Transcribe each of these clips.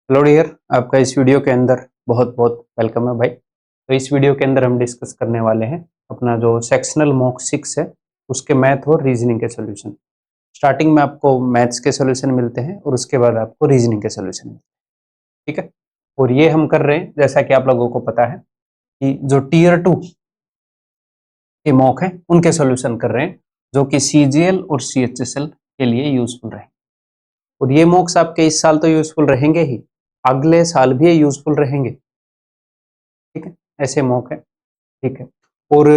Hello dear, आपका इस video के अंदर बहुत बहुत वेलकम है भाई। तो इस वीडियो के अंदर हम डिस्कस करने वाले हैं अपना जो सेक्शनल मॉक 6 है उसके मैथ और रीजनिंग के सॉल्यूशन। स्टार्टिंग में आपको मैथ्स के सॉल्यूशन मिलते हैं और उसके बाद आपको रीजनिंग के सॉल्यूशन मिलते हैं, ठीक है। और ये हम कर रहे हैं जैसा कि आप लोगों को पता है कि जो टीयर 2 के मॉक हैं उनके सॉल्यूशन कर रहे हैं, जो कि CGL और CHSL के लिए यूजफुल रहे। और ये मॉक्स आपके इस साल तो यूजफुल रहेंगे ही, अगले साल भी ये यूजफुल रहेंगे, ठीक है। ऐसे मॉक है, ठीक है। और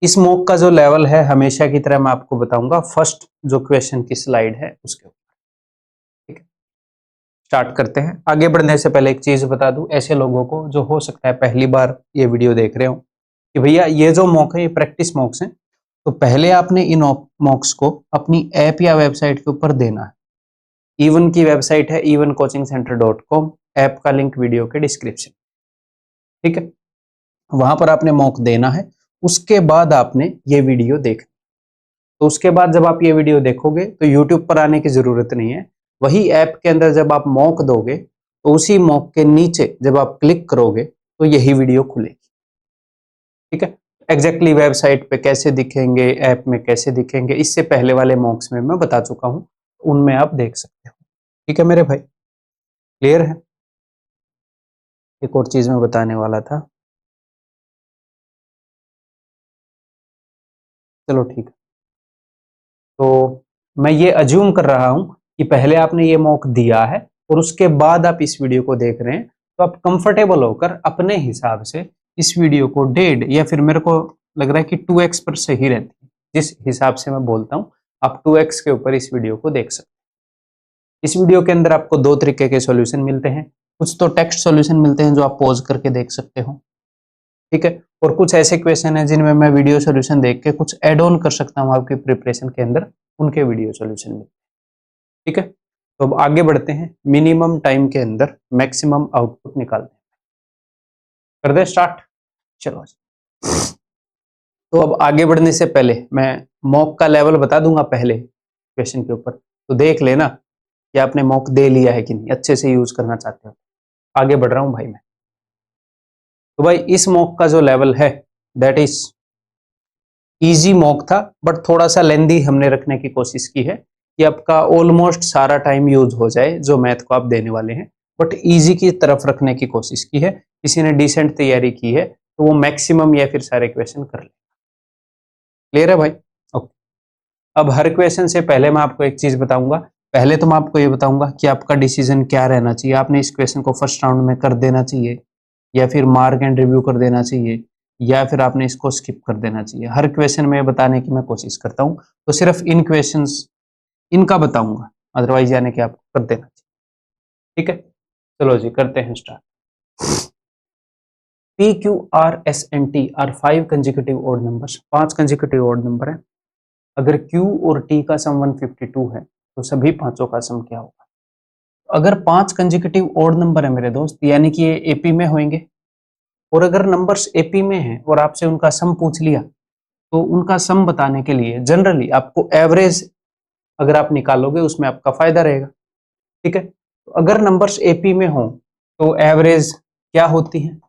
इस मॉक का जो लेवल है हमेशा की तरह मैं आपको बताऊंगा फर्स्ट जो क्वेश्चन की स्लाइड है उसके ऊपर, ठीक है। स्टार्ट करते हैं। आगे बढ़ने से पहले एक चीज बता दूं ऐसे लोगों को जो हो सकता है पहली बार ये वीडियो देख रहे हो कि भैया ये जो मॉक है ये प्रैक्टिस मॉक्स हैं, तो पहले आपने इन मॉक्स को अपनी ऐप या वेबसाइट के ऊपर देना है। इवन की वेबसाइट है evencoachingcenter.com, ऐप का लिंक वीडियो के डिस्क्रिप्शन, ठीक है। वहां पर आपने मॉक देना है, उसके बाद आपने ये वीडियो देखना। तो उसके बाद जब आप ये वीडियो देखोगे तो यूट्यूब पर आने की जरूरत नहीं है। वही ऐप के अंदर जब आप मॉक दोगे तो उसी मॉक के नीचे जब आप क्लिक करोगे तो यही वीडियो खुलेगी, ठीक है। एग्जैक्टली वेबसाइट पे कैसे दिखेंगे, ऐप में कैसे दिखेंगे, इससे पहले वाले मॉक्स में मैं बता चुका हूं, उनमें आप देख सकते हो, ठीक है मेरे भाई। क्लियर है। एक और चीज मैं बताने वाला था, चलो ठीक है। तो मैं ये अज्यूम कर रहा हूं कि पहले आपने ये मॉक दिया है और उसके बाद आप इस वीडियो को देख रहे हैं, तो आप कंफर्टेबल होकर अपने हिसाब से इस वीडियो को 1.5 या फिर मेरे को लग रहा है कि 2x पर सही रहती है। जिस हिसाब से मैं बोलता हूं आप 2x के ऊपर इस वीडियो को देख सकते हैं। इस वीडियो के अंदर आपको दो तरीके के सॉल्यूशन मिलते हैं। कुछ तो टेक्स्ट सॉल्यूशन मिलते हैं जो आप पॉज करके देख सकते हो, ठीक है। और कुछ ऐसे क्वेश्चन है जिनमें मैं वीडियो सॉल्यूशन देख के कुछ ऐड ऑन कर सकता हूं आपकी प्रिपरेशन के अंदर, उनके वीडियो सॉल्यूशन में, ठीक है। तो अब आगे बढ़ते हैं, मिनिमम टाइम के अंदर मैक्सिमम आउटपुट निकालते हैं। कर दे स्टार्ट, चलो। तो अब आगे बढ़ने से पहले मैं मॉक का लेवल बता दूंगा पहले क्वेश्चन के ऊपर, तो देख लेना कि आपने मॉक दे लिया है कि नहीं, अच्छे से यूज करना चाहते हो। आगे बढ़ रहा हूं भाई मैं। तो भाई इस मॉक का जो लेवल है दैट इज इजी मॉक था, बट थोड़ा सा लेंदी हमने रखने की कोशिश की है कि आपका ऑलमोस्ट सारा टाइम यूज हो जाए जो मैथ को आप देने वाले हैं, बट इजी की तरफ रखने की कोशिश की है। किसी ने डिसेंट तैयारी की है तो वो मैक्सिमम या फिर सारे क्वेश्चन कर ले। क्लियर है भाई? ओके। अब हर क्वेश्चन से पहले मैं आपको एक चीज बताऊंगा। पहले तो मैं आपको ये बताऊंगा कि आपका डिसीजन क्या रहना चाहिए। आपने इस क्वेश्चन को फर्स्ट राउंड में कर देना चाहिए, या फिर मार्क एंड रिव्यू कर देना चाहिए, या फिर आपने इसको स्किप कर देना चाहिए। हर क्वेश्चन में बताने की मैं कोशिश करता हूँ, तो सिर्फ इन क्वेश्चंस इनका बताऊंगा, अदरवाइज यानी कि आपको कर देना चाहिए, ठीक है। चलो जी करते हैं start. P Q R S and T are 5 consecutive odd numbers, 5 consecutive odd number है। अगर Q और T का सम 152 है तो सभी पांचों का सम क्या होगा? अगर 5 कंजिक्यूटिव ऑड नंबर है मेरे दोस्त, यानी कि ये एपी में होंगे। और अगर नंबर्स एपी में हैं और आपसे उनका सम पूछ लिया, तो उनका सम बताने के लिए जनरली आपको एवरेज अगर आप निकालोगे उसमें आपका फायदा रहेगा, ठीक है। तो अगर नंबर्स एपी में हो तो एवरेज क्या होती है?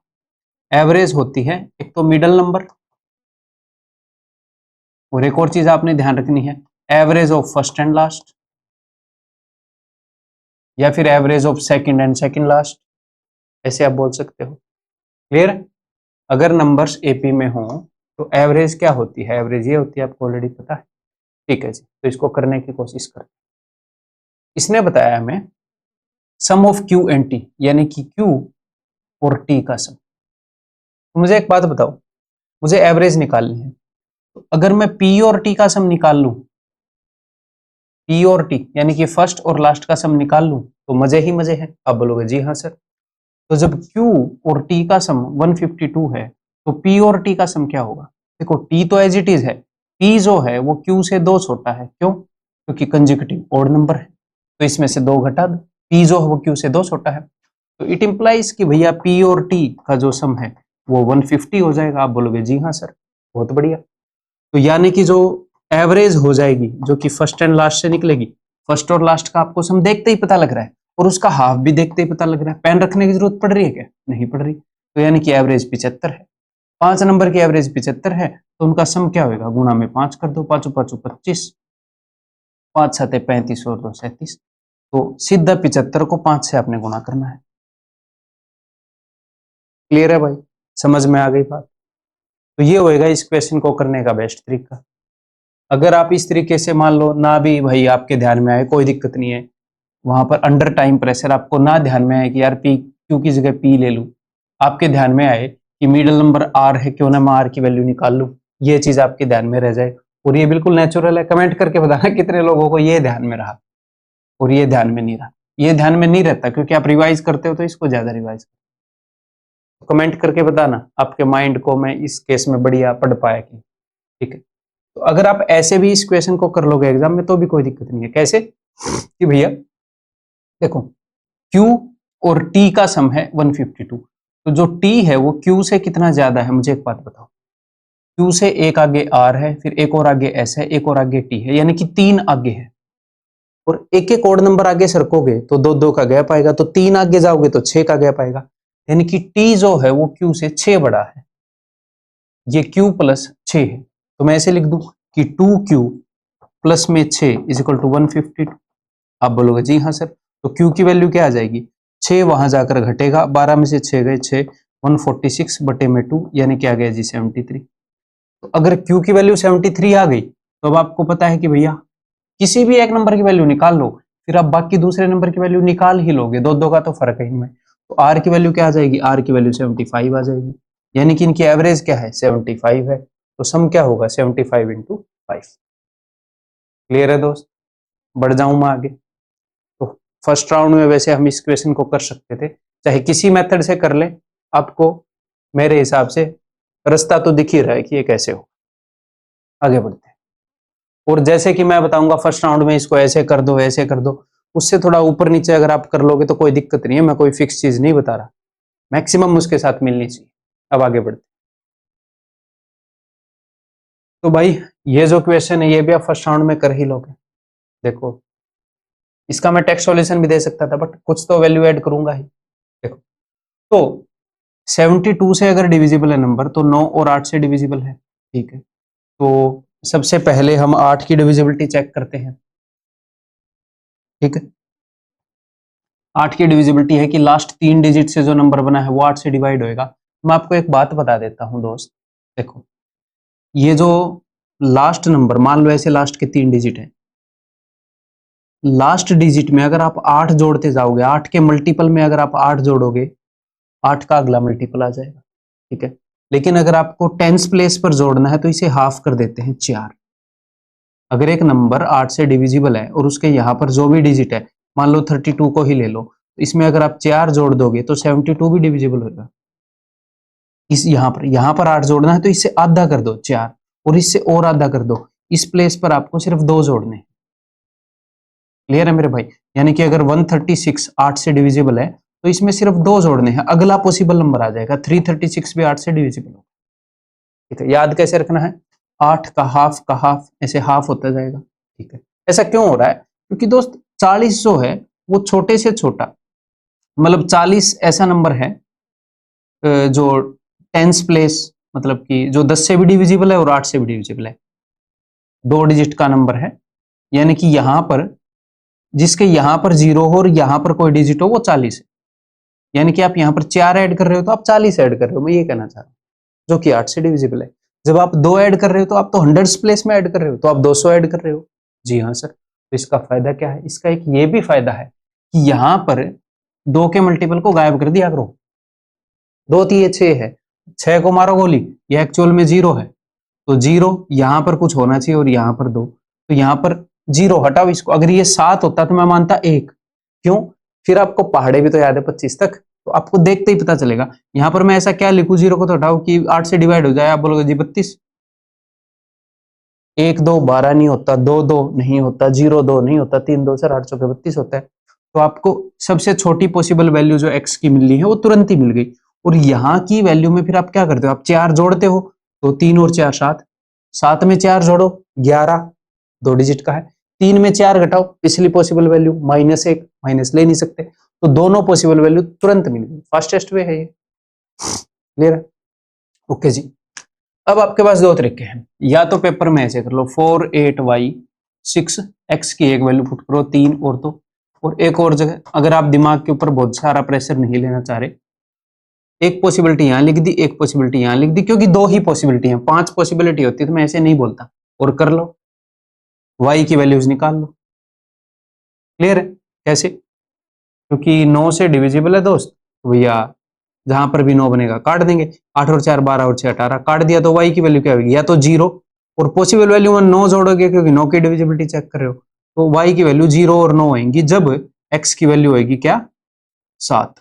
एवरेज होती है एक तो मिडल नंबर, और एक और चीज आपने ध्यान रखनी है, average of first and last, या फिर average of second and second last, ऐसे आप बोल सकते हो। क्लियर? अगर नंबर्स एपी में हो तो एवरेज क्या होती है? एवरेज ये होती है, आपको ऑलरेडी पता है, ठीक है जी। तो इसको करने की कोशिश करें। इसने बताया हमें सम ऑफ क्यू एंड टी, यानी कि क्यू और टी का सम। तो मुझे एक बात बताओ, मुझे एवरेज निकालनी है, तो अगर मैं पी और टी का सम निकाल लूं, पी और टी यानी कि फर्स्ट और लास्ट का सम निकाल लूं, तो मजे ही मजे हैं। आप बोलोगे जी हाँ सर। तो जब Q और T का सम 152 है तो P और T का सम क्या होगा? देखो T तो एज इट इज है, P जो है वो Q से 2 छोटा है। क्यों? क्योंकि कंजिक्यूटिव ऑड नंबर है, तो इसमें से 2 घटा दो। P जो है वो Q से 2 छोटा है, तो इट इंप्लाइज कि भैया P और T का जो सम है वो 150 हो जाएगा। आप बोलोगे जी हाँ सर, बहुत बढ़िया। तो यानी कि जो एवरेज हो जाएगी जो कि फर्स्ट एंड लास्ट से निकलेगी, फर्स्ट और लास्ट का आपको सम देखते ही पता लग रहा है, और उसका हाफ भी देखते ही पता लग रहा है। पेन रखने की जरूरत पड़ रही है क्या? नहीं पड़ रही। तो यानी कि एवरेज 75 है। 5 नंबर की एवरेज 75 है, तो उनका सम क्या होगा? गुणा में 5 कर दो, 5 5 25, 5 7 35 और 2 37। तो सीधा 75 को 5 से आपने गुणा करना है। क्लियर है भाई? समझ में आ गई बात? तो ये होएगा इस क्वेश्चन को करने का बेस्ट तरीका। अगर आप इस तरीके से मान लो ना भी भाई आपके ध्यान में आए, कोई दिक्कत नहीं है। वहां पर अंडर टाइम प्रेशर आपको ना ध्यान में आए कि यार पी क्यू की जगह पी ले लूं, आपके ध्यान में आए कि मिडिल नंबर आर है, क्यों ना मैं आर की वैल्यू निकाल लूं, ये चीज आपके ध्यान में रह जाए। और ये बिल्कुल नेचुरल है। कमेंट करके बताना कितने लोगों को ये ध्यान में रहा और ये ध्यान में नहीं रहा। ये ध्यान में नहीं रहता क्योंकि आप रिवाइज करते हो, तो इसको ज्यादा रिवाइज कमेंट करके बताना आपके माइंड को मैं इस केस में बढ़िया पढ़ पाया कि ठीक है। तो अगर आप ऐसे भी इस क्वेश्चन को कर लोगे एग्जाम में तो भी कोई दिक्कत नहीं है। कैसे कि भैया देखो, Q और T का सम है 152, तो जो T है वो Q से कितना ज्यादा है? मुझे एक बात बताओ। Q से एक आगे R है, फिर एक और आगे S है, एक और आगे T है, यानी कि 3 आगे है। और एक एक ओड नंबर आगे सरकोगे तो 2 2 का गैप आएगा, तो 3 आगे जाओगे तो 6 का गैप आएगा, यानी कि T जो है वो Q से 6 बड़ा है। ये Q प्लस 6 है, तो मैं ऐसे लिख दूं कि 2Q प्लस में 6 इज इक्वल टू 152। आप बोलोगे जी हाँ सर, तो Q की वैल्यू क्या आ जाएगी? 6 वहां जाकर घटेगा, 12 में से 6 गए 6, 146 बटे में 2, यानी क्या गया जी 73। तो अगर Q की वैल्यू 73 आ गई तो अब आपको पता है कि भैया किसी भी एक नंबर की वैल्यू निकाल लो, फिर आप बाकी दूसरे नंबर की वैल्यू निकाल ही लोगे, दो दो का तो फर्क है इनमें। तो आर की वैल्यू क्या आ जाएगी? आर की वैल्यू 75 आ जाएगी, यानी कि इनकी एवरेज क्या है? 75 है। तो सम क्या होगा? 75 इंटू 5। क्लियर है दोस्त? बढ़ जाऊं मैं आगे? तो फर्स्ट राउंड में वैसे हम इस क्वेश्चन को कर सकते थे, चाहे किसी मेथड से कर ले, आपको मेरे हिसाब से रास्ता तो दिख ही रहा है कि ये कैसे हो। आगे बढ़ते हैं। और जैसे कि मैं बताऊंगा फर्स्ट राउंड में इसको ऐसे कर दो, ऐसे कर दो, उससे थोड़ा ऊपर नीचे अगर आप कर लोगे तो कोई दिक्कत नहीं है। मैं कोई फिक्स चीज नहीं बता रहा, मैक्सिमम उसके साथ मिलनी चाहिए। अब आगे बढ़ते। तो भाई ये जो क्वेश्चन है ये भी आप फर्स्ट राउंड में कर ही लोगे। देखो इसका मैं टेक्स्ट सॉल्यूशन भी दे सकता था, बट कुछ तो वैल्यू ऐड करूंगा ही। देखो तो 72 से अगर डिविजिबल है नंबर तो 9 और 8 से डिविजिबल है। ठीक है, तो सबसे पहले हम 8 की डिविजिबिलिटी चेक करते हैं। ठीक है, 8 की डिविजिबिलिटी है कि लास्ट 3 डिजिट से जो नंबर बना है वो 8 से डिवाइड होएगा। मैं आपको एक बात बता देता हूं दोस्त, देखो ये जो लास्ट नंबर, मान लो ऐसे लास्ट के 3 डिजिट है, लास्ट डिजिट में अगर आप 8 जोड़ते जाओगे, 8 के मल्टीपल में अगर आप 8 जोड़ोगे, 8 का अगला मल्टीपल आ जाएगा। ठीक है, लेकिन अगर आपको टेंस प्लेस पर जोड़ना है तो इसे हाफ कर देते हैं 4। अगर एक नंबर 8 से डिविजिबल है और उसके यहाँ पर जो भी डिजिट है, मान लो 32 को ही ले लो, तो इसमें अगर आप 4 जोड़ दोगे तो 72 भी डिविजिबल होगा। इस यहाँ पर 8 जोड़ना है तो इससे आधा कर दो 4, और इससे और आधा कर दो, इस प्लेस पर आपको सिर्फ 2 जोड़ने। क्लियर है मेरे भाई? यानी कि अगर 136 8 से डिविजिबल है तो इसमें सिर्फ 2 जोड़ने हैं, अगला पॉसिबल नंबर आ जाएगा 336 भी 8 से डिविजिबल होगा। ठीक है, याद कैसे रखना है? 8 का हाफ ऐसे हाफ होता जाएगा। ठीक है, ऐसा क्यों हो रहा है? क्योंकि दोस्त 40 जो है वो छोटे से छोटा, मतलब 40 ऐसा नंबर है जो टेंस प्लेस, मतलब कि जो 10 से भी डिविजिबल है और 8 से भी डिविजिबल है, 2 डिजिट का नंबर है। यानी कि यहां पर जिसके यहां पर 0 हो और यहां पर कोई डिजिट हो वो 40 है। यानी कि आप यहां पर 4 ऐड कर रहे हो तो आप 40 ऐड कर रहे हो, मैं ये कहना चाह रहा हूं, जो कि 8 से डिविजिबल है। जब आप 2 ऐड कर रहे हो तो आप तो हंड्रेड्स प्लेस में ऐड कर रहे हो, तो आप 200 ऐड कर रहे हो। जी हाँ सर, तो इसका फायदा क्या है? इसका एक ये भी फायदा है कि यहां पर 2 के मल्टीपल को गायब कर दिया करो। 2 3 6 है, 6 को मारो गोली, ये एक्चुअल में 0 है, तो 0 यहां पर कुछ होना चाहिए और यहां पर 2, तो यहां पर 0 हटाओ इसको। अगर ये 7 होता तो मैं मानता 1, क्यों? फिर आपको पहाड़े भी तो याद है 25 तक, तो आपको देखते ही पता चलेगा। यहां पर मैं ऐसा क्या लिखूं 0 को तो हटाओ कि 8 से डिवाइड हो जाए, आप बोलोगे जी 32। 1 2 12 नहीं होता, 2 2 नहीं होता, 0 2 नहीं होता, 3 2 4 8 चौके 32 होता है। तो आपको सबसे छोटी पॉसिबल वैल्यू जो x की मिलनी है वो तुरंत ही मिल गई। और यहाँ की वैल्यू में फिर आप क्या करते हो? आप 4 जोड़ते हो, तो 3 और 4 7, 7 में 4 जोड़ो 11, 2 डिजिट का है। 3 में 4 घटाओ, पिछली पॉसिबल वैल्यू -1, माइनस ले नहीं सकते, तो दोनों पॉसिबल वैल्यू तुरंत मिल गई। फास्टेस्ट वे है ये। क्लियर है? ओके जी। अब आपके पास दो तरीके हैं, या तो पेपर में ऐसे कर लो 4 8 y 6 x की एक वैल्यू पुट करो, 3 और तो, और एक और जगह अगर आप दिमाग के ऊपर बहुत सारा प्रेशर नहीं लेना चाह रहे, एक पॉसिबिलिटी यहां लिख दी, एक पॉसिबिलिटी यहां लिख दी, क्योंकि दो ही पॉसिबिलिटी है, 5 पॉसिबिलिटी होती है तो मैं ऐसे नहीं बोलता, और कर लो, y की वैल्यूज निकाल लो। क्लियर है? कैसे? क्योंकि 9 से डिविजिबल है दोस्त, तो भैया जहां पर भी 9 बनेगा काट देंगे, 8 और 4 12 और 6 18, काट दिया तो y की वैल्यू क्या होगी, या तो 0, और पॉसिबल वैल्यू में 9 जोड़ोगे क्योंकि 9 की डिविजिबिलिटी चेक कर रहे हो, तो y की वैल्यू 0 और 9 आएंगी, जब x की वैल्यू होगी क्या, 7।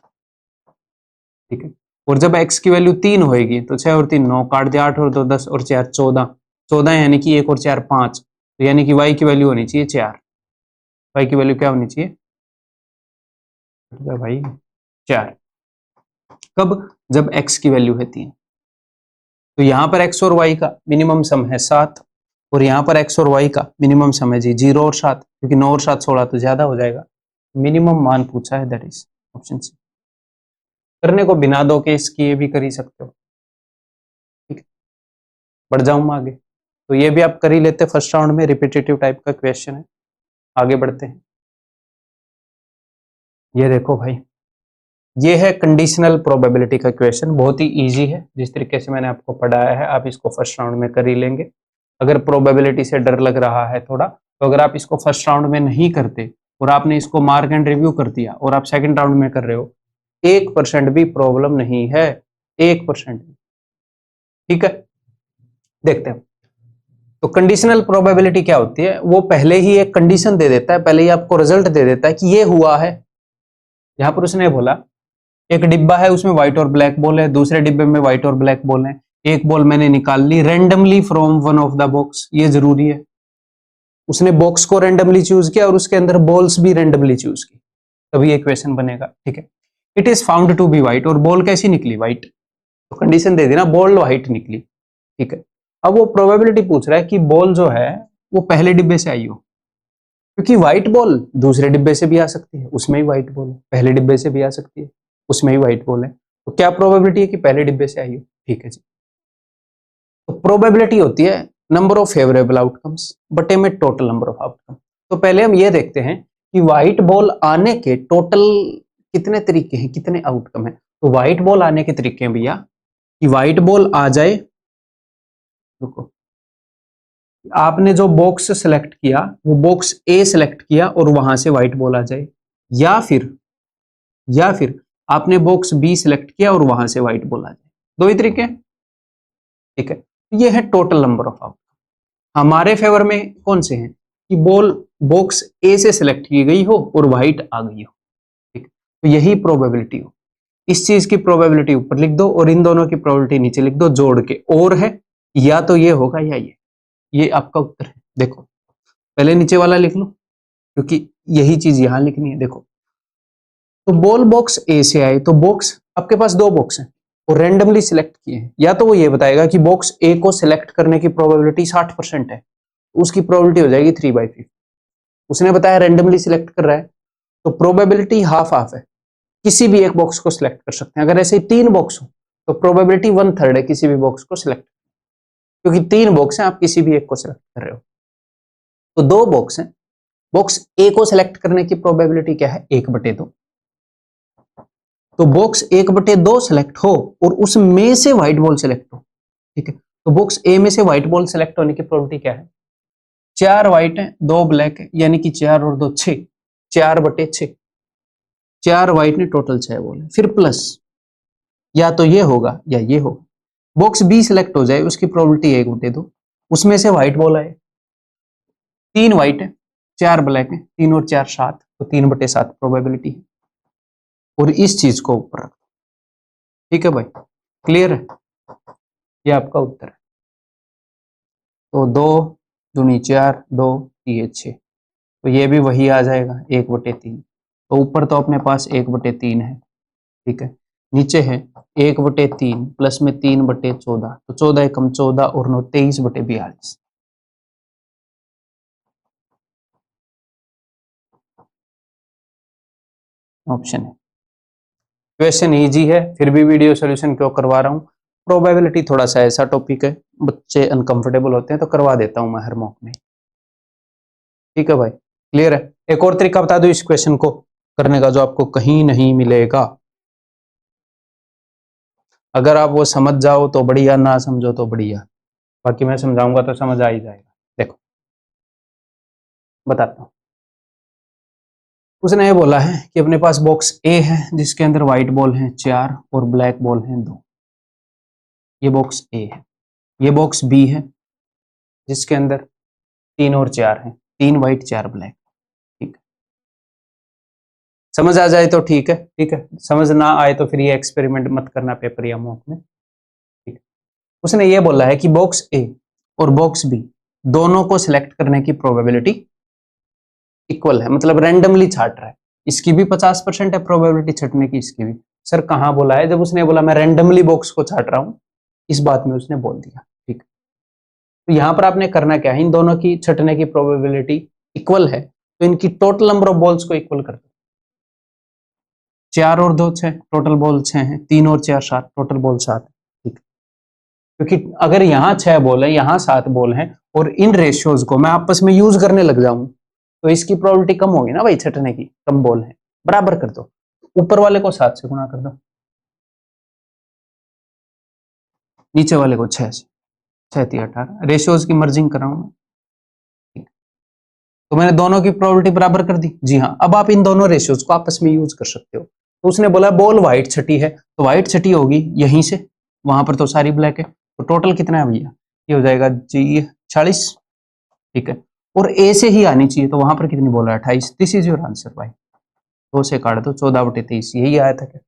ठीक है, और जब x की वैल्यू 3 होगी तो 6 और 3 9, काट दिया, 8 और 2 10 और 4 14, 14 यानी कि 1 और 4 5, तो यानी कि y की वैल्यू होनी चाहिए 4। y की वैल्यू क्या होनी चाहिए भाई, 4। कब? जब x की वैल्यू है 3। तो यहां पर x और y का मिनिमम सम है 7, और यहां पर x और y का मिनिमम सम है जी 0 और 7, क्योंकि 9 और 7 16 तो ज्यादा हो जाएगा। मिनिमम मान पूछा है, दैट इज ऑप्शन सी। करने को बिना दो केस किए भी कर ही सकते हो। ठीक है, बढ़ जाऊं मैं आगे, तो ये भी आप कर ही लेते फर्स्ट राउंड में, रिपीटेटिव टाइप का क्वेश्चन है। आगे बढ़ते हैं। ये देखो भाई, ये है कंडीशनल प्रोबेबिलिटी का क्वेश्चन, बहुत ही इजी है, जिस तरीके से मैंने आपको पढ़ाया है आप इसको फर्स्ट राउंड में कर ही लेंगे। अगर प्रोबेबिलिटी से डर लग रहा है थोड़ा, तो अगर आप इसको फर्स्ट राउंड में नहीं करते और आपने इसको मार्क एंड रिव्यू कर दिया और आप सेकंड राउंड में कर रहे हो, 1% भी प्रॉब्लम नहीं है, 1%। ठीक है, देखते हैं। तो कंडीशनल प्रोबेबिलिटी क्या होती है, वो पहले ही एक कंडीशन दे देता है, पहले ही आपको रिजल्ट दे देता है कि ये हुआ है। यहां पर उसने बोला एक डिब्बा है, उसमें व्हाइट और ब्लैक बॉल है, दूसरे डिब्बे में व्हाइट और ब्लैक बॉल है, एक बॉल मैंने निकाल ली randomly from one of the box, ये जरूरी है। उसने बॉक्स को रेंडमली चूज किया और उसके अंदर बॉल्स भी रेंडमली चूज की, तभी ये क्वेश्चन बनेगा। ठीक है, it is found to be white, और बॉल कैसी निकली, व्हाइट, तो कंडीशन दे दी ना, बॉल व्हाइट निकली। ठीक है, अब वो प्रोबेबिलिटी पूछ रहा है कि बॉल जो है वो पहले डिब्बे से आई हो, क्योंकि व्हाइट बॉल दूसरे डिब्बे से भी आ सकती है, उसमें ही व्हाइट बॉल है, पहले डिब्बे से भी आ सकती है, उसमें ही व्हाइट बॉल है, तो क्या प्रोबेबिलिटी है कि पहले डिब्बे से आई हो। ठीक है जी, तो प्रोबेबिलिटी होती है नंबर ऑफ फेवरेबल आउटकम्स बटे में टोटल नंबर ऑफ आउटकम। तो पहले हम ये देखते हैं कि व्हाइट बॉल आने के टोटल कितने तरीके हैं, कितने आउटकम है। तो व्हाइट बॉल आने के तरीके हैं भैया, कि व्हाइट बॉल आ जाए, रुको, आपने जो बॉक्स सेलेक्ट किया वो बॉक्स ए सेलेक्ट किया और वहां से व्हाइट बॉल आ जाए, या फिर आपने बॉक्स बी सेलेक्ट किया और वहां से व्हाइट बॉल आ जाए, दो ही तरीके हैं। ठीक है, ये है टोटल नंबर ऑफ आउटकम। हमारे फेवर में कौन से हैं, कि बॉल बॉक्स ए से सिलेक्ट की गई हो और व्हाइट आ गई हो। ठीक, तो यही प्रोबेबिलिटी हो, इस चीज की प्रोबेबिलिटी ऊपर लिख दो और इन दोनों की प्रोबेबिलिटी नीचे लिख दो जोड़ के, और है या तो ये होगा या ये आपका उत्तर है। देखो पहले नीचे वाला लिख लो, क्योंकि यही चीज यहां लिखनी है। देखो, तो बॉल बॉक्स ए से आए, तो बॉक्स आपके पास दो बॉक्स हैं और रेंडमली सिलेक्ट किए हैं, या तो वो ये बताएगा कि बॉक्स ए को सिलेक्ट करने की प्रोबेबिलिटी 60% है, उसकी प्रोबेबिलिटी हो जाएगी 3/5। उसने बताया रेंडमली सिलेक्ट कर रहा है, तो प्रोबेबिलिटी हाफ हाफ है, किसी भी एक बॉक्स को सिलेक्ट कर सकते हैं। अगर ऐसे 3 बॉक्स हो तो प्रोबेबिलिटी 1/3 है किसी भी बॉक्स को सिलेक्ट, क्योंकि 3 बॉक्स हैं, आप किसी भी एक को सिलेक्ट कर रहे हो। तो दो बॉक्स हैं, बॉक्स ए को सिलेक्ट करने की प्रोबेबिलिटी क्या है, 1/2। तो बॉक्स 1/2 सिलेक्ट हो और उसमें से व्हाइट बॉल सिलेक्ट हो। ठीक है, तो बॉक्स ए में से व्हाइट बॉल सिलेक्ट होने की प्रोबेबिलिटी क्या है, 4 व्हाइट है 2 ब्लैक है, यानी कि 4 और 2 6, 4/6, 4 व्हाइट ने टोटल 6 बॉल है, फिर प्लस या तो ये होगा या ये होगा। बॉक्स बी सिलेक्ट हो जाए, उसकी प्रोबेबिलिटी 1/2, उसमें से व्हाइट बॉल आए, 3 व्हाइट है 4 ब्लैक है, 3 और 4 7, तो 3/7 प्रोबेबिलिटी है, और इस चीज को ऊपर रख। ठीक है भाई, क्लियर है, ये आपका उत्तर है। तो 2 दूनी 4, 2 3 6, तो ये भी वही आ जाएगा 1/3। तो ऊपर तो अपने पास 1/3 है, ठीक है, नीचे है 1/3 प्लस में 3/14, तो 14 एकम 14 और 9 23/42। ऑप्शन है। क्वेश्चन इजी है, फिर भी वीडियो सॉल्यूशन क्यों करवा रहा हूँ? प्रोबेबिलिटी थोड़ा सा ऐसा टॉपिक है, बच्चे अनकंफर्टेबल होते हैं तो करवा देता हूँ मैं हर मॉक में। ठीक है भाई, क्लियर है? एक और तरीका बता दो इस क्वेश्चन को करने का जो आपको कहीं नहीं मिलेगा। अगर आप वो समझ जाओ तो बढ़िया, ना समझो तो बढ़िया, बाकी मैं समझाऊंगा तो समझ आ ही जाएगा। देखो बताता हूँ। उसने ये बोला है कि अपने पास बॉक्स ए है जिसके अंदर व्हाइट बॉल हैं 4 और ब्लैक बॉल हैं 2। ये बॉक्स ए है। ये बॉक्स बी है जिसके अंदर 3 और 4 हैं, 3 व्हाइट 4 ब्लैक। ठीक है, समझ आ जाए तो ठीक है, ठीक है, समझ ना आए तो फिर ये एक्सपेरिमेंट मत करना पेपर या मॉक में। ठीक है, उसने ये बोला है कि बॉक्स ए और बॉक्स बी दोनों को सिलेक्ट करने की प्रोबेबिलिटी इक्वल है, मतलब रैंडमली छाट रहा है। इसकी भी 50% है प्रोबेबिलिटी छटने की, इसकी भी। सर कहाँ बोला है? जब उसने बोला मैं रैंडमली बॉक्स को छाट रहा हूं, इस बात में उसने बोल दिया। ठीक, तो यहां पर आपने करना क्या है, इन दोनों की छटने की प्रोबेबिलिटी इक्वल है तो इनकी टोटल नंबर ऑफ बॉल्स को इक्वल कर दो। 4 और 2 6, टोटल बॉल 6 है, 3 और 4 7, टोटल बॉल 7। ठीक, क्योंकि अगर यहाँ 6 बॉल है, यहाँ 7 बॉल है और इन रेशियोज को मैं आपस में यूज करने लग जाऊं तो इसकी प्रोबेबिलिटी कम होगी ना भाई छटने की, कम बॉल है। बराबर कर दो, ऊपर वाले को 7 से गुणा कर दो, नीचे वाले को 6 से, 6 3 18। रेशियोज की मर्जिंग कर रहा हूं मैं। तो मैंने दोनों की प्रोबेबिलिटी बराबर कर दी। जी हाँ, अब आप इन दोनों रेशियोज को आपस में यूज कर सकते हो। तो उसने बोला बॉल व्हाइट छटी है तो व्हाइट छटी होगी यहीं से, वहां पर तो सारी ब्लैक है, तो टोटल कितना है भैया? ये हो जाएगा जी 40। ठीक है, और ए से ही आनी चाहिए, तो वहां पर कितनी बॉल है? 28। दिस इज योर आंसर भाई। 2 से काट दो, 14/23, यही आया था क्या?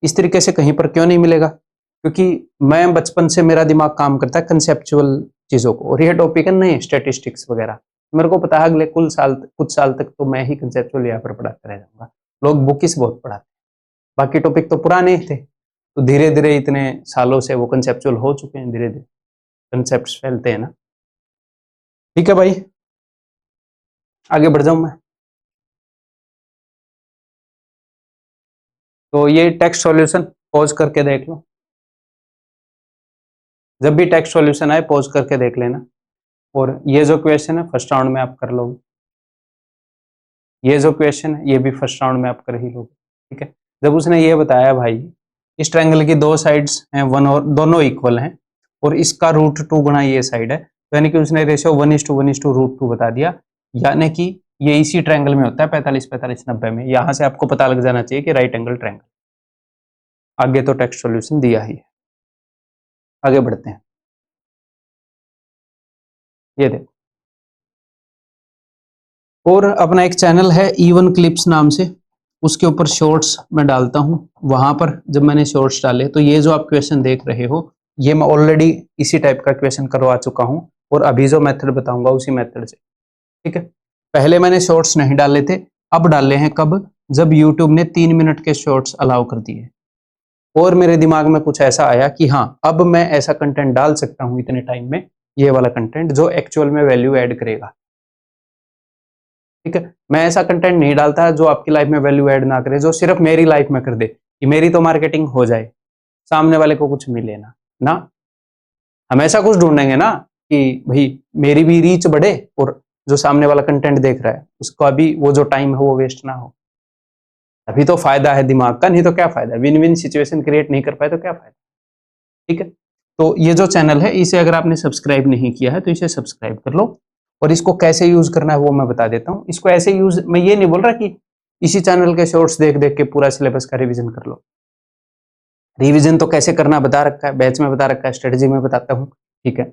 इस तरीके से कहीं पर क्यों नहीं मिलेगा? क्योंकि मैं बचपन से मेरा दिमाग काम करता है कंसेप्चुअल चीजों को, और ये टॉपिक है नए स्टैटिस्टिक्स वगैरह, मेरे को पता है अगले कुछ साल तक तो मैं ही कंसेप्चुअल यहाँ पर पढ़ाता रह जाऊंगा। लोग बुकिस बहुत पढ़ाते हैं, बाकी टॉपिक तो पुराने थे, तो धीरे धीरे इतने सालों से वो कंसेप्चुअल हो चुके हैं, धीरे धीरे कंसेप्ट फैलते हैं ना। ठीक है भाई, आगे बढ़ जाऊं मैं। तो ये टेक्स्ट सॉल्यूशन पॉज करके देख लो, जब भी टेक्स्ट सॉल्यूशन आए पॉज करके देख लेना। और ये जो क्वेश्चन है फर्स्ट राउंड में आप कर लोगे, ये जो क्वेश्चन है ये भी फर्स्ट राउंड में आप कर ही लोगे। ठीक है, जब उसने ये बताया भाई इस ट्रायंगल की 2 साइड्स हैं 1 और दोनों इक्वल हैं और इसका √2 गुना ये साइड है, तो यानी कि उसने रेशियो 1:1:√2 बता दिया, यानी कि ये इसी ट्रायंगल में होता है 45-45-90 में। यहां से आपको पता लग जाना चाहिए कि राइट एंगल ट्रायंगल। आगे तो टेक्स्ट सॉल्यूशन दिया ही है, आगे बढ़ते हैं। ये देखो, और अपना एक चैनल है E1 क्लिप्स नाम से, उसके ऊपर शॉर्ट्स मैं डालता हूँ। वहां पर जब मैंने शॉर्ट्स डाले तो ये जो आप क्वेश्चन देख रहे हो ये मैं ऑलरेडी इसी टाइप का क्वेश्चन करवा चुका हूँ, और अभी जो मेथड बताऊंगा उसी मेथड से। ठीक है, पहले मैंने शॉर्ट्स नहीं डाले थे, अब डाले हैं। कब? जब यूट्यूब ने 3 मिनट के शॉर्ट्स अलाउ कर दिए, और मेरे दिमाग में कुछ ऐसा आया कि हाँ अब मैं ऐसा कंटेंट डाल सकता हूँ इतने टाइम में, ये वाला कंटेंट जो एक्चुअल में वैल्यू ऐड करेगा। ठीक है, मैं ऐसा कंटेंट नहीं डालता जो आपकी लाइफ में वैल्यू ऐड ना करे, जो सिर्फ मेरी लाइफ में कर दे कि मेरी तो मार्केटिंग हो जाए, सामने वाले को कुछ मिले ना। ना, हम ऐसा कुछ ढूंढेंगे ना कि भाई मेरी भी रीच बढ़े और जो सामने वाला कंटेंट देख रहा है उसका भी वो जो टाइम है वो वेस्ट ना हो। अभी तो फायदा है दिमाग का, नहीं तो क्या फायदा? विन विन सिचुएशन क्रिएट नहीं कर पाए तो क्या फायदा? ठीक है, तो ये जो चैनल है इसे अगर आपने सब्सक्राइब नहीं किया है तो इसे सब्सक्राइब कर लो, और इसको कैसे यूज करना है वो मैं बता देता हूँ। इसको ऐसे यूज, मैं ये नहीं बोल रहा कि इसी चैनल के शॉर्ट्स देख देख के पूरा सिलेबस का रिवीजन कर लो। रिवीजन तो कैसे करना बता रखा है, बैच में बता रखा है, स्ट्रेटेजी में बताता हूँ। ठीक है,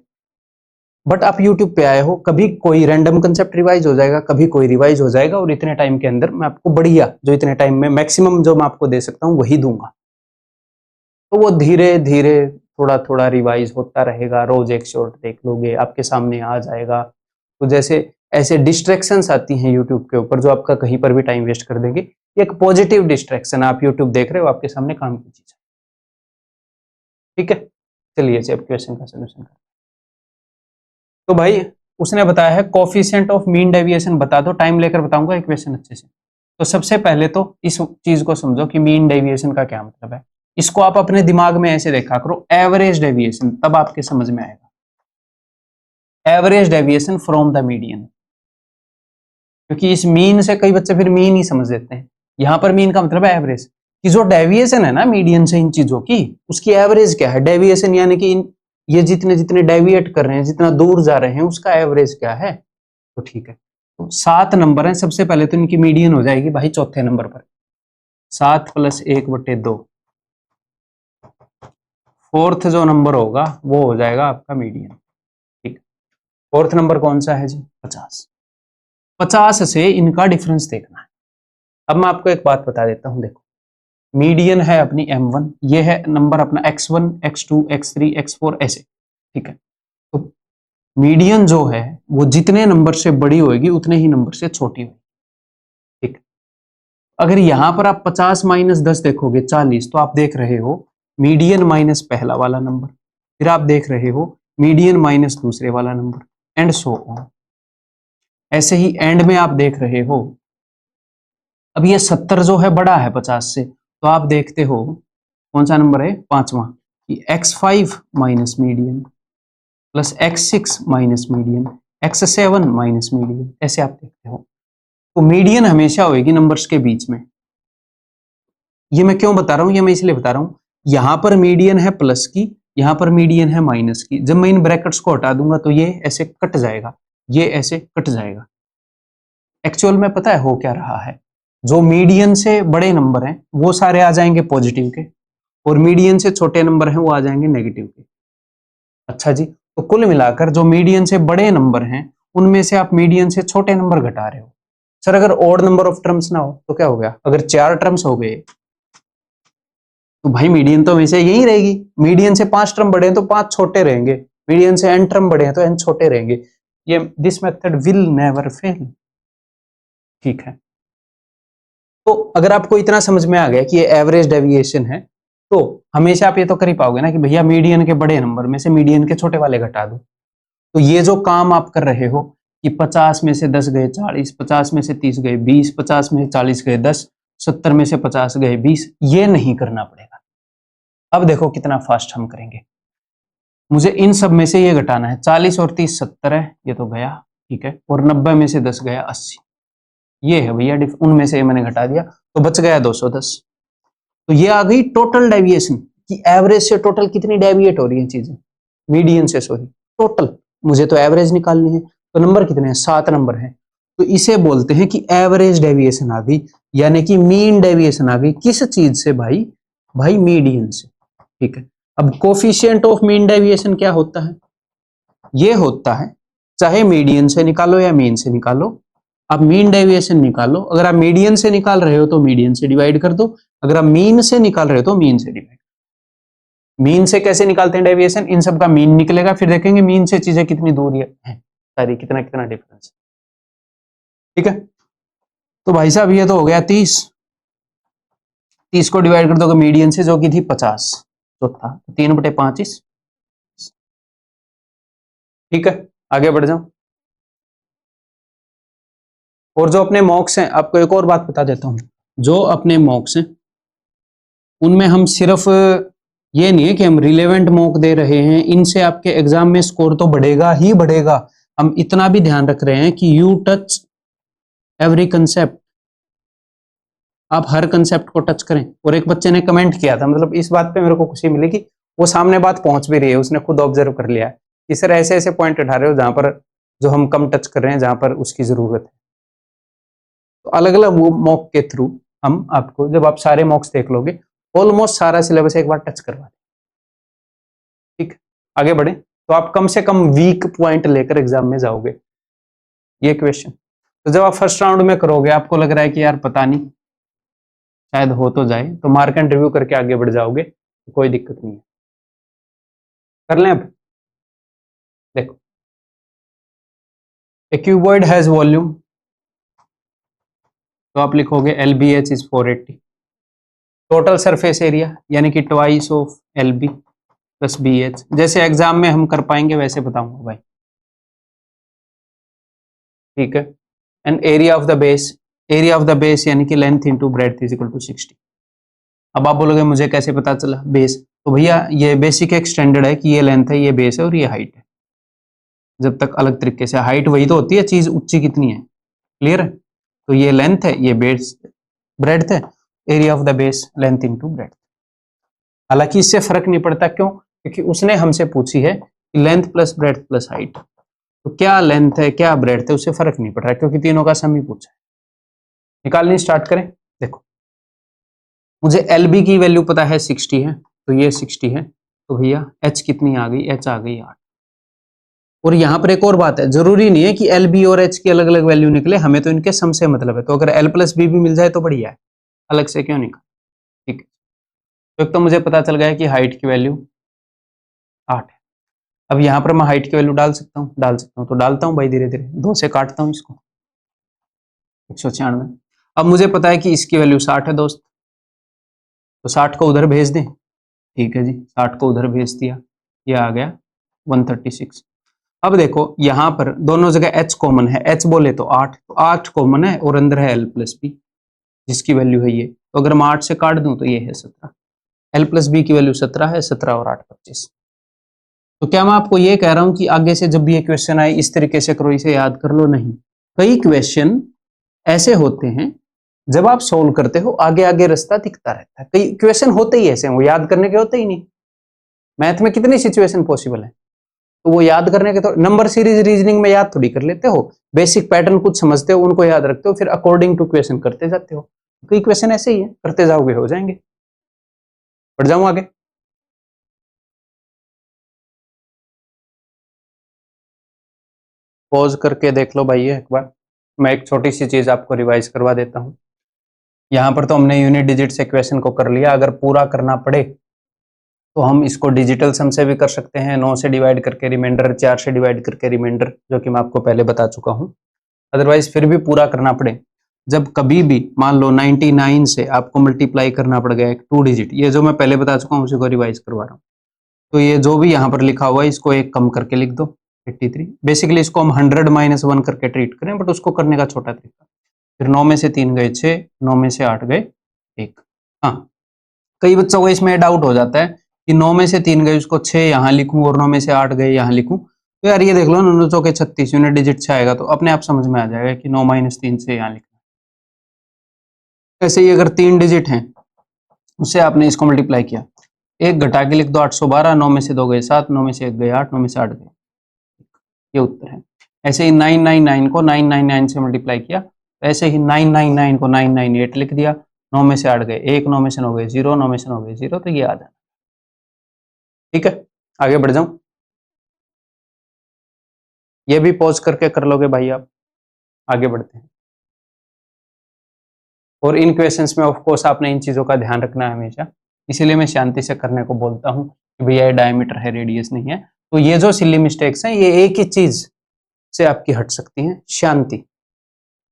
बट आप यूट्यूब पे आए हो, कभी कोई रैंडम कंसेप्ट रिवाइज हो जाएगा, कभी कोई रिवाइज हो जाएगा, और इतने टाइम के अंदर मैं आपको बढ़िया, जो इतने टाइम में मैक्सिमम जो मैं आपको दे सकता हूँ वही दूंगा। तो वो धीरे धीरे थोड़ा थोड़ा रिवाइज होता रहेगा, रोज एक शॉर्ट देख लोगे आपके सामने आ जाएगा। तो जैसे ऐसे डिस्ट्रैक्शंस आती हैं यूट्यूब के ऊपर जो आपका कहीं पर भी टाइम वेस्ट कर देंगे, एक पॉजिटिव डिस्ट्रैक्शन, आप यूट्यूब देख रहे हो आपके सामने काम की चीज है। ठीक है, चलिए अब क्वेश्चन का सोल्यूशन करते हैं। तो भाई उसने बताया है कोफिशिएंट ऑफ मीन डेविएशन बता दो, टाइम लेकर बताऊंगा इक्वेशन अच्छे से। तो सबसे पहले तो इस चीज को समझो कि मीन डेविएशन का क्या मतलब है। इसको आप अपने दिमाग में ऐसे देखा करो, एवरेज डेविएशन, तब आपके समझ में आएगा। Average deviation from the median, क्योंकि इस मीन से कई बच्चे फिर मीन ही समझ लेते हैं। यहां पर मीन का मतलब है एवरेज, कि जो डेविएशन है ना मीडियन से इन चीजों की, उसकी एवरेज क्या है। डेविएशन यानी कि ये जितने जितने डेविएट कर रहे हैं, जितना दूर जा रहे हैं, उसका एवरेज क्या है। तो ठीक है, तो 7 नंबर है, सबसे पहले तो इनकी मीडियन हो जाएगी भाई चौथे नंबर पर 7 + 1/2। फोर्थ जो नंबर होगा वो हो जाएगा आपका मीडियन। ठीक, फोर्थ नंबर कौन सा है जी, 50। 50 से इनका डिफरेंस देखना है। अब मैं आपको एक बात बता देता हूं, देखो मीडियन है अपनी m1, ये है नंबर अपना x1, x2, x3, x4 ऐसे। ठीक है, तो मीडियन जो है वो जितने नंबर से बड़ी होगी उतने ही नंबर से छोटी होगी। ठीक, अगर यहां पर आप 50 - 10 देखोगे 40, तो आप देख रहे हो मीडियन माइनस पहला वाला नंबर, फिर आप देख रहे हो मीडियन माइनस दूसरे वाला नंबर, एंड सो ऑन। ऐसे ही एंड में आप देख रहे हो, अब ये 70 जो है बड़ा है 50 से, तो आप देखते हो कौन सा नंबर है, पांचवा, कि x5 minus median plus x6 minus median, x7 minus median, ऐसे आप देखते हो। तो मीडियन हमेशा होगी नंबर्स के बीच में। ये मैं क्यों बता रहा हूं, ये मैं इसलिए बता रहा हूं, यहां पर मीडियन है प्लस की, यहां पर मीडियन है माइनस की। जब मैं इन ब्रैकेट्स को हटा दूंगा तो ये ऐसे कट जाएगा, ये ऐसे कट जाएगा। एक्चुअल में पता है हो क्या रहा है, जो मीडियन से बड़े नंबर हैं वो सारे आ जाएंगे पॉजिटिव के, और मीडियन से छोटे नंबर हैं वो आ जाएंगे नेगेटिव के। अच्छा जी, तो कुल मिलाकर जो मीडियन से बड़े नंबर हैं उनमें से आप मीडियन से छोटे नंबर घटा रहे हो। सर अगर ऑड नंबर ऑफ टर्म्स ना हो तो क्या हो गया, अगर 4 टर्म्स हो गए तो भाई मीडियन तो हमेशा यही रहेगी। मीडियन से 5 टर्म बड़े हैं तो 5 छोटे रहेंगे, मीडियन से n टर्म बड़े हैं तो n छोटे रहेंगे। ये this method will never fail. ठीक है, तो अगर आपको इतना समझ में आ गया कि ये एवरेज डेविएशन है, तो हमेशा आप ये तो कर ही पाओगे ना कि भैया मीडियन के बड़े नंबर में से मीडियन के छोटे वाले घटा दो। तो ये जो काम आप कर रहे हो कि 50 में से 10 गए 40, 50 में से 30 गए 20, 50 में से 40 गए 10, 70 में से 50 गए 20, ये नहीं करना पड़ेगा। अब देखो कितना फास्ट हम करेंगे। मुझे इन सब में से ये घटाना है, 40 और 30 70 है, ये तो गया। ठीक है, और 90 में से 10 गया 80, ये है भैया उनमें से मैंने घटा दिया तो बच गया 210। तो ये आ गई टोटल डेविएशन, कि एवरेज से टोटल कितनी डेविएट हो रही है चीजें, मीडियन से सॉरी टोटल। मुझे तो एवरेज निकालनी है, तो नंबर कितने हैं, 7 नंबर है। तो इसे बोलते हैं कि एवरेज डेविएशन आ गई, यानी कि मीन डेविएशन आ गई। किस चीज से भाई, भाई मीडियन से। ठीक है, अब कोफिशिएंट ऑफ मीन डेविएशन क्या होता है, ये होता है, चाहे मीडियन से निकालो या मीन से निकालो, आप मीन डेविएशन निकालो। अगर आप मीडियन से निकाल रहे हो तो मीडियन से डिवाइड कर दो, अगर आप मीन से निकाल रहे हो तो मीन से डिवाइड। मीन से कैसे निकालते हैं डेविएशन, इन सब का मीन निकलेगा, फिर देखेंगे मीन से चीजें कितनी दूर है सारी, कितना कितना डिफरेंस। ठीक है, तो भाई साहब ये तो हो गया 30, 30 को डिवाइड कर दोगे मीडियन से जो कि थी 50, चौथा 3/25। ठीक है, आगे बढ़ जाओ। और जो अपने मॉक्स हैं, आपको एक और बात बता देता हूं, जो अपने मॉक्स हैं उनमें हम सिर्फ ये नहीं है कि हम रिलेवेंट मॉक दे रहे हैं, इनसे आपके एग्जाम में स्कोर तो बढ़ेगा ही बढ़ेगा। हम इतना भी ध्यान रख रहे हैं कि यू टच एवरी कंसेप्ट, आप हर कंसेप्ट को टच करें। और एक बच्चे ने कमेंट किया था, मतलब इस बात पे मेरे को खुशी मिली कि वो सामने बात पहुंच भी रही है, उसने खुद ऑब्जर्व कर लिया कि सर ऐसे ऐसे पॉइंट उठा रहे हो जहां पर जो हम कम टच कर रहे हैं, जहां पर उसकी जरूरत है। तो अलग अलग मॉक के थ्रू हम आपको, जब आप सारे मॉक्स देख लोगे, ऑलमोस्ट सारा सिलेबस एक बार टच करवा दें। ठीक, आगे बढ़े, तो आप कम से कम वीक पॉइंट लेकर एग्जाम में जाओगे। ये क्वेश्चन तो जब आप फर्स्ट राउंड में करोगे, आपको लग रहा है कि यार पता नहीं शायद हो तो जाए, तो मार्क एंड रिव्यू करके आगे बढ़ जाओगे, तो कोई दिक्कत नहीं है। कर लें अब, देखो ए क्यूबॉइड हैज वॉल्यूम, तो आप लिखोगे LBH is 480, total surface area यानी कि twice of LB plus BH। जैसे एग्जाम में हम कर पाएंगे वैसे बताऊंगा भाई। ठीक है। And area of the base यानी कि length into breadth is equal to 60। अब आप बोलोगे मुझे कैसे पता चला बेस, तो भैया ये बेसिक एक स्टैंडर्ड है कि ये लेंथ है, ये बेस है और ये हाइट है। जब तक अलग तरीके से हाइट वही तो होती है, चीज ऊंची कितनी है, क्लियर है। तो ये लेंथ है, ये बेस ब्रेड्थ है, area of the base length into breadth. हालांकि इससे फर्क नहीं पड़ता, क्यों? क्योंकि उसने हमसे पूछी है कि length plus breadth plus height, तो क्या लेंथ है क्या ब्रेड्थ है उससे फर्क नहीं पड़ रहा है, क्योंकि तीनों का सम ही पूछा है। निकालनी स्टार्ट करें। देखो मुझे एल बी की वैल्यू पता है 60 है, तो ये 60 है, तो भैया एच कितनी आ गई, एच आ गई 8। और यहाँ पर एक और बात है, जरूरी नहीं है कि एल बी और एच की अलग अलग वैल्यू निकले, हमें तो इनके सम से मतलब है, तो अगर एल प्लस बी भी मिल जाए तो बढ़िया है, अलग से क्यों निकाल। ठीक है, तो एक तो मुझे पता चल गया कि हाइट की वैल्यू 8 है। अब यहाँ पर मैं हाइट की वैल्यू डाल सकता हूँ, तो डालता हूँ भाई, धीरे धीरे 2 से काटता हूँ इसको, 196। अब मुझे पता है कि इसकी वैल्यू 60 है दोस्त, तो 60 को उधर भेज दें। ठीक है जी, 60 को उधर भेज दिया, ये आ गया 136। अब देखो यहाँ पर दोनों जगह h कॉमन है, h बोले तो 8, तो 8 कॉमन है और अंदर है l प्लस बी जिसकी वैल्यू है ये, तो अगर मैं 8 से काट दूं तो ये है 17। l प्लस बी की वैल्यू 17 है, 17 और 8 25। तो क्या मैं आपको ये कह रहा हूं कि आगे से जब भी ये क्वेश्चन आए इस तरीके से करो, इसे याद कर लो? नहीं, कई क्वेश्चन ऐसे होते हैं जब आप सोल्व करते हो आगे आगे रास्ता दिखता रहता है, कई क्वेश्चन होते ही ऐसे हैं, वो याद करने के होते ही नहीं। मैथ में कितनी सिचुएशन पॉसिबल है, तो वो याद करने के, तो नंबर सीरीज रीजनिंग में याद थोड़ी कर लेते हो, बेसिक पैटर्न कुछ समझते हो उनको याद रखते हो, फिर अकॉर्डिंग टू क्वेश्चन करते जाते हो। कई क्वेश्चन ऐसे ही है, करते जाओगे हो जाएंगे। बढ़ जाऊं आगे। पॉज करके देख लो भाई एक बार, मैं एक छोटी सी चीज आपको रिवाइज करवा देता हूँ। यहाँ पर तो हमने यूनिट डिजिट से क्वेश्चन को कर लिया, अगर पूरा करना पड़े तो हम इसको डिजिटल सम से भी कर सकते हैं, 9 से डिवाइड करके रिमाइंडर, 4 से डिवाइड करके रिमाइंडर, जो कि मैं आपको पहले बता चुका हूँ। अदरवाइज फिर भी पूरा करना पड़े, जब कभी भी मान लो 99 से आपको मल्टीप्लाई करना पड़ गया एक 2 डिजिट, ये जो मैं पहले बता चुका हूँ उसी को रिवाइज करवा रहा हूँ, तो ये जो भी यहाँ पर लिखा हुआ है इसको एक कम करके लिख दो 83। बेसिकली इसको हम 100 - 1 करके ट्रीट करें, बट उसको करने का छोटा तरीका। फिर 9 में से 3 गए 6, 9 में से 8 गए 1। हाँ, कई बच्चों को इसमें डाउट हो जाता है कि 9 में से 3 गए उसको 6 यहाँ लिखूं और 9 में से 8 गए यहाँ लिखूं, तो यार ये देख लो 9 चौके 36 यूनिट डिजिट से आएगा, तो अपने आप समझ में आ जाएगा कि 9 - 3 से यहाँ लिखना। ऐसे ही अगर 3 डिजिट हैं उससे आपने इसको मल्टीप्लाई किया, एक घटा के लिख दो 812, 9 में से 2 गए 7, 9 में से 1 गए 8, 9 में से 8 गए, ये उत्तर है। ऐसे ही 999 को 999 से मल्टीप्लाई किया, ऐसे ही 999 को 998 लिख दिया, 9 में से 8 गए 1, 9 में से 9 गए 0, 9 में से 9 गए 0, तो ये आ जाना। ठीक है, आगे बढ़ जाऊं, ये भी पॉज करके कर लोगे भाई आप। आगे बढ़ते हैं, और इन क्वेश्चंस में ऑफ कोर्स आपने इन चीजों का ध्यान रखना है हमेशा, इसीलिए मैं शांति से करने को बोलता हूँ कि भैया ये डायमीटर है रेडियस नहीं है। तो ये जो सिली मिस्टेक्स हैं ये एक ही चीज से आपकी हट सकती हैं, शांति।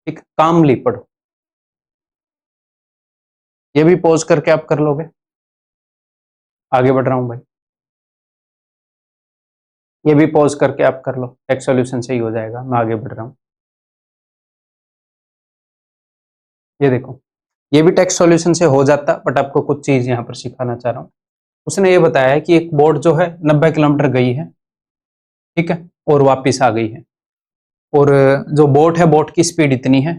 ठीक, कामली पढ़ो। ये भी पॉज करके आप कर लोगे। आगे बढ़ रहा हूं भाई, ये भी पॉज करके आप कर लो, टेक्स्ट सॉल्यूशन से ही हो जाएगा। मैं आगे बढ़ रहा हूँ, ये देखो ये भी टेक्स्ट सॉल्यूशन से हो जाता, बट आपको कुछ चीज यहाँ पर सिखाना चाह रहा हूँ। उसने ये बताया है कि एक बोट जो है 90 किलोमीटर गई है, ठीक है, और वापिस आ गई है, और जो बोट है बोट की स्पीड इतनी है,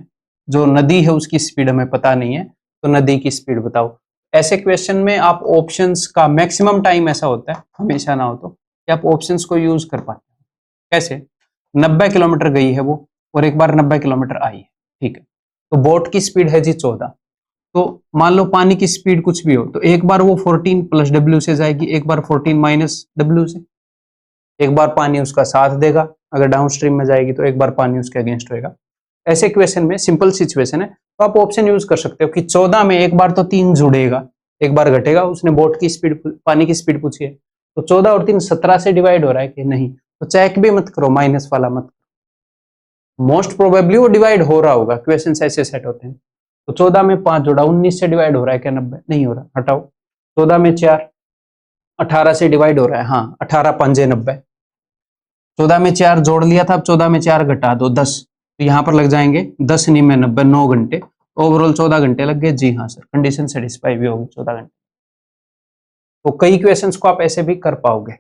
जो नदी है उसकी स्पीड हमें पता नहीं है, तो नदी की स्पीड बताओ। ऐसे क्वेश्चन में आप ऑप्शंस का मैक्सिमम टाइम ऐसा होता है, हमेशा ना हो तो, कि आप ऑप्शंस को यूज कर पाते हैं। कैसे? 90 किलोमीटर गई है वो और एक बार 90 किलोमीटर आई है, ठीक है, तो बोट की स्पीड है जी 14, तो मान लो पानी की स्पीड कुछ भी हो, तो एक बार वो 14 प्लस डब्ल्यू से जाएगी, एक बार 14 माइनस डब्ल्यू से, एक बार पानी उसका साथ देगा, अगर डाउन स्ट्रीम में जाएगी तो एक बार पानी उसके अगेंस्ट होगा। ऐसे क्वेश्चन में सिंपल सिचुएशन है तो आप ऑप्शन यूज कर सकते हो कि 14 में एक बार तो 3 जुड़ेगा, एक बार घटेगा। उसने बोट की स्पीड, पानी की स्पीड पूछी है, तो 14 और 3 17 से डिवाइड हो रहा है कि नहीं, तो चेक भी मत करो, माइनस वाला मत करो, मोस्ट प्रोबेबली वो डिवाइड हो रहा होगा, क्वेश्चन ऐसे सेट होते हैं। तो 14 में 5 जोड़ा 19 से डिवाइड हो रहा है क्या 90? नहीं हो रहा, हटाओ। 14 में 4 18 से डिवाइड हो रहा है, हाँ 18 5 90। 14 में 4 जोड़ लिया था, अब 14 में 4 घटा दो 10, तो यहाँ पर लग जाएंगे 10 में 90, 9 घंटे, ओवरऑल 14 घंटे लग गए। जी हाँ सर, कंडीशन सेटिस्फाई भी होगी 14 घंटे। तो कई क्वेश्चंस को आप ऐसे भी कर पाओगे।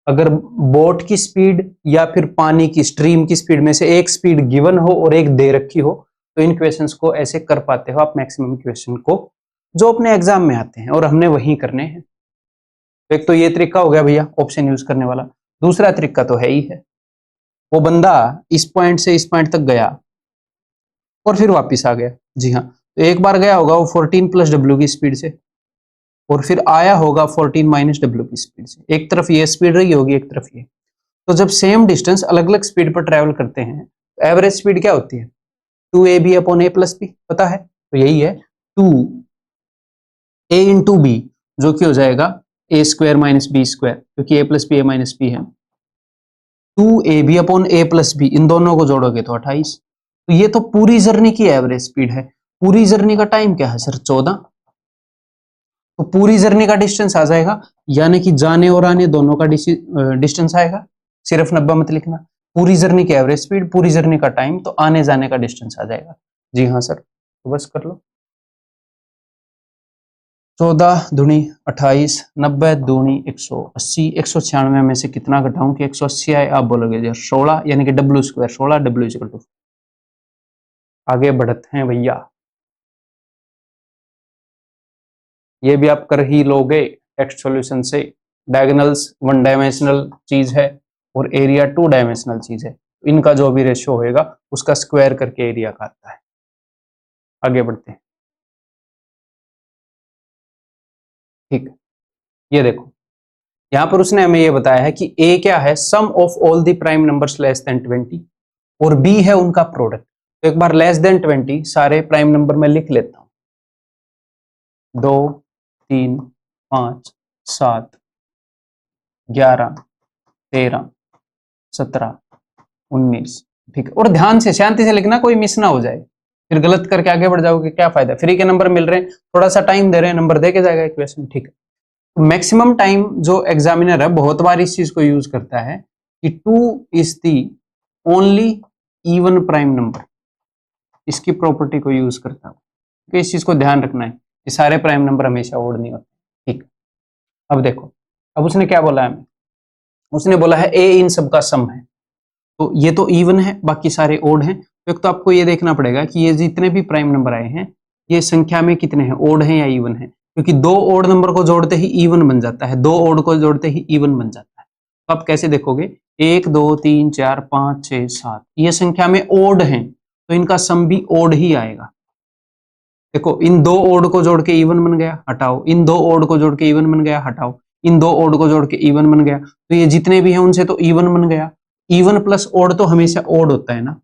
अगर बोट की स्पीड या फिर पानी की स्ट्रीम की स्पीड में से एक स्पीड गिवन हो और एक दे रखी हो, तो इन क्वेश्चंस को ऐसे कर पाते हो आप मैक्सिमम क्वेश्चन को जो अपने एग्जाम में आते हैं, और हमने वही करने हैं। तो एक तो ये तरीका हो गया भैया ऑप्शन यूज करने वाला। दूसरा तरीका तो है ही है, वो बंदा इस पॉइंट से इस पॉइंट तक गया और फिर वापिस आ गया। जी हाँ, तो एक बार गया होगा वो 14 प्लस डब्ल्यू की स्पीड से, और फिर आया होगा 14 माइनस डब्ल्यू की स्पीड से। एक तरफ ये स्पीड रही होगी, एक तरफ ये। तो जब सेम डिस्टेंस अलग अलग स्पीड पर ट्रेवल करते हैं तो एवरेज स्पीड क्या होती है? 2ab upon a plus B, पता है? तो यही है 2a इंटू बी, जो कि हो जाएगा a square minus B square, क्योंकि a plus B a minus B है। 2ab upon a plus B, इन दोनों को जोड़ोगे तो 28। तो ये तो पूरी जर्नी की एवरेज स्पीड है। पूरी जर्नी का टाइम क्या है सर? 14। तो पूरी जर्नी का डिस्टेंस आ जाएगा, यानी कि जाने और आने दोनों का डिस्टेंस आएगा। सिर्फ 90 मत लिखना, पूरी जर्नी की एवरेज स्पीड, पूरी जर्नी का टाइम, तो आने जाने का डिस्टेंस आ जाएगा। जी हाँ सर, तो बस कर लो। 14 दूनी 28, 90 दूनी 180, 196 में से कितना घटाऊं कि 180 आए? आप बोलोगे जो 16, यानी कि W square 16, W equal to. आगे बढ़ते हैं भैया, ये भी आप कर ही लोगे टेक्स्ट सॉल्यूशन से। डायगोनल्स 1 डायमेंशनल चीज है और एरिया 2 डायमेंशनल चीज है, इनका जो भी रेशियो होएगा उसका स्क्वायर करके एरिया का आता है। आगे बढ़ते हैं, ठीक। ये देखो, यहां पर उसने हमें ये बताया है कि a क्या है? Sum of all the prime numbers less than 20, और b है उनका प्रोडक्ट। तो एक बार लेस देन 20 सारे प्राइम नंबर में लिख लेता हूं, 2, 3, 5, 7, 11, 13, 17, 19, ठीक है। और ध्यान से शांति से लिखना, कोई मिस ना हो जाए, फिर गलत करके आगे बढ़ जाओगे, क्या फायदा? फ्री के नंबर मिल रहे हैं, थोड़ा सा टाइम दे रहे हैं, नंबर दे के जाएगा इक्वेशन, ठीक है। मैक्सिमम टाइम जो एग्जामिनर है बहुत बार इस चीज को यूज करता है कि 2 is the only even prime number, इसकी प्रॉपर्टी को यूज करता है। तो इस चीज को ध्यान रखना है कि सारे प्राइम नंबर हमेशा ओड नहीं होते, ठीक। अब देखो, अब उसने क्या बोला है? उसने बोला है ए इन सब का सम है, तो ये तो इवन है, बाकी सारे ओड हैं। तो एक तो आपको ये देखना पड़ेगा कि ये जितने भी प्राइम नंबर आए हैं ये संख्या में कितने हैं, ओड हैं या इवन है, क्योंकि दो ओड नंबर को जोड़ते ही इवन बन जाता है, दो ओड को जोड़ते ही इवन बन जाता है। तो आप कैसे देखोगे? 1 2 3 4 5 6 7 ये संख्या में ओड हैं, तो इनका सम भी ओड ही आएगा। देखो, इन दो ओड को जोड़ के इवन बन गया, हटाओ, इन दो ओड को जोड़ के इवन बन गया, हटाओ, इन दो ओड को जोड़ के इवन बन गया, तो ये जितने भी हैं उनसे तो इवन बन गया। इवन प्लस ओड तो हमेशा ओड होता है ना,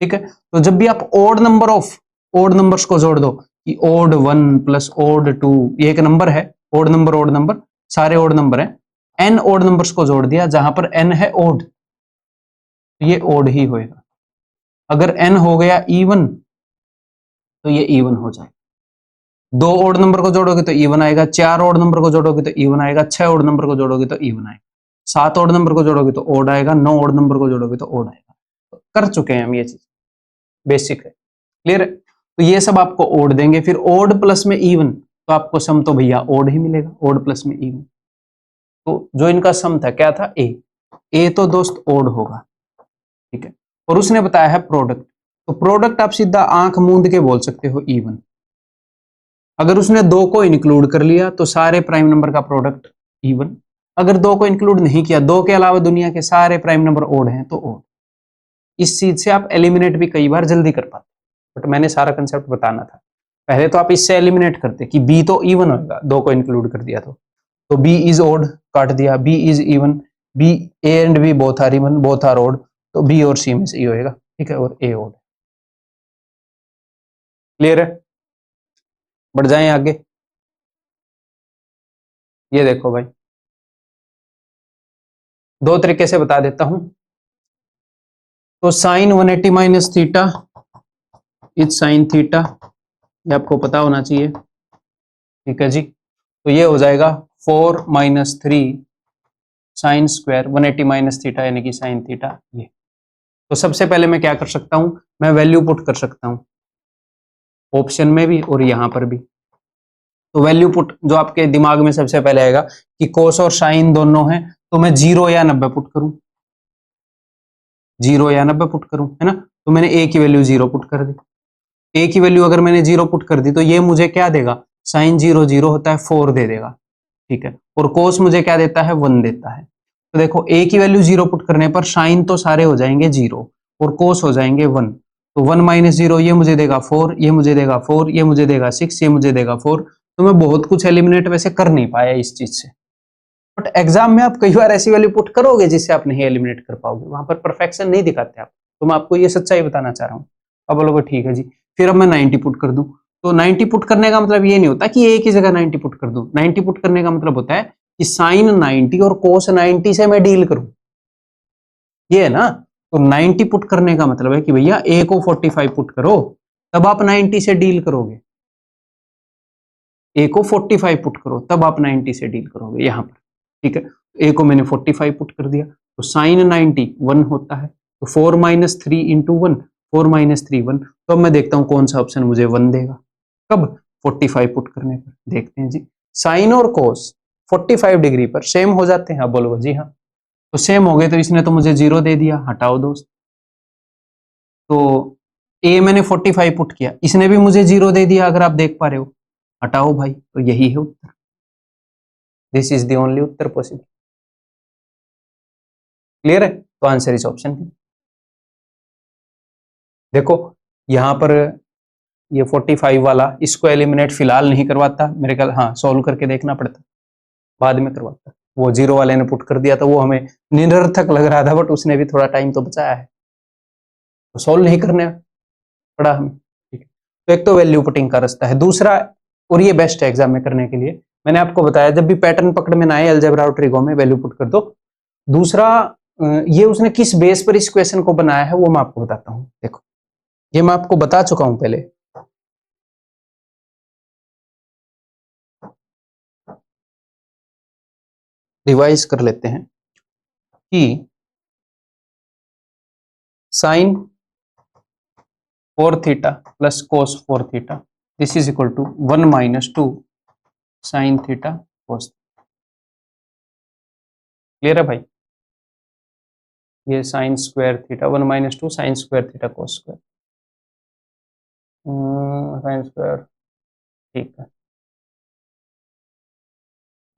ठीक है। तो जब भी आप odd number of odd numbers को जोड़ दो, कि ओड 1 प्लस ओड 2, ये एक नंबर है, ओड नंबर सारे ओड नंबर है, एन ओड नंबर्स को जोड़ दिया, जहां पर एन है ओड, तो ये ओड ही होएगा। अगर एन हो गया इवन तो ये इवन हो जाएगा। दो ओड नंबर को जोड़ोगे तो इवन आएगा, 4 ओड नंबर को जोड़ोगे तो इवन आएगा, 6 ओड नंबर को जोड़ोगे तो इवन आएगा, 7 ओड नंबर को जोड़ोगे तो ओड आएगा, 9 ओड नंबर को जोड़ोगे तो ओड आएगा। तो कर चुके हैं हम ये चीज, बेसिक है, क्लियर है। तो ये सब आपको ओड देंगे, फिर ओड प्लस में इवन, तो आपको सम तो भैया ओड ही मिलेगा, ओड प्लस में इवन। तो जो इनका सम था क्या था? ए तो दोस्त ओड होगा, ठीक है। और उसने बताया है प्रोडक्ट, तो प्रोडक्ट आप सीधा आंख मूंद के बोल सकते हो इवन। अगर उसने दो को इंक्लूड कर लिया तो सारे प्राइम नंबर का प्रोडक्ट इवन। अगर दो को इंक्लूड नहीं किया, दो के अलावा दुनिया के सारे प्राइम नंबर ओड हैं तो ओड। इस चीज से आप एलिमिनेट भी कई बार जल्दी कर पाते, बट मैंने सारा कंसेप्ट बताना था। पहले तो आप इससे एलिमिनेट करते कि बी तो इवन होगा, दो को इंक्लूड कर दिया तो बी इज ओड, काट दिया, B is even, B A and B both are even, both are odd, तो बी और सी में से ई होएगा, ठीक है, और ए ओड। क्लियर है? बढ़ जाएं आगे। ये देखो भाई, दो तरीके से बता देता हूं। तो sine 180 minus theta is sine theta, ये आपको पता होना चाहिए, ठीक है जी। तो ये हो जाएगा 4 - 3 साइन स्क्वायर 180 माइनस थीटा यानी कि साइन थीटा ये। तो सबसे पहले मैं क्या कर सकता हूं, मैं वैल्यू पुट कर सकता हूं ऑप्शन में भी और यहां पर भी। तो वैल्यू पुट जो आपके दिमाग में सबसे पहले आएगा कि कोस और साइन दोनों हैं, तो मैं 0 या 90 पुट करूं, 0 या 90 पुट करूं, है ना। तो मैंने ए की वैल्यू 0 पुट कर दी। ए की वैल्यू अगर मैंने 0 पुट कर दी तो ये मुझे क्या देगा, साइन 0 0 होता है 4 दे देगा, ठीक है। और कोस मुझे क्या देता है, 1 देता है। तो देखो ए की वैल्यू 0 पुट करने पर साइन तो सारे हो जाएंगे 0 और कोस हो जाएंगे 1। तो 1 माइनस 0 ये मुझे देगा 4, ये मुझे देगा 4, ये मुझे देगा 6, ये मुझे देगा 4। तो मैं बहुत कुछ एलिमिनेट वैसे कर नहीं पाया इस चीज से, बट एग्जाम में आप कई बार ऐसी वैल्यू पुट करोगे जिससे आप नहीं एलिमिनेट कर पाओगे, वहां पर परफेक्शन नहीं दिखाते आप। तो मैं आपको ये सच्चाई बताना चाह रहा हूँ। अब बोलोगे ठीक है जी, फिर अब मैं 90 पुट कर दूं। तो 90 पुट करने का मतलब ये नहीं होता कि ए की जगह 90 पुट कर दूं। 90 पुट करने का मतलब होता है कि साइन 90 और कोस 90 से मैं डील करूं, ये है ना। तो 90 पुट करने का मतलब है कि भैया ए को 45 पुट करो, तब आप 90 से डील करोगे। ए को 45 पुट करो तब आप 90 से डील करोगे यहां पर, ठीक है। ए को मैंने 45 पुट कर दिया, तो साइन 90 1 होता है। तो 4 माइनस 3 इंटू 1, 4 माइनस 3 1। तो अब मैं देखता हूं कौन सा ऑप्शन मुझे 1 देगा, कब, 45 पुट करने पर। देखते हैं जी, साइन और कोस 45 डिग्री पर सेम हो जाते हैं। अब बोलो जी हाँ, तो सेम हो गए, तो इसने तो मुझे 0 दे दिया, हटाओ दोस्त। तो ए मैंने 45 पुट किया, इसने भी मुझे 0 दे दिया, अगर आप देख पा रहे हो, हटाओ भाई। तो यही है उत्तर, दिस इज द ओनली उत्तर पॉसिबल। क्लियर है, तो आंसर इज ऑप्शन बी। देखो यहां पर ये 45 वाला, इसको एलिमिनेट फिलहाल नहीं करवाता मेरे ख्याल, हाँ सॉल्व करके देखना पड़ता, बाद में करवाता। वो 0 वाले ने पुट कर दिया तो वो हमें निरर्थक लग रहा था, बट उसने भी थोड़ा टाइम तो बचाया है, तो सॉल्व नहीं करने पड़ा हमें, ठीक है। तो एक तो वैल्यू पुटिंग का रास्ता है, दूसरा, और ये बेस्ट है एग्जाम में करने के लिए, मैंने आपको बताया जब भी पैटर्न पकड़ में ना आए अलजेब्रा और ट्रिगो में वैल्यू पुट कर दो। दूसरा, ये उसने किस बेस पर इस क्वेश्चन को बनाया है वो मैं आपको बताता हूं। देखो ये मैं आपको बता चुका हूं पहले, रिवाइज कर लेते हैं कि sine 4 theta plus cos 4 theta this is equal to 1 minus 2 sine theta cos. Clear है भाई, ये sine square theta 1 minus 2 sine square theta cos square, sine square, ठीक है।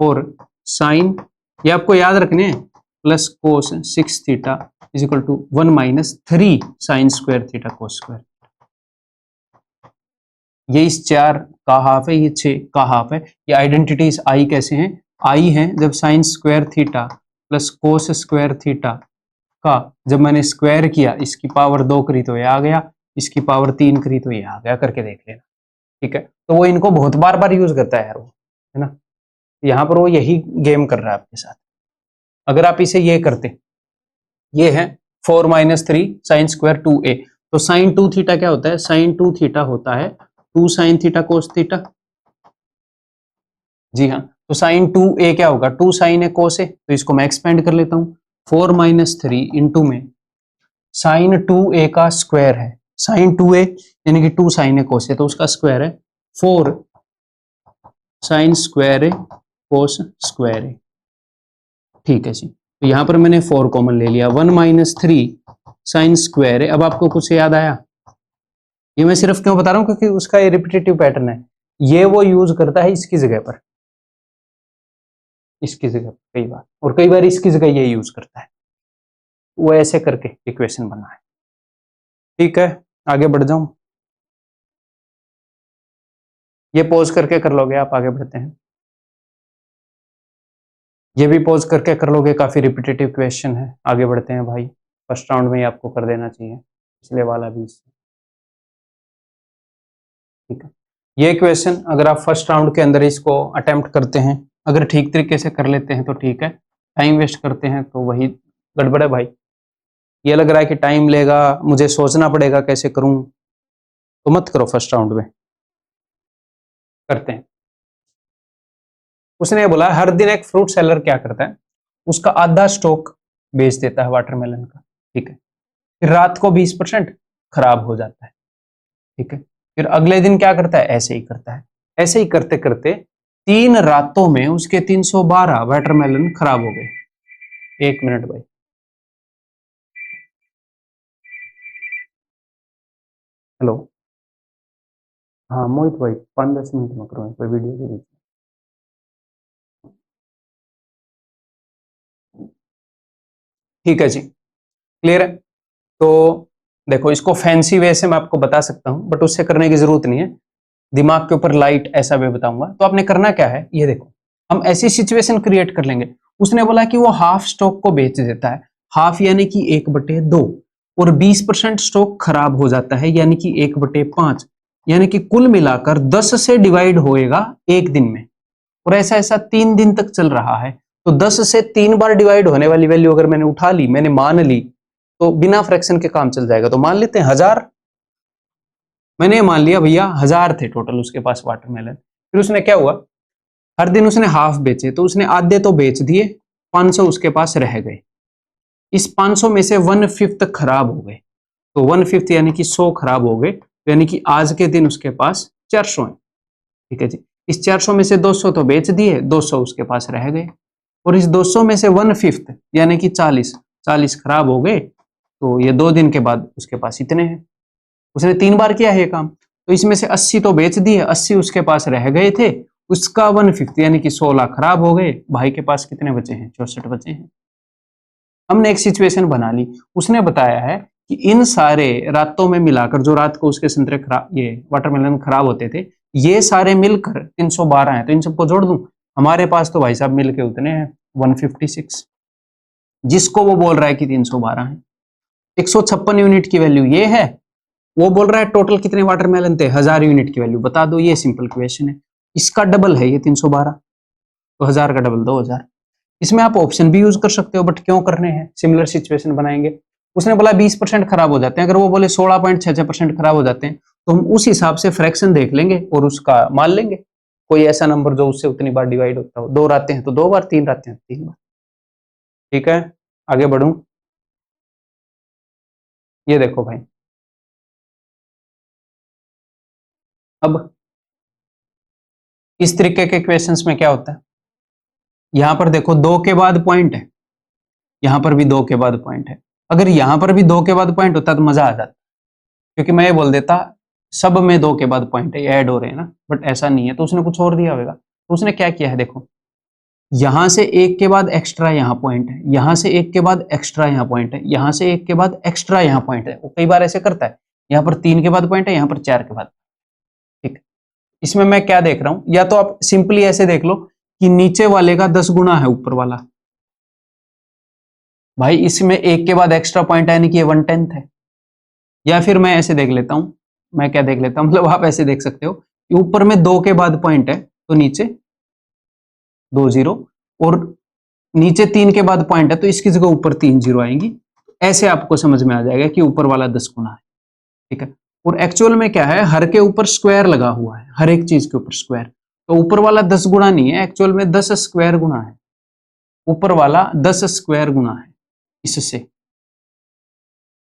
और साइन, ये आपको याद रखने हैं, plus cos 6 theta is equal to 1 minus 3 sine square theta cos square. ये इस 4 का हाफ है, ये 6 का हाफ है। ये आइडेंटिटीज आई कैसे हैं, आई हैं जब sign square theta plus cos square theta का जब मैंने स्क्वायर किया, इसकी पावर 2 करी तो ये आ गया, इसकी पावर 3 करी तो ये आ गया, करके देख लेना, ठीक है। तो वो इनको बहुत बार बार यूज करता है यार वो, है ना। यहाँ पर वो यही गेम कर रहा है आपके साथ। अगर आप इसे ये करते, ये है 4 माइनस 3 साइन स्क्वायर 2a, तो साइन 2 थीटा क्या होता है, साइन 2 थीटा होता है 2 साइन थीटा कोस थीटा, जी हाँ। तो साइन 2a क्या होगा, 2 साइन ए कोस ए, तो इसको मैं एक्सपेंड कर लेता हूँ। 4 माइनस 3 इंटू में साइन 2a का स्क्वायर है, साइन 2a यानी कि 2 साइन ए कोस ए, तो उसका स्क्वायर है 4 साइन स्क्वायर ए कोस स्क्वायर ए, ठीक है जी। तो यहां पर मैंने 4 कॉमन ले लिया, 1 माइनस 3 साइन स्क्वायर ए। अब आपको कुछ याद आया, ये मैं सिर्फ क्यों बता रहा हूं क्योंकि उसका ये रिपीटेटिव पैटर्न है, ये वो यूज करता है इसकी जगह पर, इसकी जगह कई बार, और कई बार इसकी जगह ये यूज करता है, वो ऐसे करके इक्वेशन बना है, ठीक है। आगे बढ़ जाऊं, ये पॉज करके कर लोगे आप, आगे बढ़ते हैं। ये भी पॉज करके कर लोगे, काफी रिपीटेटिव क्वेश्चन है, आगे बढ़ते हैं भाई। फर्स्ट राउंड में ही आपको कर देना चाहिए, पिछले वाला भी, ठीक है। ये क्वेश्चन अगर आप फर्स्ट राउंड के अंदर इसको अटेम्प्ट करते हैं, अगर ठीक तरीके से कर लेते हैं तो ठीक है, टाइम वेस्ट करते हैं तो वही गड़बड़ है भाई। ये लग रहा है कि टाइम लेगा, मुझे सोचना पड़ेगा कैसे करूं, तो मत करो फर्स्ट राउंड में, करते हैं। उसने बोला हर दिन एक फ्रूट सेलर क्या करता है, उसका आधा स्टॉक बेच देता है वाटरमेलन का, ठीक है। फिर रात को 20% खराब हो जाता है, ठीक है। फिर अगले दिन क्या करता है, ऐसे ही करता है। ऐसे ही करते करते 3 रातों में उसके 312 वाटरमेलन खराब हो गए। 1 मिनट भाई। हेलो। हाँ मोहित भाई, 5-10 मिनट में करो कोई वीडियो के बीच में। ठीक है जी, क्लियर है। तो देखो, इसको फैंसी वे से मैं आपको बता सकता हूं, बट उससे करने की जरूरत नहीं है। दिमाग के ऊपर लाइट ऐसा वे बताऊंगा। तो आपने करना क्या है, ये देखो, हम ऐसी सिचुएशन क्रिएट कर लेंगे। उसने बोला कि वो हाफ स्टॉक को बेच देता है, हाफ यानी कि 1/2, और 20% स्टॉक खराब हो जाता है यानी कि 1/5, यानी कि कुल मिलाकर 10 से डिवाइड होएगा एक दिन में। और ऐसा ऐसा 3 दिन तक चल रहा है। तो 10 से 3 बार डिवाइड होने वाली वैल्यू अगर मैंने उठा ली, मैंने मान ली, तो बिना फ्रैक्शन के काम चल जाएगा। तो मान लेते हैं 1000। मैंने मान लिया भैया 1000 थे टोटल उसके पास वाटरमेलन। फिर उसने क्या हुआ, हर दिन उसने हाफ बेचे, तो उसने आधे तो बेच दिए, 500 उसके पास रह गए। इस 500 में से 1/5 खराब हो गए। तो 1/5 यानी कि 100 खराब हो गए, तो यानी कि आज के दिन उसके पास 400 है, ठीक है जी। इस 400 में से 200 तो बेच दिए, 200 उसके पास रह गए। और इस 200 में से 1/5 यानी कि 40 खराब हो गए। तो ये 2 दिन के बाद उसके पास इतने हैं। उसने 3 बार किया है ये काम। तो इसमें से 80 तो बेच दिए, 80 उसके पास रह गए थे। उसका 1/5 यानी कि 16 खराब हो गए। भाई के पास कितने बचे हैं, 64 बचे हैं। हमने एक सिचुएशन बना ली। उसने बताया है कि इन सारे रातों में मिलाकर, जो रात को उसके संतरे खराब, ये वाटरमेलन खराब होते थे, ये सारे मिलकर 312 हैं। तो इन सबको जोड़ दूं, हमारे पास तो भाई साहब मिलके उतने हैं 156, जिसको वो बोल रहा है कि 312 है। 156 यूनिट की वैल्यू ये है। वो बोल रहा है टोटल कितने वाटरमेलन थे, 1000 यूनिट की वैल्यू बता दो। ये सिंपल क्वेश्चन है। इसका डबल है ये 312, तो 1000 का डबल 2000। इसमें आप ऑप्शन भी यूज कर सकते हो, बट क्यों करने हैं, सिमिलर सिचुएशन बनाएंगे। उसने बोला 20% खराब हो जाते हैं, अगर वो बोले 16.66% खराब हो जाते हैं, तो हम उस हिसाब से फ्रैक्शन देख लेंगे और उसका मान लेंगे कोई ऐसा नंबर जो उससे उतनी बार डिवाइड होता हो। 2 रातें हैं तो 2 बार, 3 रातें हैं तो 3 बार। ठीक है, आगे बढ़ूं। ये देखो भाई, अब इस तरीके के क्वेश्चंस में क्या होता है, यहां पर देखो 2 के बाद पॉइंट है, यहां पर भी 2 के बाद पॉइंट है। अगर यहां पर भी 2 के बाद पॉइंट होता तो मजा आ जाता, क्योंकि मैं ये बोल देता सब में 2 के बाद पॉइंट है, ऐड हो रहे हैं ना, बट ऐसा नहीं है। तो उसने कुछ और दिया होगा। तो उसने क्या किया है, देखो, यहां से 1 के बाद एक्स्ट्रा यहां पॉइंट है, यहां से 1 के बाद एक्स्ट्रा यहां पॉइंट है, यहां से 1 के बाद एक्स्ट्रा यहां पॉइंट है। वो कई बार ऐसे करता है, यहां पर 3 के बाद पॉइंट है, यहां पर 4 के बाद। ठीक, इसमें मैं क्या देख रहा हूं, या तो आप सिंपली ऐसे देख लो कि नीचे वाले का 10 गुना है ऊपर वाला। भाई इसमें 1 के बाद एक्स्ट्रा पॉइंट है, यानी कि ये 1/10 है। या फिर मैं ऐसे देख लेता हूं, मैं क्या देख लेता हूं, मतलब आप ऐसे देख सकते हो कि ऊपर में 2 के बाद पॉइंट है, तो नीचे 2 जीरो, और नीचे 3 के बाद पॉइंट है, तो इसकी जगह ऊपर 3 जीरो आएंगी। ऐसे आपको समझ में आ जाएगा कि ऊपर वाला 10 गुना है। ठीक है, और एक्चुअल में क्या है, हर के ऊपर स्क्वायर लगा हुआ है, हर एक चीज के ऊपर स्क्वायर। तो ऊपर वाला 10 गुना नहीं है, एक्चुअल में 10 स्क्वायर गुना है। ऊपर वाला 10 स्क्वायर गुना है इससे।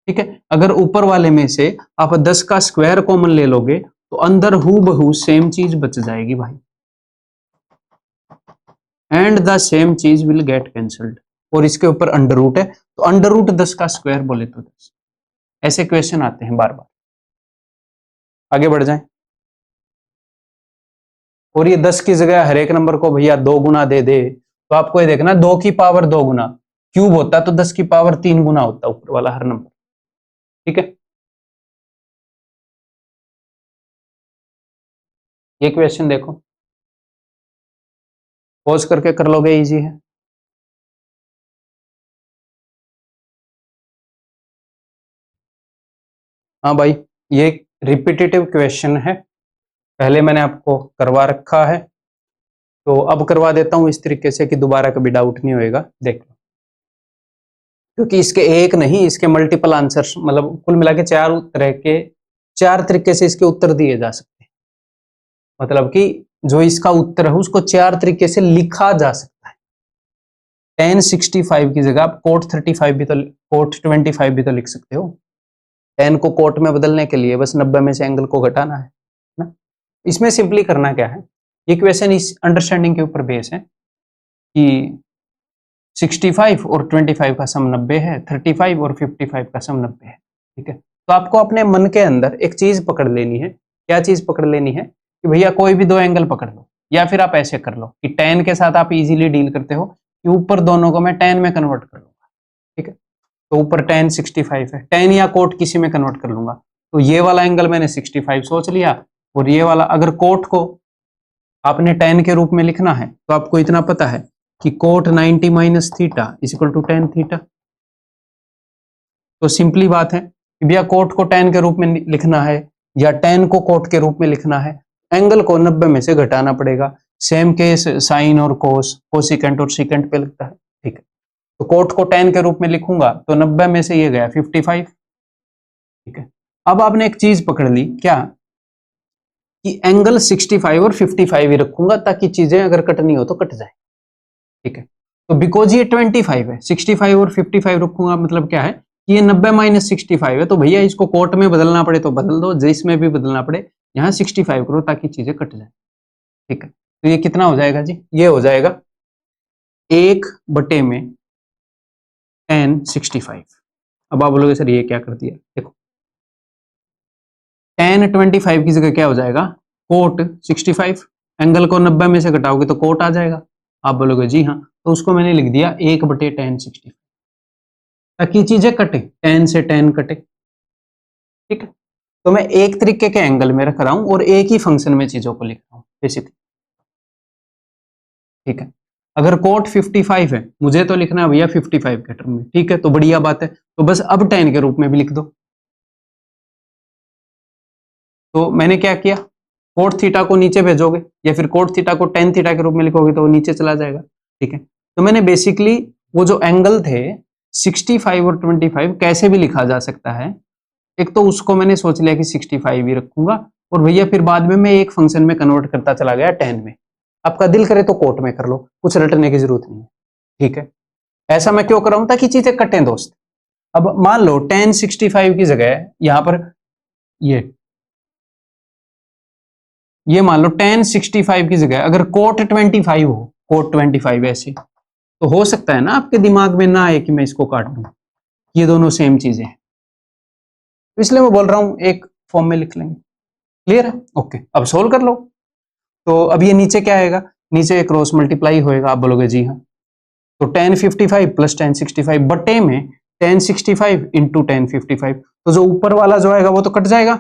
ठीक है, अगर ऊपर वाले में से आप 10 का स्क्वायर कॉमन ले लोगे, तो अंदर हूबहू सेम चीज बच जाएगी भाई, एंड द सेम चीज विल गेट कैंसल्ड। और इसके ऊपर अंडर रूट है, तो अंडर रूट 10 का स्क्वायर बोले तो 10। ऐसे क्वेश्चन आते हैं बार बार। आगे बढ़ जाएं। और ये 10 की जगह हर एक नंबर को भैया 2 गुना दे दे, तो आपको ये देखना 2 की पावर 2 गुना, क्यूब होता तो 10 की पावर 3 गुना होता ऊपर वाला हर नंबर। ठीक है, ये क्वेश्चन देखो, पॉज करके कर लोगे, इजी है। हाँ भाई, ये रिपीटेटिव क्वेश्चन है, पहले मैंने आपको करवा रखा है, तो अब करवा देता हूं इस तरीके से कि दोबारा कभी डाउट नहीं होएगा। देख लो, क्योंकि इसके एक नहीं, इसके मल्टीपल आंसर्स, मतलब कुल मिला के 4 तरह के, 4 तरीके से इसके उत्तर दिए जा सकते हैं। मतलब कि जो इसका उत्तर है उसको 4 तरीके से लिखा जा सकता है। tan 65 की जगह आप cot 35 भी तो cot 25 भी तो लिख सकते हो। tan को cot में बदलने के लिए बस 90 में से एंगल को घटाना है ना। इसमें सिंपली करना क्या है, ये क्वेश्चन इस अंडरस्टैंडिंग के ऊपर बेस है कि 65 और 25 का सम 90 है, 35 और 55 का सम 90 है। ठीक है, तो आपको अपने मन के अंदर एक चीज पकड़ लेनी है। क्या चीज पकड़ लेनी है कि भैया कोई भी दो एंगल पकड़ लो, या फिर आप ऐसे कर लो कि tan के साथ आप इजीली डील करते हो कि ऊपर दोनों को मैं tan में कन्वर्ट कर लूंगा। ठीक है, तो ऊपर tan 65 है, tan या कोट किसी में कन्वर्ट कर लूंगा। तो ये वाला एंगल मैंने 65 सोच लिया, और ये वाला अगर कोट को आपने tan के रूप में लिखना है तो आपको इतना पता है कि cot 90 minus theta is equal to tan theta. तो सिंपली बात है कि भैया कोट को tan के रूप में लिखना है या tan को कोट के रूप में लिखना है, एंगल को 90 में से घटाना पड़ेगा। सेम केस साइन और कोस, कोसिकेंट और सिकेंट पे लगता है। ठीक है, तो कोट को tan के रूप में लिखूंगा तो 90 में से ये गया 55। ठीक है, अब आपने एक चीज पकड़ ली क्या कि एंगल 65 और 55 ही रखूंगा ताकि चीजें अगर कटनी हो तो कट जाए। ठीक है, तो बिकॉज ये 25 है, 65 और 55 रखूंगा मतलब क्या है कि ये 90 माइनस 65 है, तो भैया इसको कोट में बदलना पड़े तो बदल दो, जिसमें भी बदलना पड़े यहाँ 65 करो ताकि चीजें कट जाए। ठीक है, तो ये कितना हो जाएगा जी, ये हो जाएगा 1/में tan 65। अब आप बोलोगे सर ये क्या कर दिया, देखो tan 25 की जगह क्या हो जाएगा कोट 65, एंगल को 90 में से घटाओगे तो कोट आ जाएगा। आप बोलोगे जी हाँ, तो उसको मैंने लिख दिया 1/tan 65 ताकि चीजें कटे, tan से tan कटे। ठीक है, तो मैं एक तरीके के एंगल में रख रहा हूं और एक ही फंक्शन में चीजों को लिख रहा हूं बेसिकली। ठीक है, अगर कोट 55 है मुझे तो लिखना है भैया 55 के टर्म में। ठीक है, तो बढ़िया बात है, तो बस अब tan के रूप में भी लिख दो। तो मैंने क्या किया, कोट थीटा को नीचे भेजोगे या फिर कोट थीटा को tan थीटा के रूप में लिखोगे तो वो नीचे चला जाएगा। ठीक है, तो मैंने बेसिकली वो जो एंगल थे 65 और 25 कैसे भी लिखा जा सकता है। एक तो उसको मैंने सोच लिया कि 65 ही रखूंगा, और भैया फिर बाद में मैं एक फंक्शन में कन्वर्ट करता चला गया tan में। आपका दिल करे तो कोट में कर लो, कुछ रटने की जरूरत नहीं है। ठीक है, ऐसा मैं क्यों कर रहा हूं ताकि चीजें कटें दोस्त। अब मान लो tan 65 की जगह यहां पर ये मान लो tan 65 की जगह अगर कोट 25 हो, कोट 25 ऐसे, तो हो सकता है ना आपके दिमाग में ना आए कि मैं इसको काट दूं, ये दोनों सेम चीजें हैं। तो इसलिए मैं बोल रहा हूं एक फॉर्म में लिख लेंगे। क्लियर है, ओके, अब सोल्व कर लो। तो अब ये नीचे क्या आएगा, नीचे क्रॉस मल्टीप्लाई होएगा। आप बोलोगे जी हाँ, तो tan 55 प्लस tan 65 बटे में tan 65 इंटू tan 55, तो जो ऊपर वाला जो आएगा वो तो कट जाएगा,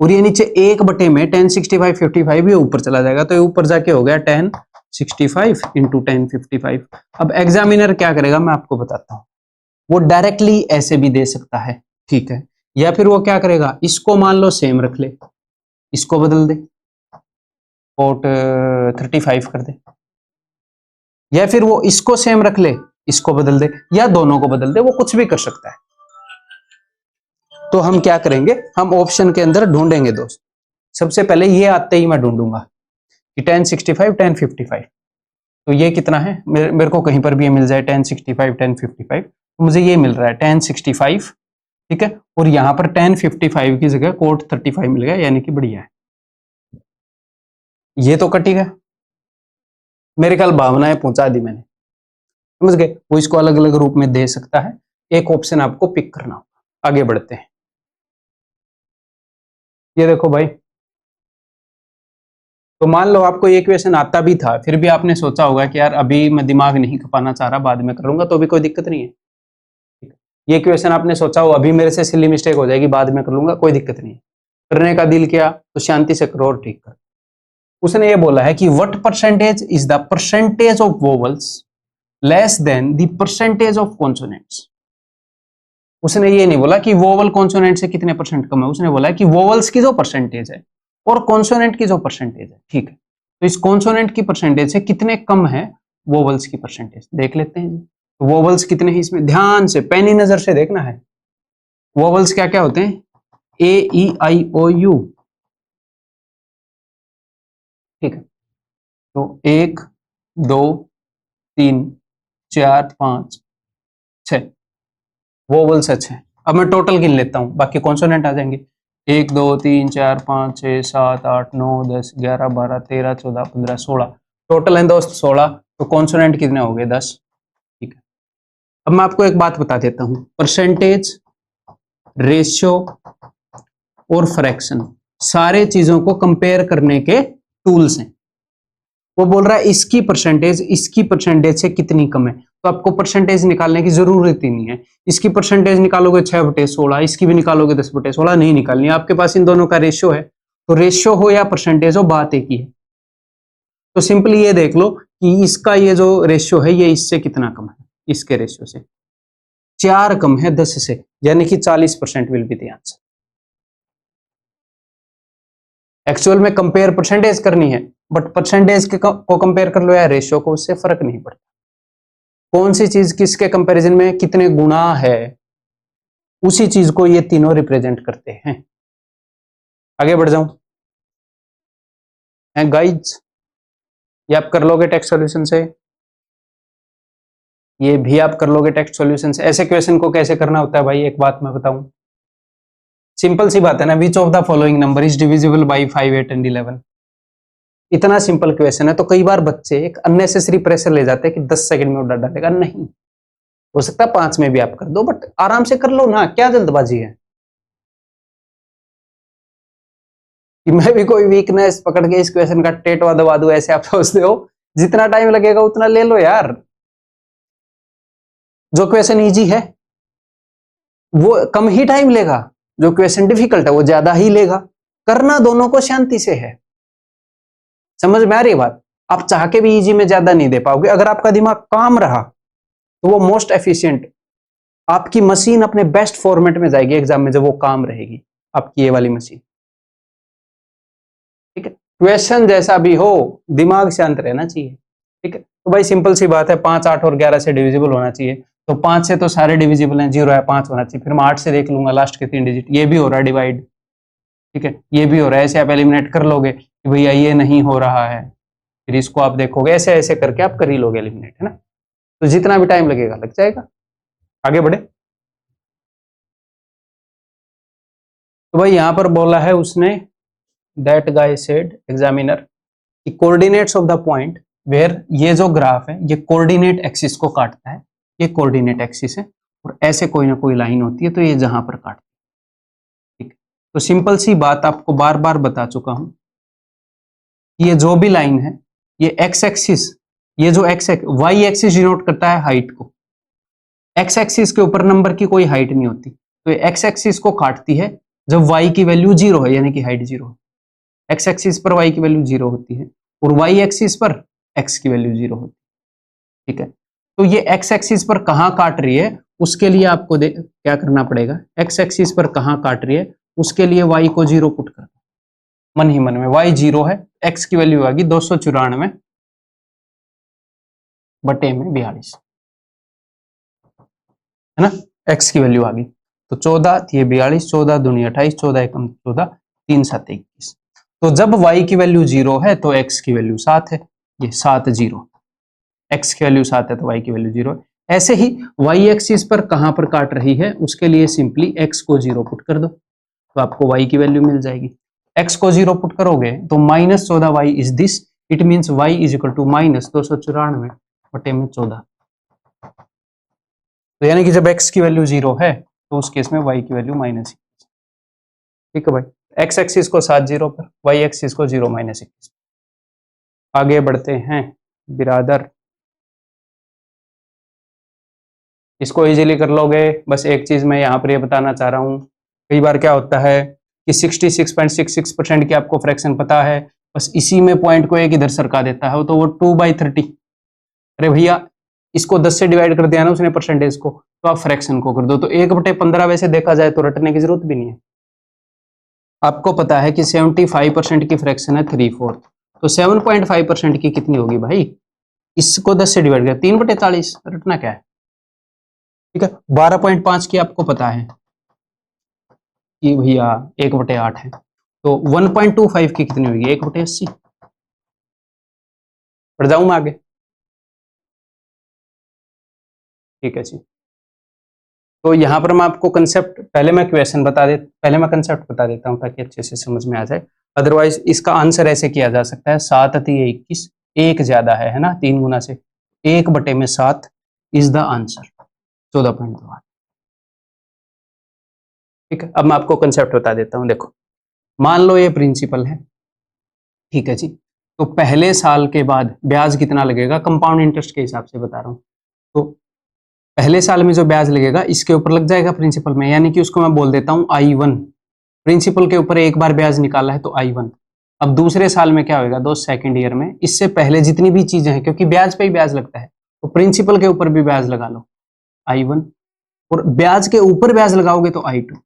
और ये नीचे 1/में tan 65 55 ये ऊपर चला जाएगा, तो ये ऊपर जाके हो गया tan 65 इंटू tan 55। अब एग्जामिनर क्या करेगा मैं आपको बताता हूं, वो डायरेक्टली ऐसे भी दे सकता है। ठीक है, या फिर वो क्या करेगा, इसको मान लो सेम रख ले, इसको बदल दे, कोट 35 कर दे, या फिर वो इसको सेम रख ले, इसको बदल दे, या दोनों को बदल दे, वो कुछ भी कर सकता है। तो हम क्या करेंगे, हम ऑप्शन के अंदर ढूंढेंगे दोस्त। सबसे पहले ये आते ही मैं ढूंढूंगा कि tan 65 tan 55, तो ये कितना है, मेरे को कहीं पर भी ये मिल जाए tan 65 tan 55, तो मुझे ये मिल रहा है tan 65। ठीक है, और यहां पर tan 55 की जगह कोट 35 मिल गया, यानी कि बढ़िया है। ये तो कटी गया, मेरे ख्याल भावनाएं पहुंचा दी मैंने, समझ गए। वो इसको अलग अलग रूप में दे सकता है, एक ऑप्शन आपको पिक करना होगा। आगे बढ़ते हैं, ये देखो भाई, तो मान लो आपको ये क्वेश्चन आता भी था, फिर भी आपने सोचा होगा कि यार अभी मैं दिमाग नहीं खपाना चाह रहा, बाद में कर लूंगा, तो भी कोई दिक्कत नहीं है। ये क्वेश्चन आपने सोचा हो अभी मेरे से सिली मिस्टेक हो जाएगी, बाद में कर लूंगा, कोई दिक्कत नहीं है। करने का दिल किया तो शांति से करो और ठीक कर। उसने ये बोला है कि what percentage is the percentage of vowels less than the percentage of consonants. उसने ये नहीं बोला कि वोवल कॉन्सोनेंट से कितने परसेंट कम है, उसने बोला है कि वोवल्स की जो परसेंटेज है और कॉन्सोनेंट की जो परसेंटेज है। ठीक है, तो इस कॉन्सोनेंट की परसेंटेज से कितने कम है वोवल्स की परसेंटेज, देख लेते हैं। तो वोवल्स कितने हैं इसमें, ध्यान से पैनी नजर से देखना है। वोवल्स क्या क्या होते हैं, ए ई आई ओ यू। ठीक है, तो 1 2 3 4 5 6 वोवल्स है 6। अब मैं टोटल गिन लेता हूँ, बाकी कॉन्सोनेंट आ जाएंगे। 1 2 3 4 5 6 7 8 9 10 11 12 13 14 15 16 टोटल है दोस्त 16। तो कॉन्सोनेंट कितने हो गए? 10। ठीक है, अब मैं आपको एक बात बता देता हूँ, परसेंटेज, रेशियो और फ्रैक्शन सारे चीजों को कंपेयर करने के टूल्स हैं। वो बोल रहा है इसकी परसेंटेज से कितनी कम है, तो आपको परसेंटेज निकालने की जरूरत ही नहीं है। इसकी परसेंटेज निकालोगे 6/16, इसकी भी निकालोगे 10/16, नहीं निकालनी है। आपके पास इन दोनों का रेशियो है, तो रेशियो हो या परसेंटेज हो, बात एक ही है। तो सिंपली ये देख लो कि इसका ये जो रेशियो है ये इससे कितना कम है, इसके रेशियो से 4 कम है 10 से, यानी कि 40% will be the answer. Actual में कंपेयर परसेंटेज करनी है, बट परसेंटेज को कंपेयर कर लो या रेशियो को, उससे फर्क नहीं पड़ता। कौन सी चीज किसके कंपैरिजन में कितने गुना है, उसी चीज को ये तीनों रिप्रेजेंट करते हैं। आगे बढ़ जाऊं गाइज, ये आप कर लोगे टेक्स्ट सॉल्यूशन से, ये भी आप कर लोगे टेक्स्ट सॉल्यूशन से। ऐसे क्वेश्चन को कैसे करना होता है भाई, एक बात मैं बताऊं, सिंपल सी बात है ना, which of the following number is divisible by 5 8 and 11। इतना सिंपल क्वेश्चन है, तो कई बार बच्चे एक अननेसेसरी प्रेशर ले जाते हैं कि 10 सेकंड में उड़ा डालेगा। नहीं, हो सकता है 5 में भी आप कर दो, बट आराम से कर लो ना, क्या जल्दबाजी है कि मैं भी कोई वीकनेस पकड़ के इस क्वेश्चन का टेटवा दबा दूं, ऐसे आप सोचते हो। जितना टाइम लगेगा उतना ले लो यार। जो क्वेश्चन इजी है वो कम ही टाइम लेगा, जो क्वेश्चन डिफिकल्ट है वो ज्यादा ही लेगा। करना दोनों को शांति से है। समझ में आ रही बात? आप चाह के भी इजी में ज्यादा नहीं दे पाओगे। अगर आपका दिमाग काम रहा तो वो मोस्ट एफिशिएंट, आपकी मशीन अपने बेस्ट फॉर्मेट में जाएगी एग्जाम में, जब वो काम रहेगी आपकी ये वाली मशीन। ठीक है, क्वेश्चन जैसा भी हो दिमाग शांत रहना चाहिए। ठीक है, तो भाई सिंपल सी बात है, 5 8 और 11 से डिविजिबल होना चाहिए। तो 5 से तो सारे डिविजिबल हैं, 0 है, 5 होना चाहिए। फिर मैं 8 से देख लूंगा लास्ट के 3 डिजिट, ये भी हो रहा है डिवाइड। ठीक है, ये भी हो रहा है, ऐसे आप एलिमिनेट कर लोगे कि भैया ये नहीं हो रहा है, फिर इसको आप देखोगे, ऐसे ऐसे करके आप कर ही लोगे एलिमिनेट, है ना। तो जितना भी टाइम लगेगा लग जाएगा। आगे बढ़े, तो भाई यहां पर बोला है उसने, that guy said examiner, coordinates of the point where, ये जो ग्राफ है ये कोऑर्डिनेट एक्सिस को काटता है, ये कोऑर्डिनेट एक्सिस है, और ऐसे कोई ना कोई लाइन होती है, तो ये जहां पर काटती है। ठीक है, तो सिंपल सी बात आपको बार बार बता चुका हूं, ये जो भी लाइन है, ये एक्स एक्सिस, ये जो एक्स वाई एक्सिस डिनोट करता है हाइट को। एक्स एक्सिस के ऊपर नंबर की कोई हाइट नहीं होती, तो ये एक्स एक्सिस को काटती है जब वाई की वैल्यू 0 है, यानी कि हाइट 0 है। एक्स एक्सिस पर वाई की वैल्यू 0 होती है, और वाई एक्सिस पर एक्स की वैल्यू 0 होती है। ठीक है, तो ये एक्स एक्सिस पर कहां काट रही है, उसके लिए आपको क्या करना पड़ेगा, एक्स एक्सिस पर कहां काट रही है उसके लिए वाई को 0 पुट कर, मन ही मन में वाई 0 है, एक्स की वैल्यू आ गई 294 बटे में 42, है ना। एक्स की वैल्यू आ गई, तो 14, ये 42, 14 दूनी 28, 14 एकम 14, 3 7 21। तो जब y की वैल्यू 0 है तो x की वैल्यू 7 है, ये 7 0, x की वैल्यू 7 है तो y की वैल्यू 0 है। ऐसे ही y एक्सिस पर कहां पर काट रही है उसके लिए सिंपली x को 0 पुट कर दो, तो आपको y की वैल्यू मिल जाएगी। x को 0 पुट करोगे तो -14y is this, it means y is equal to -294 बटे में 14। तो यानी कि जब x की वैल्यू 0 है तो उस केस में y की वैल्यू -21। ठीक है भाई, x एक्सिस को 7 0 पर, y एक्सिस को 0 -21। आगे बढ़ते हैं बिरादर, इसको इजीली कर लोगे। बस एक चीज मैं यहाँ पर ये बताना चाह रहा हूँ, कई बार क्या होता है कि 66.66% की आपको फ्रैक्शन पता है, बस इसी में पॉइंट को एक इधर सरका देता है, तो वो 2/30। अरे भैया इसको 10 से डिवाइड कर दिया ना उसने परसेंटेज को, तो आप फ्रैक्शन को कर दो, तो 1/15 वैसे देखा जाए तो रटने की जरूरत भी नहीं है। आपको पता है कि 75% की फ्रैक्शन है 3/4, तो 7.5% की कितनी होगी भाई, इसको 10 से डिवाइड कर 3/40, रटना क्या है। ठीक है, 12.5 की आपको पता है कि भैया 1/8 है, तो 1.25 की कितनी होगी, 1/80। बढ़ जाऊं मैं आगे, ठीक है जी। तो यहाँ पर मैं आपको कंसेप्ट पहले मैं कंसेप्ट बता देता हूँ ताकि अच्छे से समझ में आ जाए। अदरवाइज इसका आंसर ऐसे किया जा सकता है 7 × 21, एक ज्यादा है ना 3 गुना से, 1/7 इज द आंसर, 14.2। ठीक है, अब मैं आपको कंसेप्ट बता देता हूँ। देखो, मान लो ये प्रिंसिपल है, ठीक है जी। तो पहले साल के बाद ब्याज कितना लगेगा, कंपाउंड इंटरेस्ट के हिसाब से बता रहा हूँ। तो पहले साल में जो ब्याज लगेगा इसके ऊपर लग जाएगा प्रिंसिपल में, यानी कि उसको मैं बोल देता हूँ I1। प्रिंसिपल के ऊपर एक बार ब्याज निकाला है तो I1। अब दूसरे साल में क्या होगा दोस्त, सेकंड ईयर में इससे पहले जितनी भी चीजें हैं, क्योंकि ब्याज पे ही ब्याज लगता है तो प्रिंसिपल के ऊपर भी ब्याज लगा लो I1, और ब्याज के ऊपर ब्याज लगाओगे तो I2।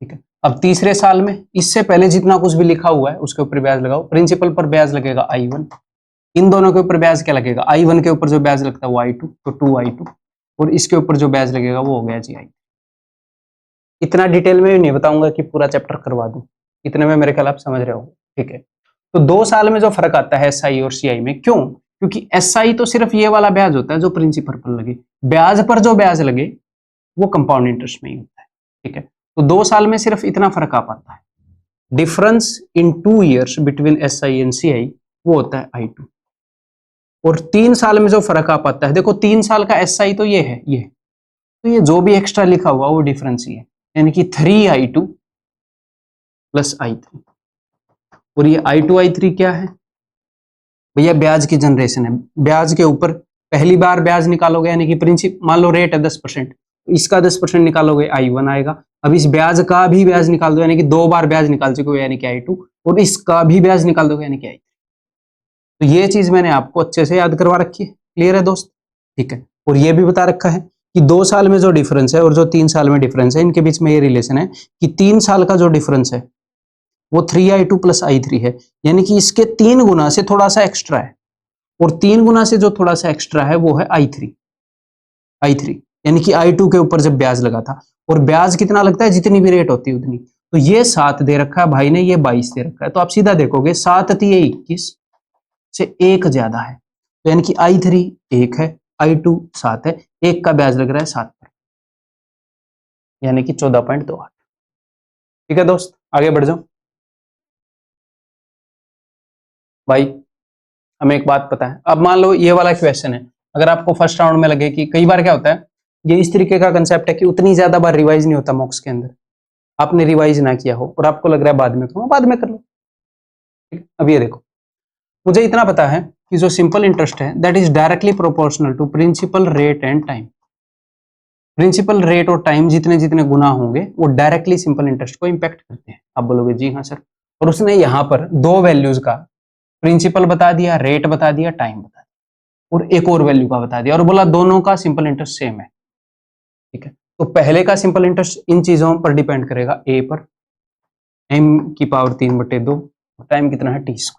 ठीक है, अब तीसरे साल में इससे पहले जितना कुछ भी लिखा हुआ है उसके ऊपर ब्याज लगाओ, प्रिंसिपल पर ब्याज लगेगा I1, इन दोनों के ऊपर ब्याज क्या लगेगा, I1 के ऊपर जो ब्याज लगता है वो I2, तो 2I2, और इसके ऊपर जो ब्याज लगेगा वो हो गया जी I। इतना डिटेल में नहीं बताऊंगा कि पूरा चैप्टर करवा दूं, इतने में मेरे ख्याल आप समझ रहे हो। ठीक है, तो 2 साल में जो फर्क आता है SI और CI में, क्यों, क्योंकि SI तो सिर्फ ये वाला ब्याज होता है जो प्रिंसिपल पर लगे, ब्याज पर जो ब्याज लगे वो कंपाउंड इंटरेस्ट में ही होता है। ठीक है, तो 2 साल में सिर्फ इतना फर्क आ पाता है, difference in 2 years between SI and CI वो होता है I2। और 3 साल में जो फर्क आ पाता है, देखो 3 साल का SI तो ये है, ये तो ये जो भी एक्स्ट्रा लिखा हुआ वो डिफरेंस ही है, यानी कि 3I2 प्लस I3। और ये I2 I3 क्या है भैया, ब्याज की जनरेशन है। ब्याज के ऊपर पहली बार ब्याज निकालोगे, यानी कि प्रिंसिपल मान लो रेट है 10%, इसका 10% निकालोगे I1 आएगा। अब इस ब्याज का भी ब्याज निकाल दो, यानी कि 2 बार ब्याज निकाल चुके हो यानी कि I2, और इसका भी ब्याज निकाल दोगे यानी कि I3। तो ये चीज मैंने आपको अच्छे से याद करवा रखी है, क्लियर है दोस्त। ठीक है, और ये भी बता रखा है कि 2 साल में जो डिफरेंस है और जो 3 साल में डिफरेंस है, इनके बीच में ये रिलेशन है कि 3 साल का जो डिफरेंस है वो 3I2 प्लस I3 है, यानी कि इसके 3 गुना से थोड़ा सा एक्स्ट्रा है, और 3 गुना से जो थोड़ा सा एक्स्ट्रा है वो है I3 यानी कि I2 के ऊपर जब ब्याज लगा था, और ब्याज कितना लगता है, जितनी भी रेट होती है उतनी। तो ये 7 दे रखा है भाई ने, ये 22 दे रखा है, तो आप सीधा देखोगे 7 × 21 से एक ज्यादा है, तो यानी कि I3 1 है, I2 7 है, एक का ब्याज लग रहा है 7 पर, यानी कि 14.28। ठीक है दोस्त, आगे बढ़ जाओ। भाई हमें एक बात पता है, अब मान लो ये वाला क्वेश्चन है, अगर आपको फर्स्ट राउंड में लगे कि कई बार क्या होता है, ये इस तरीके का कंसेप्ट है कि उतनी ज्यादा बार रिवाइज नहीं होता मॉक्स के अंदर, आपने रिवाइज ना किया हो और आपको लग रहा है बाद में करूँ, बाद में कर लो। ठीक है, अब ये देखो, मुझे इतना पता है कि जो सिंपल इंटरेस्ट है that is directly proportional to principal rate and time. Principal rate और टाइम जितने जितने गुना होंगे वो डायरेक्टली सिंपल इंटरेस्ट को इंपैक्ट करते हैं। आप बोलोगे जी हाँ सर, और उसने यहाँ पर 2 वैल्यूज का, प्रिंसिपल बता दिया, रेट बता दिया, टाइम बता दिया, और एक और वैल्यू का बता दिया, और बोला दोनों का सिंपल इंटरेस्ट सेम है। ठीक है, तो पहले का सिंपल इंटरेस्ट इन चीजों पर डिपेंड करेगा, ए पर m⁻3/2, टाइम कितना है t²,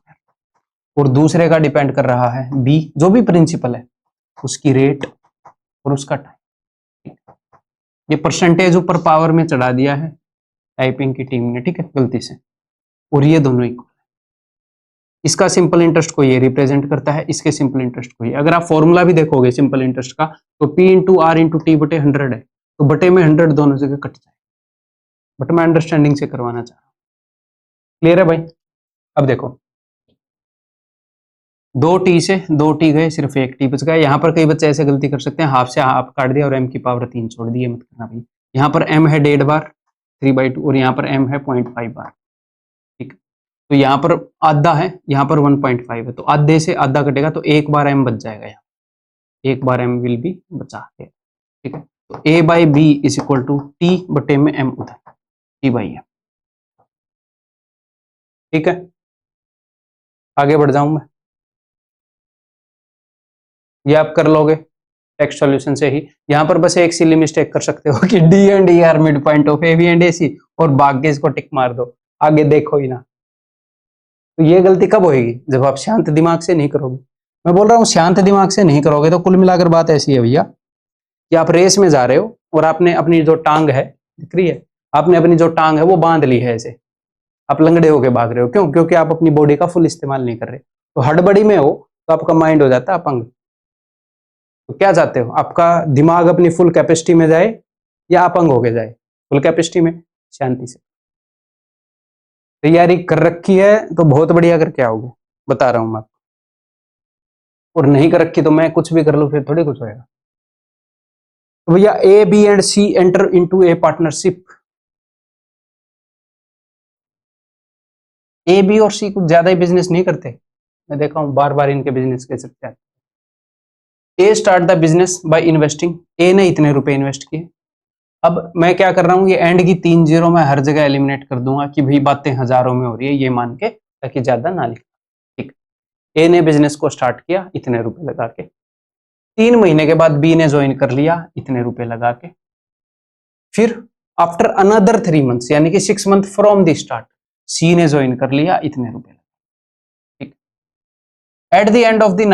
और दूसरे का डिपेंड कर रहा है b, जो भी प्रिंसिपल है उसकी रेट और उसका टाइम। ये परसेंटेज ऊपर पावर में चढ़ा दिया है टाइपिंग की टीम ने, ठीक है, गलती से, और ये दोनों इक्वल। इसका सिंपल इंटरेस्ट को ये रिप्रेजेंट करता है, इसके सिंपल इंटरेस्ट को ये। अगर आप फॉर्मूला भी देखोगे सिंपल इंटरेस्ट का, तो P×R×T/100 है, तो बटे में 100 दोनों जगह कट जाए, बट मैं अंडरस्टैंडिंग से करवाना चाह रहा हूँ। क्लियर है भाई। अब देखो, 2t से 2t गए, सिर्फ 1t बच गया। यहाँ पर कई बच्चे ऐसे गलती कर सकते हैं, हाफ से हाफ काट दिया और m⁻3 छोड़ दिए, मत करना भाई। यहाँ पर m है 1.5 बार 3/2, और यहाँ पर m है 0.5 बार। ठीक, तो यहाँ पर आधा है, यहाँ पर 1.5 है, तो आधे से आधा कटेगा तो एक बार m बच जाएगा, यहाँ एक बार m विल बी बचा है। ठीक है, तो a/b = t बटे में m उधर, t/m। ठीक है, आगे बढ़ जाऊं मैं, ये आप कर लोगे टेक्स्ट सॉल्यूशन से ही। यहाँ पर बस एक सिली मिस्टेक कर सकते हो कि D and E are mid point of A B and A C, और बाकी इसको टिक मार दो, आगे देखो ही ना। तो ये गलती कब होगी, जब आप शांत दिमाग से नहीं करोगे। मैं बोल रहा हूँ शांत दिमाग से नहीं करोगे तो कुल मिलाकर बात ऐसी है भैया कि आप रेस में जा रहे हो और आपने अपनी जो टांग है, दिख रही है, आपने अपनी जो टांग है वो बांध ली है ऐसे, आप लंगड़े होके भाग रहे हो, क्यों, क्योंकि आप अपनी बॉडी का फुल इस्तेमाल नहीं कर रहे। तो हड़बड़ी में हो तो आपका माइंड हो जाता है अपंग, तो क्या चाहते हो, आपका दिमाग अपनी फुल कैपेसिटी में जाए या अपंग होके जाए? फुल कैपेसिटी में। शांति से तैयारी कर रखी है तो बहुत बढ़िया करके आओगे, बता रहा हूं मैं आपको। और नहीं कर रखी तो मैं कुछ भी कर लूं फिर थोड़ी कुछ होएगा। तो भैया A B and C enter into a partnership. A B और सी कुछ ज्यादा ही बिजनेस नहीं करते, मैं देखा हूं बार बार इनके बिजनेस कैसे चलते हैं। A start the business by investing, A ने इतने रुपए इन्वेस्ट किए। अब मैं क्या कर रहा हूं, ये एंड की 3 जीरो मैं हर जगह एलिमिनेट कर दूंगा कि भाई बातें हजारों में हो रही है ये मान के, ताकि ज्यादा ना लिख। ठीक, ए ने बिजनेस को स्टार्ट किया इतने रुपए लगा के, 3 महीने के बाद बी ने ज्वाइन कर लिया इतने रुपए लगा के, फिर आफ्टर अनदर 3 मंथ्स यानी कि 6 month from the start C ने ज्वाइन कर लिया इतने रुपए। ठीक, at the end of the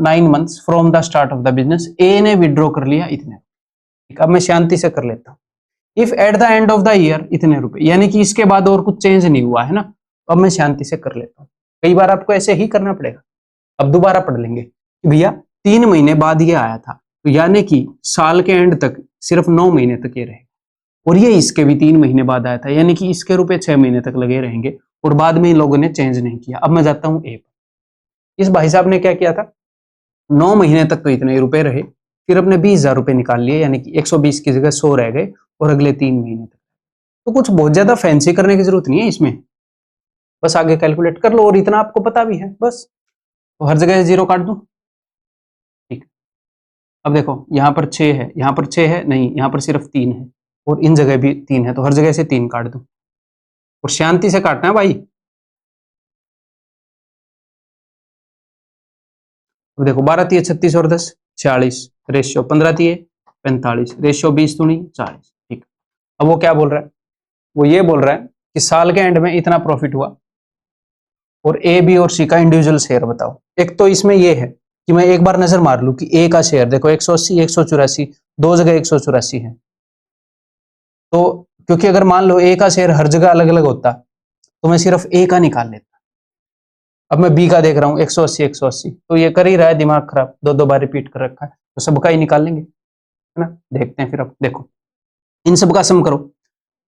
9 months from the start of the business A ने विड्रॉ कर लिया इतने। ठीक, अब मैं शांति से कर लेता हूं। If at the end of the year इतने रुपए, यानी कि इसके बाद और कुछ चेंज नहीं हुआ है ना, अब मैं शांति से कर लेता हूँ। कई बार आपको ऐसे ही करना पड़ेगा। अब दोबारा पढ़ लेंगे कि भैया 3 महीने बाद ये आया था, तो यानी कि साल के एंड तक सिर्फ 9 महीने तक ये रहेगा, और ये इसके भी 3 महीने बाद आया था, यानी कि इसके रुपए 6 महीने तक लगे रहेंगे, और बाद में इन लोगों ने चेंज नहीं किया। अब मैं जाता हूँ ए पर। इस भाई साहब ने क्या किया था, 9 महीने तक तो इतने ही रुपए रहे, फिर अपने 20,000 रुपए निकाल लिए, यानी कि 120 की जगह 100 रह गए, और अगले 3 महीने तक। तो कुछ बहुत ज्यादा फैंसी करने की जरूरत नहीं है इसमें, बस आगे कैलकुलेट कर लो, और इतना आपको पता भी है बस, तो हर जगह जीरो काट दूं। ठीक, अब देखो यहाँ पर 6 है, यहाँ पर 6 है नहीं, यहाँ पर सिर्फ 3 है, और इन जगह भी 3 है, तो हर जगह से 3 काट दूं, और शांति से काटना है भाई। अब देखो 12 तिये 36 और 10 46, रेशियो 15 तिये 45, रेशियो 20 दूनी 40। ठीक, अब वो क्या बोल रहा है, वो ये बोल रहा है कि साल के एंड में इतना प्रॉफिट हुआ, और ए बी और सी का इंडिविजुअल शेयर बताओ। एक तो इसमें ये है कि मैं एक बार नजर मार लूं कि ए का शेयर देखो 180 184, दो जगह 184 है, तो क्योंकि अगर मान लो ए का शेयर हर जगह अलग अलग होता तो मैं सिर्फ ए का निकाल लेता। अब मैं बी का देख रहा हूँ 180 180, तो ये कर ही रहा है दिमाग खराब, 2 बार रिपीट कर रखा है, तो सबका ही निकाल लेंगे, है ना। देखते हैं फिर, अब देखो इन सबका सम करो,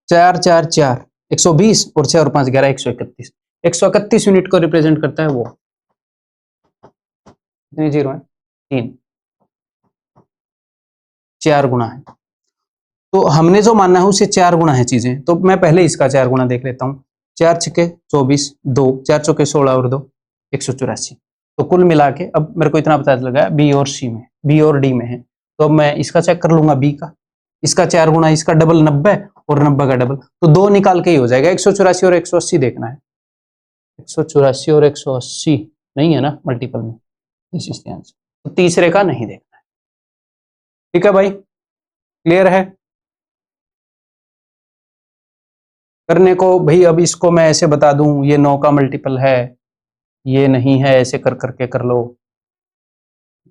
4 4 4 120, और 6 और 5 11 131, 131 यूनिट को रिप्रेजेंट करता है वो। कितने जीरो है, 3, 4 गुना है, तो हमने जो मानना है उसे 4 गुना है चीजें, तो मैं पहले इसका 4 गुना देख लेता हूँ। 4 छक्के 24, 2 4 चौके 16 और 2 184, तो कुल मिला के अब मेरे को इतना पता लगा बी और सी में, बी और डी में है, तो अब मैं इसका चेक कर लूंगा बी का, इसका 4 गुना, इसका डबल 90, और 90 का डबल, तो 2 निकाल के ही हो जाएगा। 184 और 180 देखना है, 184 और 180 नहीं है ना मल्टीपल में, दिस इज द आंसर, तो तीसरे का नहीं देखना है। ठीक है भाई, क्लियर है करने को भाई। अब इसको मैं ऐसे बता दूं ये 9 का मल्टीपल है, ये नहीं है, ऐसे कर करके कर लो।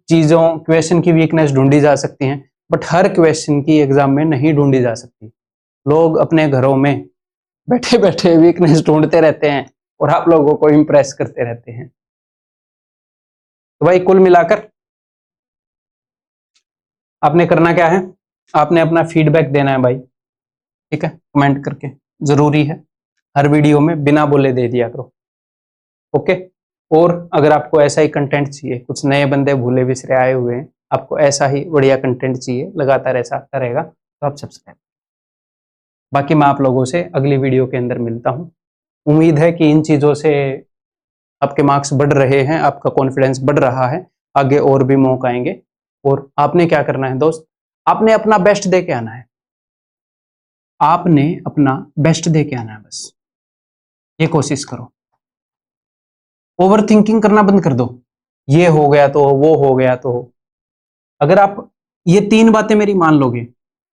चीजों क्वेश्चन की वीकनेस ढूंढी जा सकती है, बट हर क्वेश्चन की एग्जाम में नहीं ढूंढी जा सकती। लोग अपने घरों में बैठे बैठे वीकनेस ढूंढते रहते हैं, और आप लोगों को इंप्रेस करते रहते हैं। तो भाई कुल मिलाकर आपने करना क्या है, आपने अपना फीडबैक देना है भाई, ठीक है, कमेंट करके, जरूरी है, हर वीडियो में बिना बोले दे दिया करो, ओके। और अगर आपको ऐसा ही कंटेंट चाहिए, कुछ नए बंदे भूले बिसरे आए हुए हैं, आपको ऐसा ही बढ़िया कंटेंट चाहिए, लगातार ऐसा आता रहेगा, तो आप सब्सक्राइब। बाकी मैं आप लोगों से अगली वीडियो के अंदर मिलता हूँ। उम्मीद है कि इन चीज़ों से आपके मार्क्स बढ़ रहे हैं, आपका कॉन्फिडेंस बढ़ रहा है, आगे और भी मौके आएंगे। और आपने क्या करना है दोस्त, आपने अपना बेस्ट दे के आना है, आपने अपना बेस्ट दे के आना है, बस ये कोशिश करो। ओवर थिंकिंग करना बंद कर दो, ये हो गया तो वो हो गया तो। अगर आप ये 3 बातें मेरी मान लोगे,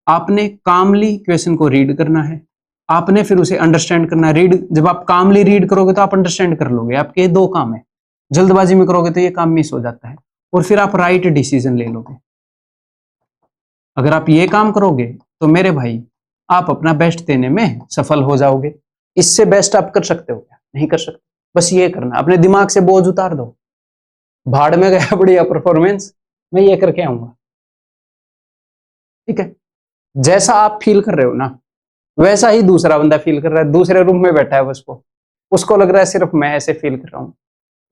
आपने कामली क्वेश्चन को रीड करना है, आपने फिर उसे अंडरस्टैंड करना है। रीड, जब आप कामली रीड करोगे तो आप अंडरस्टैंड कर लोगे। आपके 2 काम है, जल्दबाजी में करोगे तो ये काम मिस हो जाता है, और फिर आप राइट डिसीजन ले लोगे। अगर आप ये काम करोगे तो मेरे भाई आप अपना बेस्ट देने में सफल हो जाओगे। इससे बेस्ट आप कर सकते हो क्या? नहीं कर सकते। बस ये करना, अपने दिमाग से बोझ उतार दो, भाड़ में गया बढ़िया परफॉर्मेंस, मैं ये करके आऊंगा। ठीक है, जैसा आप फील कर रहे हो ना, वैसा ही दूसरा बंदा फील कर रहा है, दूसरे रूम में बैठा है उसको, उसको लग रहा है सिर्फ मैं ऐसे फील कर रहा हूँ,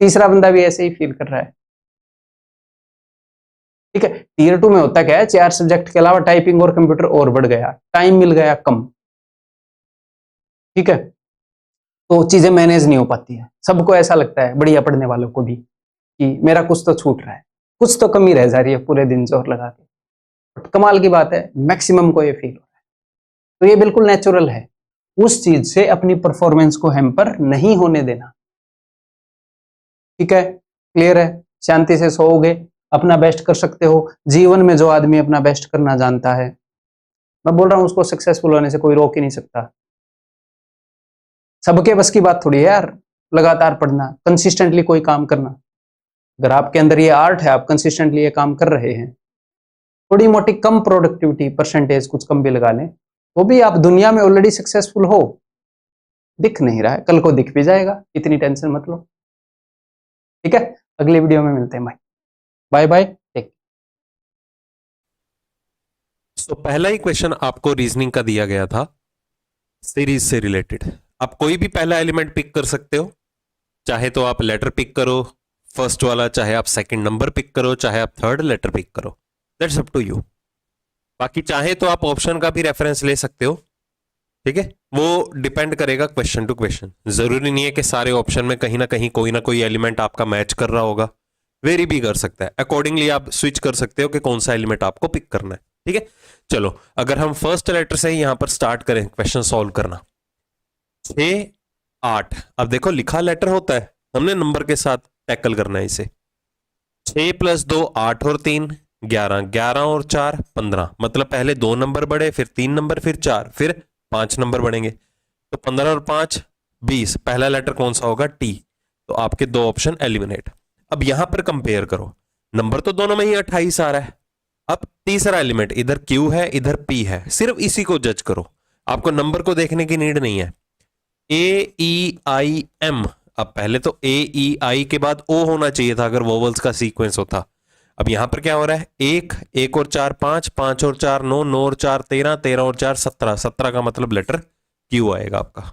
तीसरा बंदा भी ऐसे ही फील कर रहा है। ठीक है, टीयर 2 में होता क्या है, 4 सब्जेक्ट के अलावा टाइपिंग और कंप्यूटर और बढ़ गया, टाइम मिल गया कम। ठीक है, तो चीजें मैनेज नहीं हो पाती है, सबको ऐसा लगता है, बढ़िया पढ़ने वालों को भी, कि मेरा कुछ तो छूट रहा है, कुछ तो कमी रह जा रही है पूरे दिन जोर लगा के। बट कमाल की बात है, मैक्सिमम को ये फील हो रहा है, तो ये बिल्कुल नेचुरल है। उस चीज से अपनी परफॉर्मेंस को हैम्पर नहीं होने देना। ठीक है, क्लियर है, शांति से सोओगे, अपना बेस्ट कर सकते हो। जीवन में जो आदमी अपना बेस्ट करना जानता है, मैं बोल रहा हूं उसको सक्सेसफुल होने से कोई रोक ही नहीं सकता। सबके बस की बात थोड़ी है यार, लगातार पढ़ना, कंसिस्टेंटली कोई काम करना। अगर आपके अंदर ये आर्ट है, आप कंसिस्टेंटली ये काम कर रहे हैं, थोड़ी मोटी कम प्रोडक्टिविटी परसेंटेज कुछ कम भी लगा लें, तो भी आप दुनिया में ऑलरेडी सक्सेसफुल हो। दिख नहीं रहा है, कल को दिख भी जाएगा, इतनी टेंशन मत लो। ठीक है, अगली वीडियो में मिलते हैं भाई, बाय बाय, टेक। तो पहला ही क्वेश्चन आपको रीजनिंग का दिया गया था, सीरीज से रिलेटेड। आप कोई भी पहला एलिमेंट पिक कर सकते हो, चाहे तो आप लेटर पिक करो फर्स्ट वाला, चाहे आप सेकंड नंबर पिक करो, चाहे आप थर्ड लेटर पिक करो, दैट्स अप टू यू। बाकी चाहे तो आप ऑप्शन का भी रेफरेंस ले सकते हो। ठीक है, वो डिपेंड करेगा क्वेश्चन टू क्वेश्चन। जरूरी नहीं है कि सारे ऑप्शन में कहीं ना कोई एलिमेंट आपका मैच कर रहा होगा, वेरी भी कर सकता है। अकॉर्डिंगली आप स्विच कर सकते हो कि कौन सा एलिमेंट आपको पिक करना है। ठीक है, चलो अगर हम फर्स्ट लेटर से ही यहां पर स्टार्ट करें क्वेश्चन सॉल्व करना। 6 8, अब देखो लिखा लेटर होता है, हमने नंबर के साथ टैकल करना है इसे। 6 + 2 8 और 3 11, 11 और 4 15, मतलब पहले 2 नंबर बढ़े, फिर 3 नंबर, फिर 4, फिर 5 नंबर बढ़ेंगे। तो 15 और 5 20, पहला लेटर कौन सा होगा, टी। तो आपके दो ऑप्शन एलिमिनेट। अब यहां पर कंपेयर करो, नंबर तो दोनों में ही 28 आ रहा है। अब तीसरा एलिमेंट, इधर क्यू है इधर पी है, सिर्फ इसी को जज करो, आपको नंबर को देखने की नीड नहीं है। ए ई आई एम, अब पहले तो ए ई आई के बाद ओ होना चाहिए था अगर वोवल्स का सीक्वेंस होता। अब यहां पर क्या हो रहा है, एक, एक और चार पांच, पांच और चार नौ, नौ और चार 13, 13 और चार 17, 17 का मतलब लेटर क्यू आएगा आपका।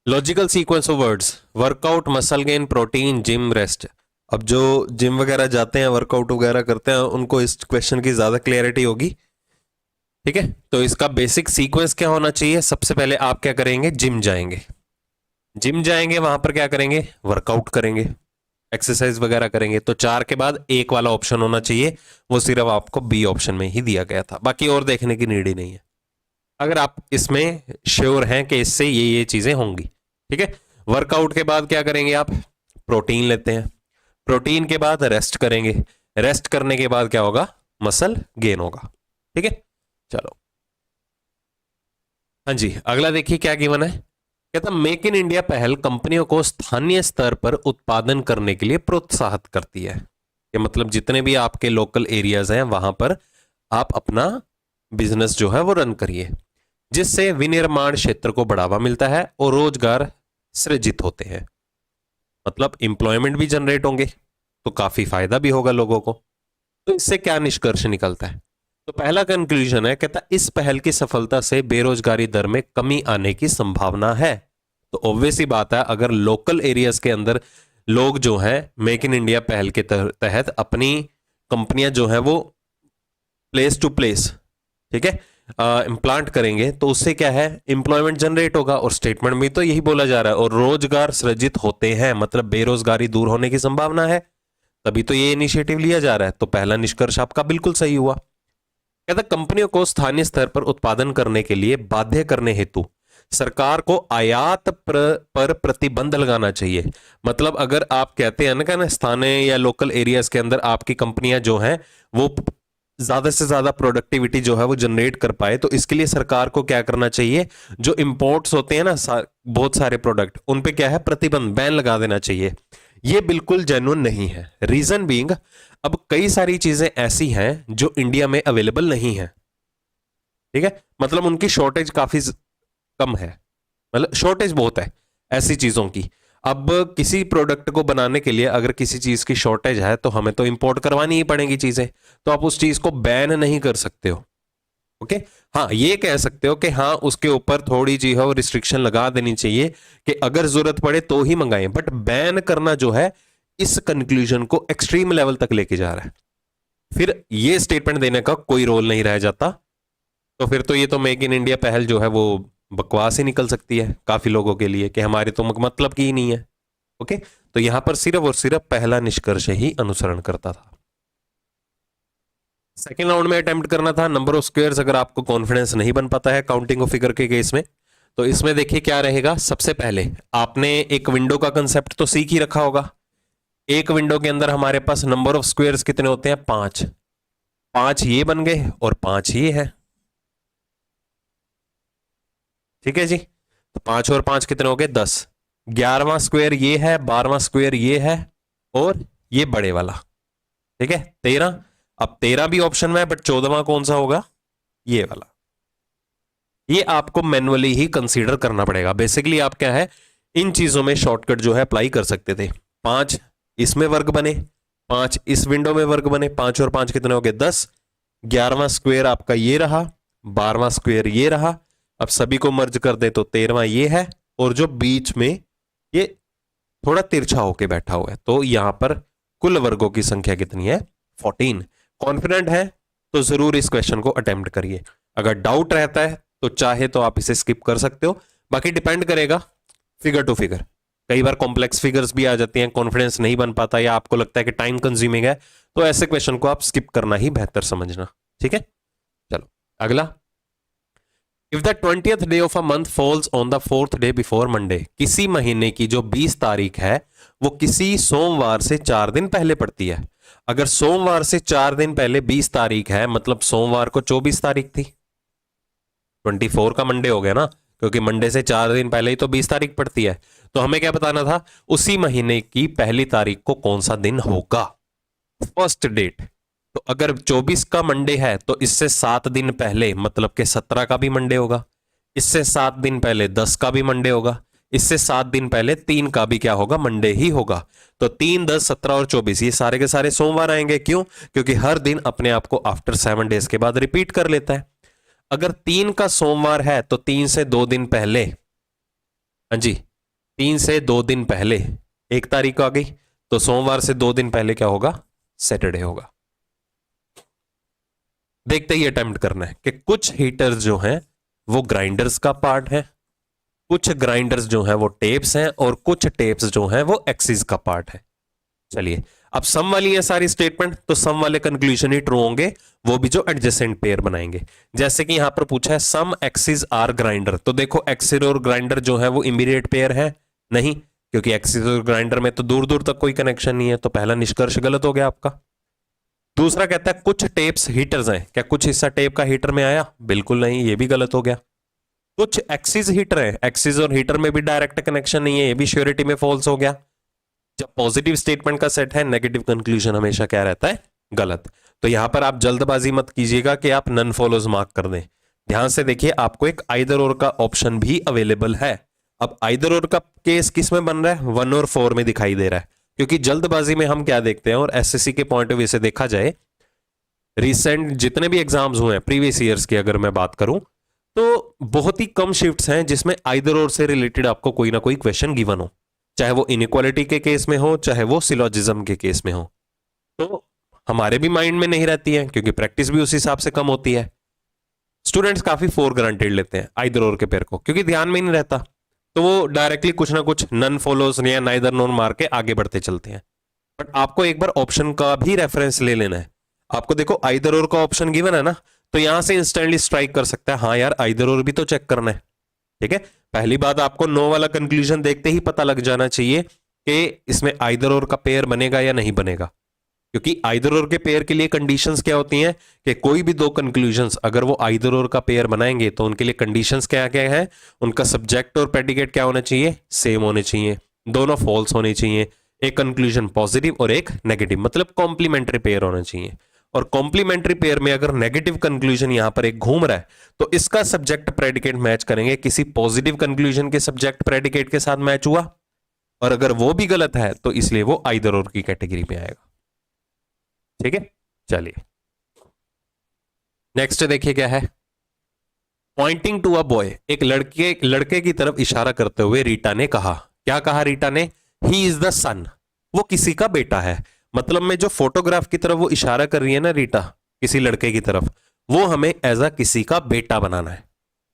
Logical sequence of words, workout, muscle gain, protein, gym, rest. अब जो जिम वगैरह जाते हैं, वर्कआउट वगैरह करते हैं, उनको इस क्वेश्चन की ज्यादा क्लियरिटी होगी। ठीक है, तो इसका बेसिक सीक्वेंस क्या होना चाहिए, सबसे पहले आप क्या करेंगे, जिम जाएंगे। जिम जाएंगे, वहां पर क्या करेंगे, वर्कआउट करेंगे, एक्सरसाइज वगैरह करेंगे। तो 4 के बाद एक वाला ऑप्शन होना चाहिए, वो सिर्फ आपको बी ऑप्शन में ही दिया गया था, बाकी और देखने की नीड ही नहीं है। अगर आप इसमें श्योर हैं कि इससे ये चीजें होंगी। ठीक है, वर्कआउट के बाद क्या करेंगे आप, प्रोटीन लेते हैं, प्रोटीन के बाद रेस्ट करेंगे, रेस्ट करने के बाद क्या होगा, मसल गेन होगा। ठीक है, चलो हाँ जी, अगला देखिए क्या गिवन है। कहता मेक इन इंडिया पहल कंपनियों को स्थानीय स्तर पर उत्पादन करने के लिए प्रोत्साहित करती है। कि मतलब जितने भी आपके लोकल एरियाज हैं वहां पर आप अपना बिजनेस जो है वो रन करिए, जिससे विनिर्माण क्षेत्र को बढ़ावा मिलता है और रोजगार सृजित होते हैं। मतलब इंप्लॉयमेंट भी जनरेट होंगे, तो काफी फायदा भी होगा लोगों को। तो इससे क्या निष्कर्ष निकलता है, तो पहला कंक्लूजन है, कहता इस पहल की सफलता से बेरोजगारी दर में कमी आने की संभावना है। तो ऑब्वियस ही बात है, अगर लोकल एरियाज के अंदर लोग जो हैं मेक इन इंडिया पहल के तहत अपनी कंपनियां जो है वो प्लेस टू प्लेस, ठीक है, इम्प्लांट करेंगे, तो उससे क्या है, इंप्लॉयमेंट जनरेट होगा। और स्टेटमेंट में तो यही बोला जा रहा है, और रोजगार सृजित होते हैं, मतलब बेरोजगारी दूर होने की संभावना है, तभी तो ये इनिशिएटिव लिया जा रहा है। तो पहला निष्कर्ष आपका बिल्कुल सही हुआ। कहता कंपनियों को स्थानीय स्तर पर उत्पादन करने के लिए बाध्य करने हेतु सरकार को आयात पर प्रतिबंध लगाना चाहिए। मतलब अगर आप कहते हैं ना स्थानीय या लोकल एरियाज के अंदर आपकी कंपनियां जो हैं वो ज्यादा से ज्यादा प्रोडक्टिविटी जो है वो जनरेट कर पाए, तो इसके लिए सरकार को क्या करना चाहिए, जो इंपोर्ट्स होते हैं ना बहुत सारे प्रोडक्ट, उन पे क्या है, प्रतिबंध, बैन लगा देना चाहिए। ये बिल्कुल जेन्युइन नहीं है। रीजन बीइंग, अब कई सारी चीजें ऐसी हैं जो इंडिया में अवेलेबल नहीं है। ठीक है, मतलब उनकी शॉर्टेज काफी कम है, मतलब शॉर्टेज बहुत है ऐसी चीजों की। अब किसी प्रोडक्ट को बनाने के लिए अगर किसी चीज की शॉर्टेज है तो हमें तो इंपोर्ट करवानी ही पड़ेगी चीजें, तो आप उस चीज को बैन नहीं कर सकते हो। ओके, हाँ ये कह सकते हो कि हाँ उसके ऊपर थोड़ी जी हो रिस्ट्रिक्शन लगा देनी चाहिए कि अगर जरूरत पड़े तो ही मंगाएं, बट बैन करना जो है इस कंक्लूजन को एक्सट्रीम लेवल तक लेके जा रहा है। फिर ये स्टेटमेंट देने का कोई रोल नहीं रह जाता, तो फिर तो ये तो मेक इन इंडिया पहल जो है वो बकवास ही निकल सकती है काफी लोगों के लिए कि हमारे तो मतलब की ही नहीं है। ओके, तो यहां पर सिर्फ और सिर्फ पहला निष्कर्ष ही अनुसरण करता था। सेकेंड राउंड में अटेम्प्ट करना था नंबर ऑफ स्क्वायर्स। अगर आपको कॉन्फिडेंस नहीं बन पाता है काउंटिंग ऑफ फिगर के केस में, तो इसमें देखिए क्या रहेगा। सबसे पहले आपने एक विंडो का कंसेप्ट तो सीख ही रखा होगा। एक विंडो के अंदर हमारे पास नंबर ऑफ स्क्वायर्स कितने होते हैं? 5। 5 ये बन गए और 5 ये है। ठीक है जी, तो 5 और 5 कितने हो गए? 10। 11वां स्क्वायर ये है, 12वां स्क्वायर ये है और ये बड़े वाला, ठीक है 13। अब 13 भी ऑप्शन में है, बट 14वां कौन सा होगा? ये वाला। ये आपको मैन्युअली ही कंसीडर करना पड़ेगा। बेसिकली आप क्या है, इन चीजों में शॉर्टकट जो है अप्लाई कर सकते थे। 5 इसमें वर्ग बने, 5 इस विंडो में वर्ग बने, 5 और 5 कितने हो गए? 10। 11वां स्क्वायर आपका ये रहा, 12वां स्क्वायर ये रहा। अब सभी को मर्ज कर दे तो 13वां ये है, और जो बीच में ये थोड़ा तिरछा होके बैठा हुआ है, तो यहां पर कुल वर्गों की संख्या कितनी है? 14। कॉन्फिडेंट है तो जरूर इस क्वेश्चन को अटेम्प्ट करिए। अगर डाउट रहता है तो चाहे तो आप इसे स्किप कर सकते हो, बाकी डिपेंड करेगा फिगर टू फिगर। कई बार कॉम्प्लेक्स फिगर्स भी आ जाती हैं, कॉन्फिडेंस नहीं बन पाता या आपको लगता है कि टाइम कंज्यूमिंग है, तो ऐसे क्वेश्चन को आप स्किप करना ही बेहतर समझना। ठीक है, चलो अगला। If the 20th day of a month falls on the 4th day before Monday, किसी महीने की जो 20 तारीख है वो किसी सोमवार से 4 दिन पहले पड़ती है। अगर सोमवार से 4 दिन पहले 20 तारीख है, मतलब सोमवार को 24 तारीख थी, 24 का मंडे हो गया ना, क्योंकि मंडे से 4 दिन पहले ही तो 20 तारीख पड़ती है। तो हमें क्या बताना था? उसी महीने की पहली तारीख को कौन सा दिन होगा, फर्स्ट डेट। तो अगर 24 का मंडे है तो इससे 7 दिन पहले मतलब के 17 का भी मंडे होगा, इससे 7 दिन पहले 10 का भी मंडे होगा, इससे 7 दिन पहले 3 का भी क्या होगा? मंडे ही होगा। तो 3, 10, 17 और 24 ये सारे के सारे सोमवार आएंगे। क्यों? क्योंकि हर दिन अपने आप को आफ्टर 7 डेज के बाद रिपीट कर लेता है। अगर 3 का सोमवार है तो 3 से 2 दिन पहले, हाँ जी 3 से 2 दिन पहले 1 तारीख आ गई, तो सोमवार से 2 दिन पहले क्या होगा? सैटरडे होगा। देखते ही अटेम्प्ट करना है कि कुछ हीटर्स जो हैं वो ग्राइंडर्स का पार्ट है, कुछ ग्राइंडर्स जो हैं वो टेप्स हैं, और कुछ टेप्स जो हैं वो एक्सिस का पार्ट है। चलिए, अब सम वाली है सारी स्टेटमेंट, तो सम वाले कंक्लूजन ही ट्रू होंगे, वो भी जो एडजेसेंट पेयर बनाएंगे। जैसे कि यहां पर पूछा है सम एक्सिस आर ग्राइंडर, तो देखो एक्सिस और ग्राइंडर जो है वो इमीडिएट पेयर है नहीं, क्योंकि एक्सिस और ग्राइंडर में तो दूर दूर तक कोई कनेक्शन नहीं है, तो पहला निष्कर्ष गलत हो गया आपका। दूसरा कहता है कुछ टेप्स हीटर्स हैं, क्या कुछ हिस्सा टेप का हीटर में आया? बिल्कुल नहीं, ये भी गलत हो गया। कुछ एक्सिस हीटर है, एक्सिस और हीटर में भी डायरेक्ट कनेक्शन नहीं है, ये भी श्योरिटी में फॉल्स हो गया। जब पॉजिटिव स्टेटमेंट का सेट है, नेगेटिव कंक्लूजन हमेशा क्या रहता है? गलत। तो यहां पर आप जल्दबाजी मत कीजिएगा कि आप नन फॉलोज मार्क कर दें। ध्यान से देखिए, आपको एक आइदर और का ऑप्शन भी अवेलेबल है। अब आइदर और का केस किस में बन रहा है? 1 और 4 में दिखाई दे रहा है, क्योंकि जल्दबाजी में हम क्या देखते हैं, और एसएससी के पॉइंट ऑफ व्यू से देखा जाए, रिसेंट जितने भी एग्जाम्स हुए हैं प्रीवियस ईयर्स की अगर मैं बात करूं, तो बहुत ही कम शिफ्ट्स हैं जिसमें आइदर और से रिलेटेड आपको कोई ना कोई क्वेश्चन गिवन हो, चाहे वो इनइक्वालिटी के केस में हो, चाहे वो सिलोजिज्म के केस में हो। तो हमारे भी माइंड में नहीं रहती है, क्योंकि प्रैक्टिस भी उस हिसाब से कम होती है। स्टूडेंट्स काफी फॉर ग्रांटेड लेते हैं आइदर और के पेयर को, क्योंकि ध्यान में ही नहीं रहता, तो वो डायरेक्टली कुछ ना कुछ नन फॉलोज या नाइदर नॉन मार के आगे बढ़ते चलते हैं। बट आपको एक बार ऑप्शन का भी रेफरेंस ले लेना है। आपको देखो आइदर और का ऑप्शन गिवन है ना, तो यहां से इंस्टेंटली स्ट्राइक कर सकता है, हाँ यार आइदर और भी तो चेक करना है। ठीक है, पहली बात आपको नो वाला कंक्लूजन देखते ही पता लग जाना चाहिए कि इसमें आइदर और का पेयर बनेगा या नहीं बनेगा, क्योंकि आइदर और के पेयर के लिए कंडीशंस क्या होती हैं कि कोई भी दो कंक्लूजन्स अगर वो आइदर और का पेयर बनाएंगे तो उनके लिए कंडीशंस क्या क्या है? उनका सब्जेक्ट और प्रेडिकेट क्या होना चाहिए? सेम होने चाहिए, दोनों फॉल्स होने चाहिए, एक कंक्लूजन पॉजिटिव और एक नेगेटिव, मतलब कॉम्प्लीमेंट्री पेयर होना चाहिए। और कॉम्प्लीमेंट्री पेयर में अगर नेगेटिव कंक्लूजन यहां पर एक घूम रहा है, तो इसका सब्जेक्ट प्रेडिकेट मैच करेंगे किसी पॉजिटिव कंक्लूजन के सब्जेक्ट प्रेडिकेट के साथ मैच हुआ, और अगर वो भी गलत है तो इसलिए वो आइदर और की कैटेगरी में आएगा। ठीक है, चलिए नेक्स्ट देखिए क्या है। पॉइंटिंग टू अ बॉय, एक लड़के की तरफ इशारा करते हुए रीटा ने कहा, क्या कहा रीटा ने? ही इज द सन, वो किसी का बेटा है। मतलब में जो फोटोग्राफ की तरफ वो इशारा कर रही है ना रीटा, किसी लड़के की तरफ, वो हमें एज अ किसी का बेटा बनाना है।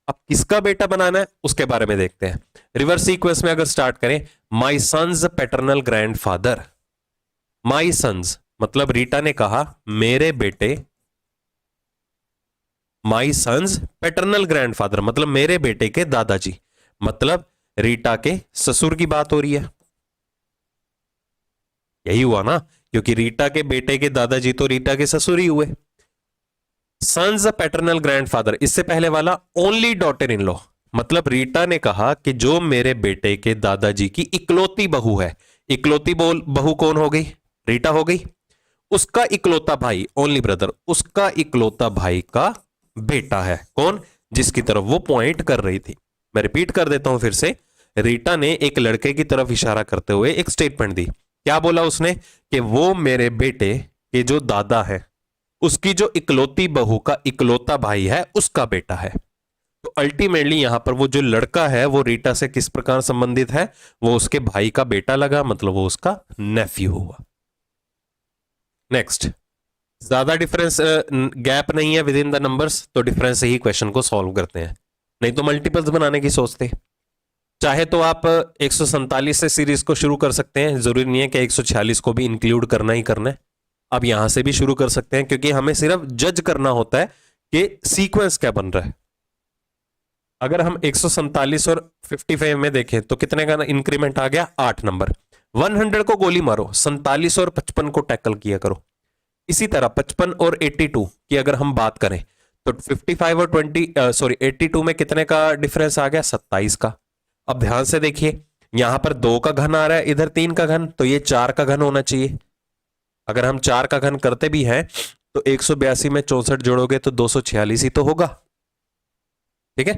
अब किसका बेटा बनाना है उसके बारे में देखते हैं। रिवर्स सीक्वेंस में अगर स्टार्ट करें, माई सन्स पैटर्नल ग्रैंडफादर। माई सन्स मतलब रीटा ने कहा मेरे बेटे, माई सन्स पैटर्नल ग्रैंडफादर मतलब मेरे बेटे के दादाजी, मतलब रीटा के ससुर की बात हो रही है। यही हुआ ना, क्योंकि रीटा के बेटे के दादाजी तो रीटा के ससुर ही हुए। सन्स पैटर्नल ग्रैंडफादर, इससे पहले वाला ओनली डॉटर इन लॉ, मतलब रीटा ने कहा कि जो मेरे बेटे के दादाजी की इकलौती बहू है। इकलौती बहू कौन हो गई? रीटा हो गई। उसका इकलौता भाई, ओनली ब्रदर, उसका इकलौता भाई का बेटा है कौन? जिसकी तरफ वो पॉइंट कर रही थी। मैं रिपीट कर देता हूं फिर से। रीटा ने एक लड़के की तरफ इशारा करते हुए एक स्टेटमेंट दी। क्या बोला उसने? कि वो मेरे बेटे के जो दादा है उसकी जो इकलौती बहू का इकलौता भाई है उसका बेटा है। तो अल्टीमेटली यहां पर वो जो लड़का है वो रीटा से किस प्रकार संबंधित है? वो उसके भाई का बेटा लगा, मतलब वो उसका नेफ्यू हुआ। नेक्स्ट, ज्यादा डिफरेंस गैप नहीं है विद इन द नंबर्स, तो डिफरेंस से ही क्वेश्चन को सॉल्व करते हैं, नहीं तो मल्टीपल्स बनाने की सोचते। चाहे तो आप 147 से सीरीज को शुरू कर सकते हैं, जरूरी नहीं है कि 146 को भी इंक्लूड करना ही करना है। अब यहां से भी शुरू कर सकते हैं, क्योंकि हमें सिर्फ जज करना होता है कि सीक्वेंस क्या बन रहा है। अगर हम 147 और 55 में देखें तो कितने का इंक्रीमेंट आ गया? 8 नंबर। 100 को गोली मारो, 47 और 55 को टैकल किया करो। इसी तरह 55 और 82 की अगर हम बात करें तो 55 और 82 में कितने का डिफरेंस आ गया? 27 का। अब ध्यान से देखिए, यहां पर 2 का घन आ रहा है, इधर 3 का घन, तो ये 4 का घन होना चाहिए। अगर हम 4 का घन करते भी हैं तो 182 में 64 जोड़ोगे तो 246 ही तो होगा। ठीक है,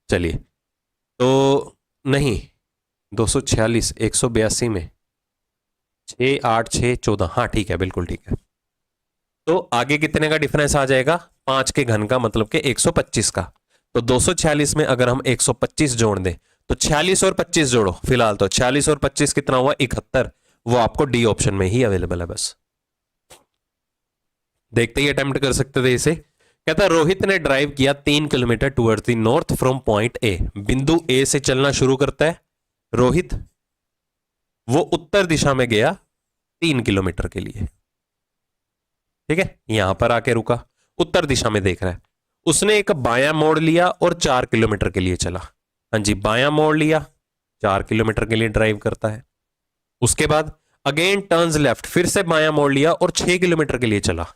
चलिए, तो नहीं 246 182 में 6 8 6 14, हाँ ठीक है, बिल्कुल ठीक है। तो आगे कितने का डिफरेंस आ जाएगा? 5 के घन का, मतलब कि 125 का। तो 246 में अगर हम 125 जोड़ दें तो 46 और 25 जोड़ो, फिलहाल तो 46 और 25 कितना हुआ? 71। वो आपको डी ऑप्शन में ही अवेलेबल है। बस देखते ही अटेम्प्ट कर सकते थे इसे। कहता रोहित ने ड्राइव किया 3 kilometre towards the north from point A. बिंदु ए से चलना शुरू करता है रोहित, वो उत्तर दिशा में गया 3 किलोमीटर के लिए। ठीक है, यहां पर आके रुका, उत्तर दिशा में देख रहा है। उसने एक बायां मोड़ लिया और 4 किलोमीटर के लिए चला। हाँ जी, बायां मोड़ लिया, 4 किलोमीटर के लिए ड्राइव करता है। उसके बाद अगेन टर्न्स लेफ्ट, फिर से बायां मोड़ लिया और 6 किलोमीटर के लिए चला।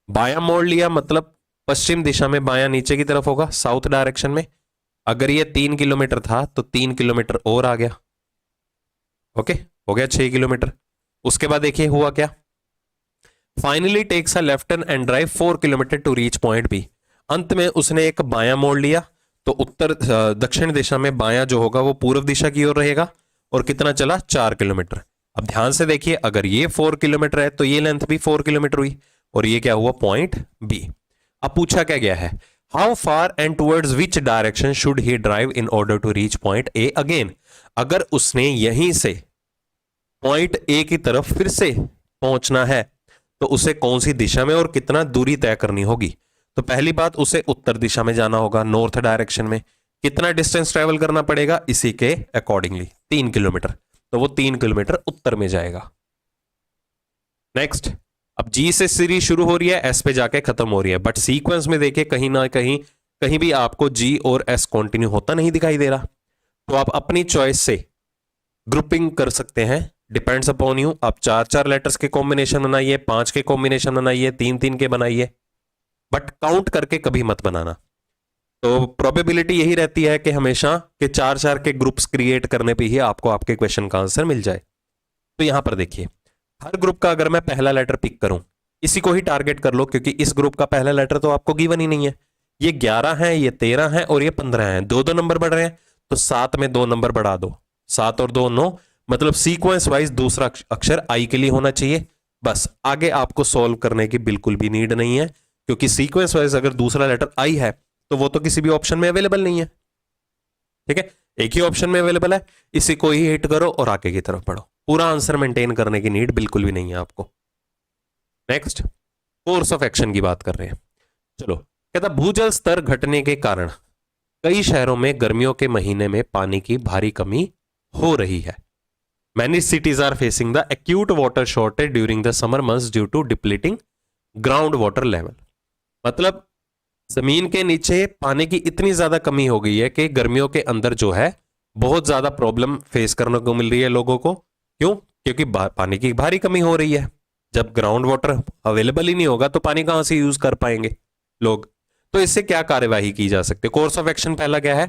बायां मोड़ लिया मतलब पश्चिम दिशा में, बायां नीचे की तरफ होगा, साउथ डायरेक्शन में। अगर ये 3 किलोमीटर था तो 3 किलोमीटर और आ गया। ओके, हो गया 6 किलोमीटर। उसके बाद देखिए हुआ क्या। Finally takes a left turn and drive 4 kilometre to reach point B. अंत में उसने एक बायां मोड़ लिया, तो उत्तर दक्षिण दिशा में बायां जो होगा वो पूर्व दिशा की ओर रहेगा। और कितना चला? 4 किलोमीटर। अब ध्यान से देखिए, अगर ये 4 किलोमीटर है तो ये लेंथ भी 4 किलोमीटर हुई, और ये क्या हुआ? Point B. अब पूछा क्या गया है, how far and towards which direction should he drive in order to reach point A again. अगर उसने यहीं से पॉइंट ए की तरफ फिर से पहुंचना है तो उसे कौन सी दिशा में और कितना दूरी तय करनी होगी? तो पहली बात, उसे उत्तर दिशा में जाना होगा, नॉर्थ डायरेक्शन में। कितना डिस्टेंस ट्रेवल करना पड़ेगा? इसी के अकॉर्डिंगली 3 किलोमीटर, तो वो 3 किलोमीटर उत्तर में जाएगा। नेक्स्ट, अब जी से सीरीज शुरू हो रही है, एस पे जाके खत्म हो रही है, बट सीक्वेंस में देखिए कहीं ना कहीं भी आपको जी और एस कंटिन्यू होता नहीं दिखाई दे रहा। तो आप अपनी चॉइस से ग्रुपिंग कर सकते हैं, डिपेंड्स अपॉन यू। आप 4-4 लेटर्स के कॉम्बिनेशन बनाइए, 5 के कॉम्बिनेशन बनाइए, 3-3 के बनाइए, बट काउंट करके कभी मत बनाना। तो प्रोबेबिलिटी यही रहती है कि हमेशा के 4-4 के ग्रुप्स क्रिएट करने पे ही आपको आपके क्वेश्चन का आंसर मिल जाए। तो यहां पर देखिए, हर ग्रुप का अगर मैं पहला लेटर पिक करूं, इसी को ही टारगेट कर लो, क्योंकि इस ग्रुप का पहला लेटर तो आपको गिवन ही नहीं है। ये 11 है, ये 13 है और ये 15 है, 2-2 नंबर बढ़ रहे हैं, तो 7 में 2 नंबर बढ़ा दो, 7 और 2 9, मतलब सीक्वेंस वाइज दूसरा अक्षर आई के लिए होना चाहिए। बस आगे आपको सॉल्व करने की बिल्कुल भी नीड नहीं है, क्योंकि सीक्वेंस वाइज अगर दूसरा लेटर आई है तो वो तो किसी भी ऑप्शन में अवेलेबल नहीं है। ठीक है, एक ही ऑप्शन में अवेलेबल है, इसी को ही हिट करो और आगे की तरफ बढ़ो। पूरा आंसर मेंटेन करने की नीड बिल्कुल भी नहीं है आपको। नेक्स्ट, कोर्स ऑफ एक्शन की बात कर रहे हैं। चलो, कहता भूजल स्तर घटने के कारण कई शहरों में गर्मियों के महीने में पानी की भारी कमी हो रही है। Many cities are facing the acute water shortage during the summer months due to depleting ground water level। मतलब जमीन के नीचे पानी की इतनी ज्यादा कमी हो गई है कि गर्मियों के अंदर जो है बहुत ज्यादा प्रॉब्लम फेस करने को मिल रही है लोगों को। क्यों? क्योंकि पानी की भारी कमी हो रही है। जब ग्राउंड वाटर अवेलेबल ही नहीं होगा तो पानी कहां से यूज कर पाएंगे लोग। तो इससे क्या कार्यवाही की जा सकती है? कोर्स ऑफ एक्शन पहला क्या है?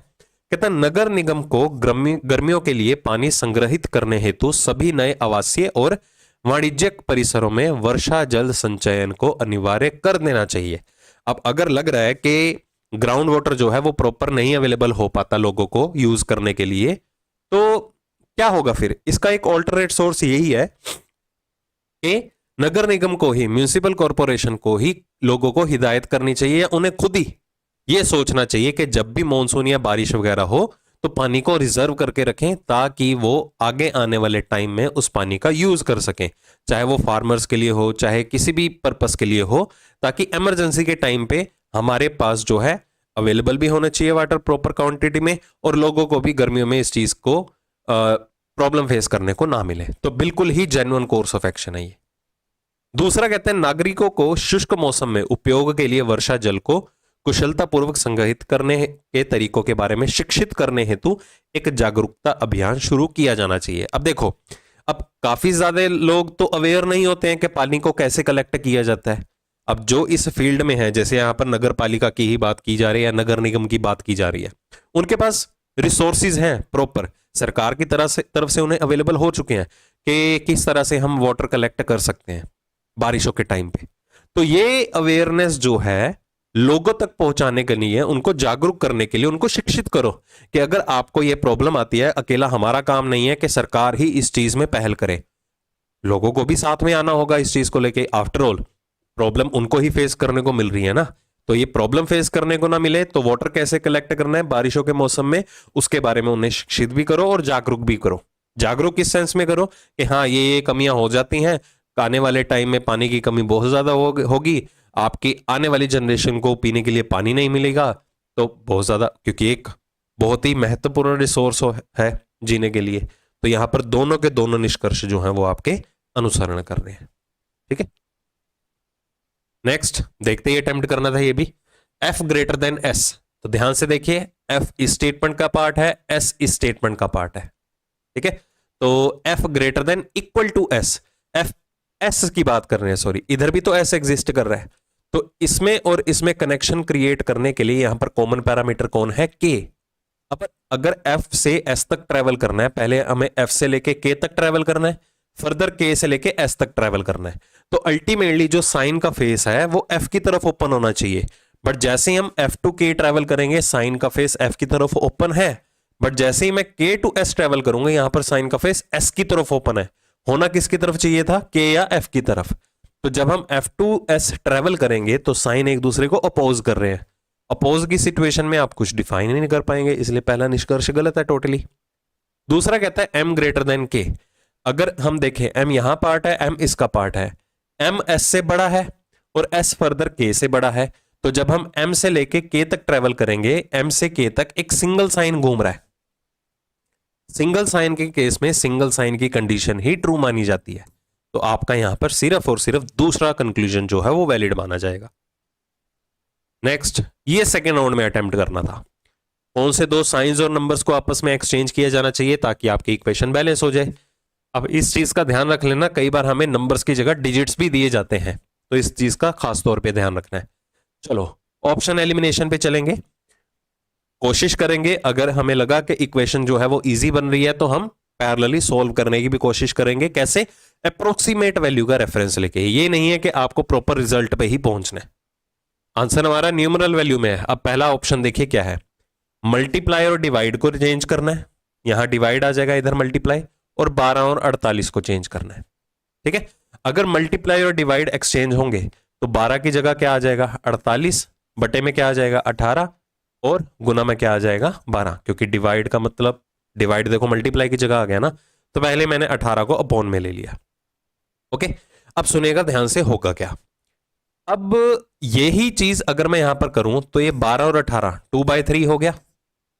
कहता नगर निगम को गर्मियों के लिए पानी संग्रहित करने हेतु सभी नए आवासीय और वाणिज्यिक परिसरों में वर्षा जल संचयन को अनिवार्य कर देना चाहिए। अब अगर लग रहा है कि ग्राउंड वाटर जो है वो प्रॉपर नहीं अवेलेबल हो पाता लोगों को यूज करने के लिए, तो क्या होगा फिर? इसका एक ऑल्टरनेट सोर्स यही है कि नगर निगम को ही, म्यूनिसिपल कॉरपोरेशन को ही लोगों को हिदायत करनी चाहिए, उन्हें खुद ही यह सोचना चाहिए कि जब भी मॉनसून या बारिश वगैरह हो तो पानी को रिजर्व करके रखें ताकि वो आगे आने वाले टाइम में उस पानी का यूज कर सकें, चाहे वो फार्मर्स के लिए हो चाहे किसी भी पर्पस के लिए हो, ताकि इमरजेंसी के टाइम पे हमारे पास जो है अवेलेबल भी होना चाहिए वाटर प्रॉपर क्वांटिटी में, और लोगों को भी गर्मियों में इस चीज को प्रॉब्लम फेस करने को ना मिले। तो बिल्कुल ही जेन्युइन कोर्स ऑफ एक्शन है ये। दूसरा कहते हैं नागरिकों को शुष्क मौसम में उपयोग के लिए वर्षा जल को कुशलतापूर्वक संग्रहित करने के तरीकों के बारे में शिक्षित करने हेतु एक जागरूकता अभियान शुरू किया जाना चाहिए। अब देखो, अब काफी ज्यादा लोग तो अवेयर नहीं होते हैं कि पानी को कैसे कलेक्ट किया जाता है। अब जो इस फील्ड में है, जैसे यहां पर नगर पालिका की ही बात की जा रही है, नगर निगम की बात की जा रही है, उनके पास रिसोर्सिस हैं प्रॉपर, सरकार की तरफ से उन्हें अवेलेबल हो चुके हैं कि किस तरह से हम वाटर कलेक्ट कर सकते हैं बारिशों के टाइम पे। तो ये अवेयरनेस जो है लोगों तक पहुंचाने के लिए, उनको जागरूक करने के लिए उनको शिक्षित करो कि अगर आपको यह प्रॉब्लम आती है, अकेला हमारा काम नहीं है कि सरकार ही इस चीज में पहल करे, लोगों को भी साथ में आना होगा इस चीज को लेके। आफ्टर ऑल प्रॉब्लम उनको ही फेस करने को मिल रही है ना, तो ये प्रॉब्लम फेस करने को ना मिले तो वाटर कैसे कलेक्ट करना है बारिशों के मौसम में, उसके बारे में उन्हें शिक्षित भी करो और जागरूक भी करो। जागरूक किस सेंस में करो कि हाँ ये कमियां हो जाती हैं, आने वाले टाइम में पानी की कमी बहुत ज्यादा होगी, आपकी आने वाली जनरेशन को पीने के लिए पानी नहीं मिलेगा, तो बहुत ज्यादा, क्योंकि एक बहुत ही महत्वपूर्ण रिसोर्स है जीने के लिए। तो यहां पर दोनों के दोनों निष्कर्ष जो हैं वो आपके अनुसरण कर रहे हैं। ठीक है, नेक्स्ट देखते ही अटेम्प्ट करना था ये भी, एफ ग्रेटर देन एस। तो ध्यान से देखिए, एफ इस स्टेटमेंट का पार्ट है, एस इस स्टेटमेंट का पार्ट है। ठीक है, तो F greater than equal to S, F S की बात कर रहे हैं, सॉरी इधर भी तो एस एग्जिस्ट कर रहा है, तो इसमें और इसमें कनेक्शन क्रिएट करने के लिए यहां पर कॉमन पैरामीटर कौन है? के। अब अगर एफ से एस तक ट्रेवल करना है, पहले हमें एफ से लेके के तक ट्रेवल करना है, फर्दर के से लेके एस तक ट्रेवल करना है, तो अल्टीमेटली जो साइन का फेस है वो एफ की तरफ ओपन होना चाहिए। बट जैसे ही हम एफ टू के ट्रेवल करेंगे साइन का फेस एफ की तरफ ओपन है, बट जैसे ही मैं के टू एस ट्रेवल करूंगा यहां पर साइन का फेस एस की तरफ ओपन है। होना किसकी तरफ चाहिए था? के या एफ की तरफ। तो जब हम एफ टू एस ट्रेवल करेंगे तो साइन एक दूसरे को अपोज कर रहे हैं, अपोज की सिचुएशन में आप कुछ डिफाइन ही नहीं कर पाएंगे, इसलिए पहला निष्कर्ष गलत है टोटली। दूसरा कहता है एम ग्रेटर देन के। अगर हम देखें एम यहां पार्ट है, एम इसका पार्ट है, एम एस से बड़ा है और एस फर्दर के से बड़ा है, तो जब हम एम से लेके के तक ट्रेवल करेंगे, एम से के तक एक सिंगल साइन घूम रहा है। सिंगल साइन के केस में सिंगल साइन की कंडीशन ही ट्रू मानी जाती है, तो आपका यहां पर सिर्फ और सिर्फ दूसरा कंक्लूजन जो है वो वैलिड माना जाएगा। नेक्स्ट, ये सेकेंड राउंड में अटेम्प्ट करना था, कौन से दो साइंस और नंबर्स को आपस में एक्सचेंज किया जाना चाहिए ताकि आपकी इक्वेशन बैलेंस हो जाए। अब इस चीज का ध्यान रख लेना, कई बार हमें नंबर्स की जगह डिजिट्स भी दिए जाते हैं, तो इस चीज का खास तौर पे ध्यान रखना है। चलो ऑप्शन एलिमिनेशन पे चलेंगे, कोशिश करेंगे, अगर हमें लगा कि इक्वेशन जो है वो इजी बन रही है तो हम पैरेलली सॉल्व करने की भी कोशिश करेंगे। कैसे? अप्रोक्सीमेट वैल्यू का रेफरेंस लेके। ये नहीं है कि आपको प्रॉपर रिजल्ट पे ही पहुंचना है। आंसर हमारा न्यूमरल वैल्यू में है। अब पहला ऑप्शन देखिए क्या है, मल्टीप्लाई और डिवाइड को चेंज करना है, यहां डिवाइड आ जाएगा, इधर मल्टीप्लाई, और 12 और 48 को चेंज करना है। ठीक है, अगर मल्टीप्लाई और डिवाइड एक्सचेंज होंगे तो 12 की जगह क्या आ जाएगा 48, बटे में क्या आ जाएगा 18 और गुना में क्या आ जाएगा 12, क्योंकि डिवाइड का मतलब डिवाइड देखो मल्टीप्लाई की जगह आ गया ना, तो पहले मैंने 18 को अपॉन में ले लिया। ओके, अब सुनिएगा ध्यान से होगा क्या। अब यही चीज अगर मैं यहां पर करूं तो ये 12 और 18 2/3 हो गया,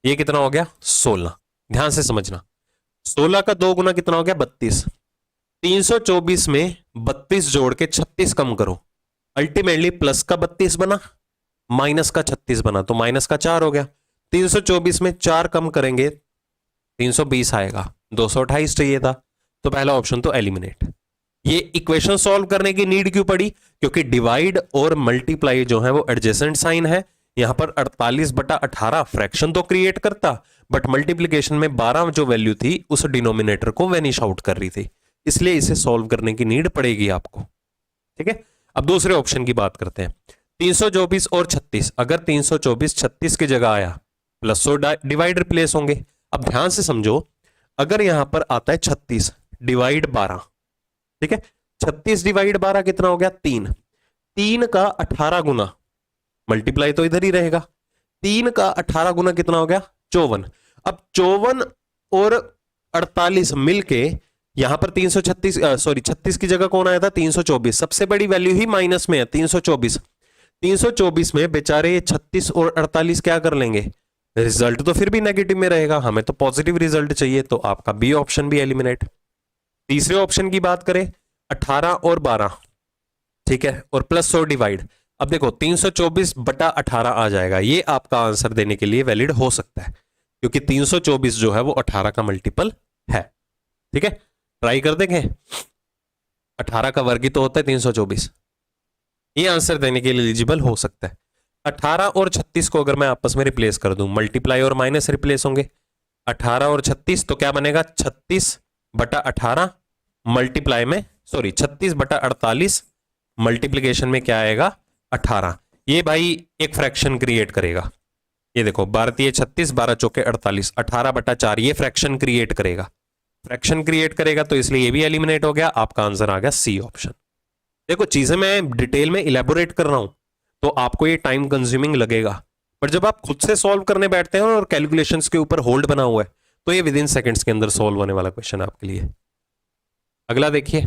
ये कितना हो गया 16। ध्यान से समझना, 16 का 2 गुना कितना हो गया 32। 324 में 32 जोड़ के 36 कम करो, अल्टीमेटली प्लस का 32 बना माइनस का 36 बना, तो माइनस का 4 हो गया। 324 में 4 कम करेंगे 320 आएगा, 228 चाहिए था, तो पहला ऑप्शन तो एलिमिनेट। ये इक्वेशन सॉल्व करने की नीड क्यों पड़ी, क्योंकि डिवाइड और मल्टीप्लाई जो है वो एडजेसेंट साइन है। यहां पर 48/18 फ्रैक्शन तो क्रिएट करता, बट मल्टीप्लीकेशन में 12 जो वैल्यू थी उस डिनोमिनेटर को वेनिश आउट कर रही थी, इसलिए इसे सॉल्व करने की नीड पड़ेगी आपको। ठीक है, अब दूसरे ऑप्शन की बात करते हैं। 324 और 36, अगर 324 36 की जगह आया प्लस और डिवाइड रिप्लेस होंगे। अब ध्यान से समझो, अगर यहां पर आता है 36 डिवाइड 12, ठीक है, 36 डिवाइड 12 कितना हो गया 3, 3 का 18 गुना, मल्टीप्लाई तो इधर ही रहेगा, 3 का 18 गुना कितना हो गया 54। अब 54 और 48 मिलके यहां पर 36 की जगह कौन आया था 324, सबसे बड़ी वैल्यू ही माइनस में है 324। 324 में बेचारे 36 और 48 क्या कर लेंगे, रिजल्ट तो फिर भी नेगेटिव में रहेगा, हमें तो पॉजिटिव रिजल्ट चाहिए, तो आपका बी ऑप्शन भी एलिमिनेट। तीसरे ऑप्शन की बात करें 18 और 12, ठीक है, और प्लस और डिवाइड। अब देखो 324/18 आ जाएगा, ये आपका आंसर देने के लिए वैलिड हो सकता है, क्योंकि 324 जो है वो 18 का मल्टीपल है। ठीक है, ट्राई कर देंगे, 18 का वर्ग ही तो होता है 324, ये आंसर देने के लिए एलिजिबल हो सकता है। 18 और 36 को अगर मैं आपस में रिप्लेस कर दूं, मल्टीप्लाई और माइनस रिप्लेस होंगे, 18 और 36 तो क्या बनेगा 36/18 मल्टीप्लाई में 36/48 मल्टीप्लीकेशन में क्या आएगा 18। ये भाई एक फ्रैक्शन क्रिएट करेगा, ये देखो 12 36 12 चौके 48, 18/4 ये फ्रैक्शन क्रिएट करेगा, फ्रैक्शन क्रिएट करेगा, तो इसलिए ये भी एलिमिनेट हो गया। आपका आंसर आ गया सी ऑप्शन। देखो चीजें मैं डिटेल में इलेबोरेट कर रहा हूं तो आपको ये टाइम कंज्यूमिंग लगेगा, पर जब आप खुद से सॉल्व करने बैठते हैं और कैलकुलेशंस के ऊपर होल्ड बना हुआ है तो ये विद इन सेकंड्स के अंदर सॉल्व होने वाला क्वेश्चन है आपके लिए। अगला देखिए,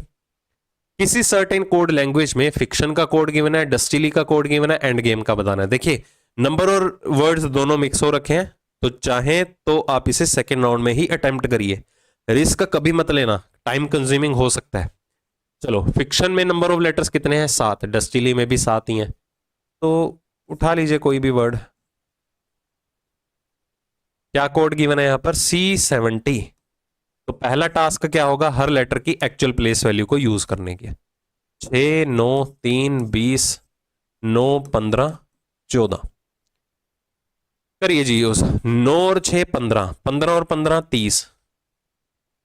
किसी सर्टेन कोड लैंग्वेज में फिक्शन का कोड गिवन है, डस्टिली का कोड गिवन है, एंड गेम का बताना है। देखिए नंबर और वर्ड्स दोनों मिक्स हो रखे हैं, तो चाहे तो आप इसे सेकेंड राउंड में ही अटेम्प्ट करिए, रिस्क कभी मत लेना, टाइम कंज्यूमिंग हो सकता है। चलो, फिक्शन में नंबर ऑफ लेटर्स कितने हैं 7, डस्टिली में भी 7 ही हैं, तो उठा लीजिए कोई भी वर्ड। क्या कोड गिवन है यहां पर C70, तो पहला टास्क क्या होगा, हर लेटर की एक्चुअल प्लेस वैल्यू को यूज करने की। 6 9 3 20 9 15 14 करिए जी यूज। 9 और 6 15, 15 और 15 30।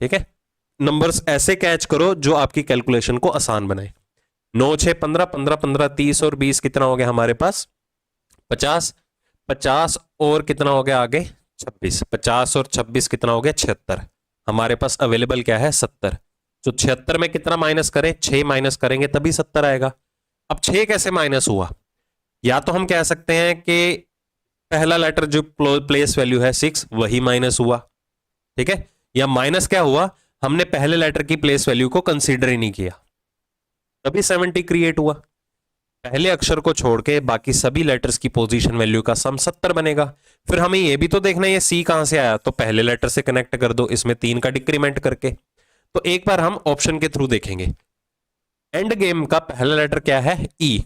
ठीक है, नंबर्स ऐसे कैच करो जो आपकी कैलकुलेशन को आसान बनाए। 9 6 15 15 15 30 और 20 कितना हो गया हमारे पास 50, 50 और कितना हो गया आगे 26, 50 और 26 कितना हो गया 76, हमारे पास अवेलेबल क्या है 70। तो 76 में कितना माइनस करें, 6 माइनस करेंगे तभी 70 आएगा। अब 6 कैसे माइनस हुआ, या तो हम कह सकते हैं कि पहला लेटर जो प्लेस वैल्यू है 6 वही माइनस हुआ, ठीक है, या माइनस क्या हुआ, हमने पहले लेटर की प्लेस वैल्यू को कंसीडर ही नहीं किया तभी 70 क्रिएट हुआ। पहले अक्षर को छोड़ के बाकी सभी लेटर्स की पोजीशन वैल्यू का सम 70 बनेगा। फिर हमें यह भी तो देखना है ये सी कहां से आया, तो पहले लेटर से कनेक्ट कर दो इसमें 3 का डिक्रीमेंट करके। तो एक बार हम ऑप्शन के थ्रू देखेंगे। एंड गेम का पहला लेटर क्या है ई,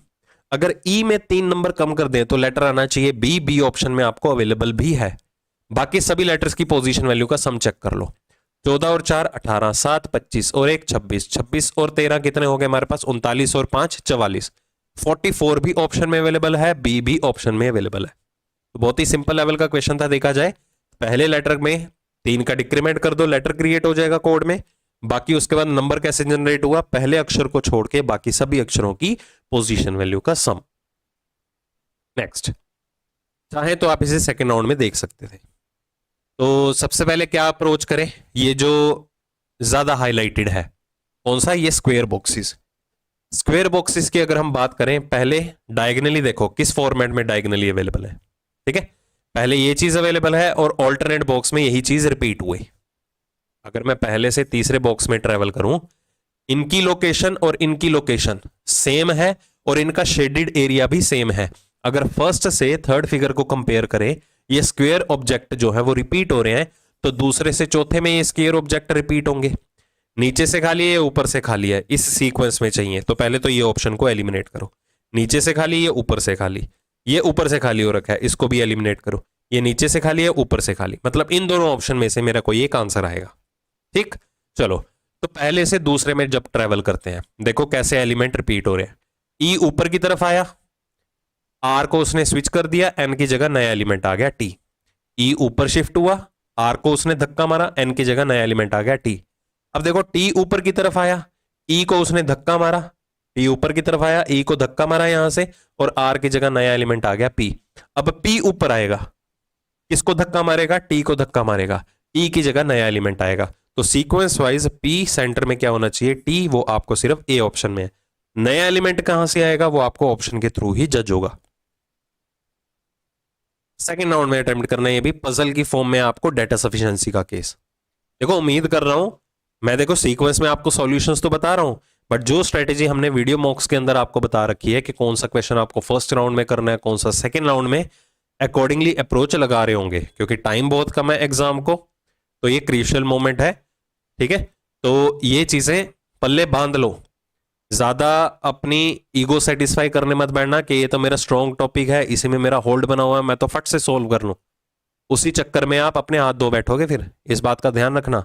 अगर ई में 3 नंबर कम कर दें तो लेटर आना चाहिए बी, बी ऑप्शन में आपको अवेलेबल भी है। बाकी सभी लेटर्स की पोजीशन वैल्यू का सम चेक कर लो, 14 और 4 18, 7 25 और 1 26, 26 और 13 कितने हो गए हमारे पास 39 और 5 44, 44 भी ऑप्शन में अवेलेबल है, बी भी ऑप्शन में अवेलेबल है। तो बहुत ही सिंपल लेवल का क्वेश्चन था देखा जाए। पहले लेटर में 3 का डिक्रीमेंट कर दो, लेटर क्रिएट हो जाएगा कोड में। बाकी उसके बाद नंबर कैसे जनरेट हुआ, पहले अक्षर को छोड़ के बाकी सभी अक्षरों की पोजीशन वैल्यू का सम। नेक्स्ट, चाहे तो आप इसे सेकेंड राउंड में देख सकते थे। तो सबसे पहले क्या अप्रोच करें, ये जो ज्यादा हाईलाइटेड है। कौन सा? ये स्क्वायर बॉक्सेस। स्क्वायर बॉक्सेस की अगर हम बात करें, पहले डायगनली देखो किस फॉर्मेट में डायगनली अवेलेबल है। ठीक है, पहले ये चीज अवेलेबल है और ऑल्टरनेट बॉक्स में यही चीज रिपीट हुई। अगर मैं पहले से तीसरे बॉक्स में ट्रेवल करूं, इनकी लोकेशन और इनकी लोकेशन सेम है और इनका शेडेड एरिया भी सेम है। अगर फर्स्ट से थर्ड फिगर को कंपेयर करें, ये स्क्वायर ऑब्जेक्ट जो है वो रिपीट हो रहे हैं, तो दूसरे से चौथे में ये स्क्वायर ऑब्जेक्ट रिपीट होंगे। नीचे से खाली है, ऊपर से खाली है, इस सीक्वेंस में चाहिए, तो पहले तो ये ऑप्शन को एलिमिनेट करो। नीचे से खाली, ये ऊपर से खाली, ये ऊपर से खाली हो रखा है, इसको भी एलिमिनेट करो। ये नीचे से खाली है, ऊपर से खाली, मतलब इन दोनों ऑप्शन में से मेरा कोई एक आंसर आएगा। ठीक, चलो, तो पहले से दूसरे में जब ट्रेवल करते हैं, देखो कैसे एलिमेंट रिपीट हो रहे हैं। ई ऊपर की तरफ आया, आर को उसने स्विच कर दिया, एन की जगह नया एलिमेंट आ गया टी। ई ऊपर शिफ्ट हुआ, आर को उसने धक्का मारा, एन की जगह नया एलिमेंट आ गया टी। अब देखो टी ऊपर की तरफ आया, ई को उसने धक्का मारा, टी ऊपर की तरफ आया, ई को धक्का मारा यहां से, और आर की जगह नया एलिमेंट आ गया पी। अब पी ऊपर आएगा, किसको धक्का मारेगा? टी को धक्का मारेगा, ई की जगह नया एलिमेंट आएगा। तो सीक्वेंस वाइज पी सेंटर में क्या होना चाहिए? टी, वो आपको सिर्फ ए ऑप्शन में है। नया एलिमेंट कहां से आएगा वो आपको ऑप्शन के थ्रू ही जज होगा। सेकेंड राउंड में अटेम्प्ट करना है, ये भी पजल की फॉर्म में आपको डेटा सफिशिएंसी का केस। देखो उम्मीद कर रहा हूं मैं, देखो सीक्वेंस में आपको सॉल्यूशंस तो बता रहा हूं, बट जो स्ट्रेटेजी हमने वीडियो मॉक्स के अंदर आपको बता रखी है कि कौन सा क्वेश्चन आपको फर्स्ट राउंड में करना है, कौन सा सेकंड राउंड में, अकॉर्डिंगली अप्रोच लगा रहे होंगे, क्योंकि टाइम बहुत कम है एग्जाम को, तो ये क्रूशियल मोमेंट है। ठीक है, तो ये चीजें पल्ले बांध लो, ज्यादा अपनी ईगो सेटिस्फाई करने मत बैठना कि ये तो मेरा स्ट्रॉन्ग टॉपिक है, इसी में मेरा होल्ड बना हुआ है, मैं तो फट से सोल्व कर लूं। उसी चक्कर में आप अपने हाथ धो बैठोगे, फिर इस बात का ध्यान रखना।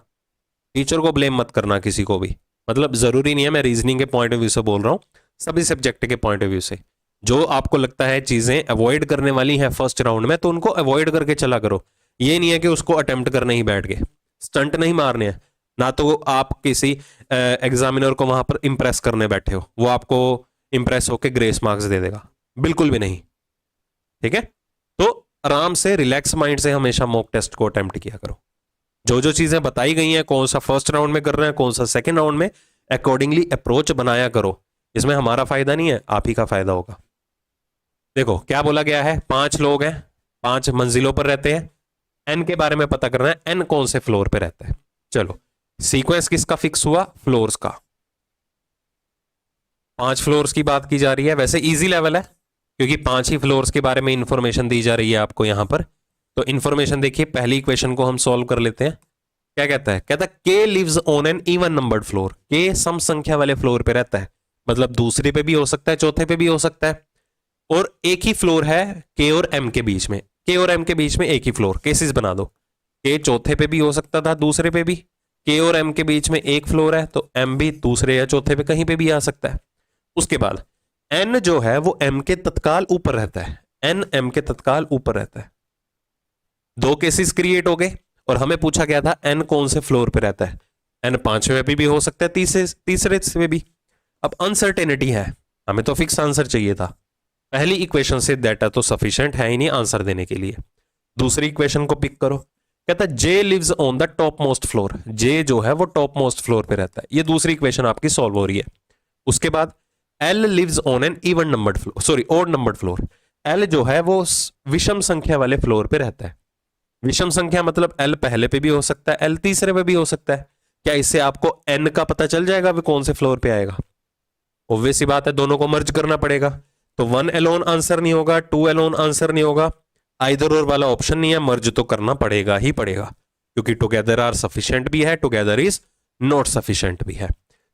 टीचर को ब्लेम मत करना किसी को भी, मतलब जरूरी नहीं है, मैं रीजनिंग के पॉइंट ऑफ व्यू से बोल रहा हूं, सभी सब्जेक्ट के पॉइंट ऑफ व्यू से। जो आपको लगता है चीजें अवॉइड करने वाली हैं फर्स्ट राउंड में, तो उनको अवॉइड करके चला करो। ये नहीं है कि उसको अटेम्प्ट करने ही बैठ गए, स्टंट नहीं मारने हैं ना, तो आप किसी एग्जामिनर को वहां पर इंप्रेस करने बैठे हो, वो आपको इंप्रेस होकर ग्रेस मार्क्स दे देगा, बिल्कुल भी नहीं। ठीक है, तो आराम से रिलैक्स माइंड से हमेशा मॉक टेस्ट को अटेम्प्ट किया करो। जो जो चीजें बताई गई हैं, कौन सा फर्स्ट राउंड में कर रहे हैं, कौन सा सेकंड राउंड में, अकॉर्डिंगली अप्रोच बनाया करो। इसमें हमारा फायदा नहीं है, आप ही का फायदा होगा। देखो क्या बोला गया है, 5 लोग हैं, 5 मंजिलों पर रहते हैं, एन के बारे में पता करना है, एन कौन से फ्लोर पे रहता है। चलो, सीक्वेंस किसका फिक्स हुआ? फ्लोर्स का। 5 फ्लोर्स की बात की जा रही है, वैसे इजी लेवल है क्योंकि 5 ही फ्लोर्स के बारे में इंफॉर्मेशन दी जा रही है आपको यहां पर। तो इंफॉर्मेशन देखिए, पहली इक्वेशन को हम सॉल्व कर लेते हैं। क्या कहता है? कहता है K lives on an even numbered floor. K सम संख्या वाले फ्लोर पे रहता है, मतलब दूसरे पे भी हो सकता है, चौथे पे भी हो सकता है, और एक ही फ्लोर है के और एम के बीच में। के और एम के बीच में एक ही फ्लोर, केसेस बना दो। के चौथे पे भी हो सकता था, दूसरे पे भी। के और एम के बीच में एक फ्लोर है, तो एम भी दूसरे या चौथे पे कहीं पे भी आ सकता है। उसके बाद एन जो है वो एम के तत्काल ऊपर रहता है, एन एम के तत्काल ऊपर रहता है। 2 केसेस क्रिएट हो गए, और हमें पूछा गया था एन कौन से फ्लोर पे रहता है। एन 5वें पे भी हो सकता है, तीसरे से भी। अब अनसर्टेनिटी है, हमें तो फिक्स आंसर चाहिए था। पहली इक्वेशन से डेटा तो सफिशिएंट है ही नहीं आंसर देने के लिए। दूसरी इक्वेशन को पिक करो, कहता है J lives on the top most floor. J जो है वो टॉप मोस्ट फ्लोर पे रहता है। ये दूसरी इक्वेशन आपकी सॉल्व हो रही है। उसके बाद L lives on an even numbered floor, sorry odd numbered floor. L जो है वो विषम संख्या वाले फ्लोर पे रहता है। विषम संख्या मतलब एल पहले पे भी हो सकता है, एल तीसरे पे भी हो सकता है। क्या इससे आपको एन का पता चल जाएगा वो कौन से फ्लोर पे आएगा? ऑब्वियस सी बात है, दोनों को मर्ज करना पड़ेगा। तो 1 एलोन आंसर नहीं होगा, 2 एलोन आंसर नहीं होगा, आइदर और वाला ऑप्शन नहीं है, मर्ज तो करना पड़ेगा ही पड़ेगा, क्योंकि टुगेदर आर सफिशिएंट भी है, टुगेदर इज नॉट सफिशिएंट भी है।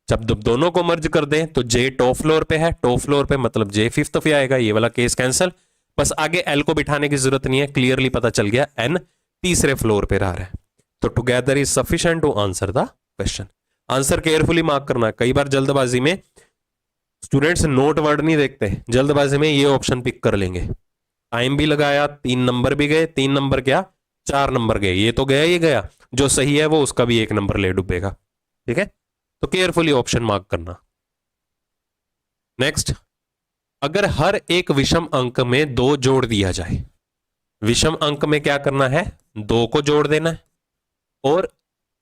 जब दोनों को मर्ज कर दें तो जे टॉप फ्लोर पे है, टॉप फ्लोर पे मतलब जे 5th पे आएगा, ये वाला केस कैंसिल। बस आगे एल को बिठाने की जरूरत नहीं है, क्लियरली पता चल गया एन तीसरे फ्लोर पे रह रहा है। तो together is sufficient to answer the question. Answer carefully mark करना है। कई बार जल्दबाजी में स्टूडेंट्स नोट वर्ड नहीं देखते, जल्दबाजी में ये ऑप्शन पिक कर लेंगे। टाइम भी लगाया, 3 नंबर भी गए, 3 नंबर क्या 4 नंबर गए, ये तो गया ही गया, जो सही है वो उसका भी 1 नंबर ले डूबेगा। ठीक है, तो केयरफुली ऑप्शन मार्क करना। नेक्स्ट, अगर हर एक विषम अंक में 2 जोड़ दिया जाए, विषम अंक में क्या करना है? 2 को जोड़ देना है, और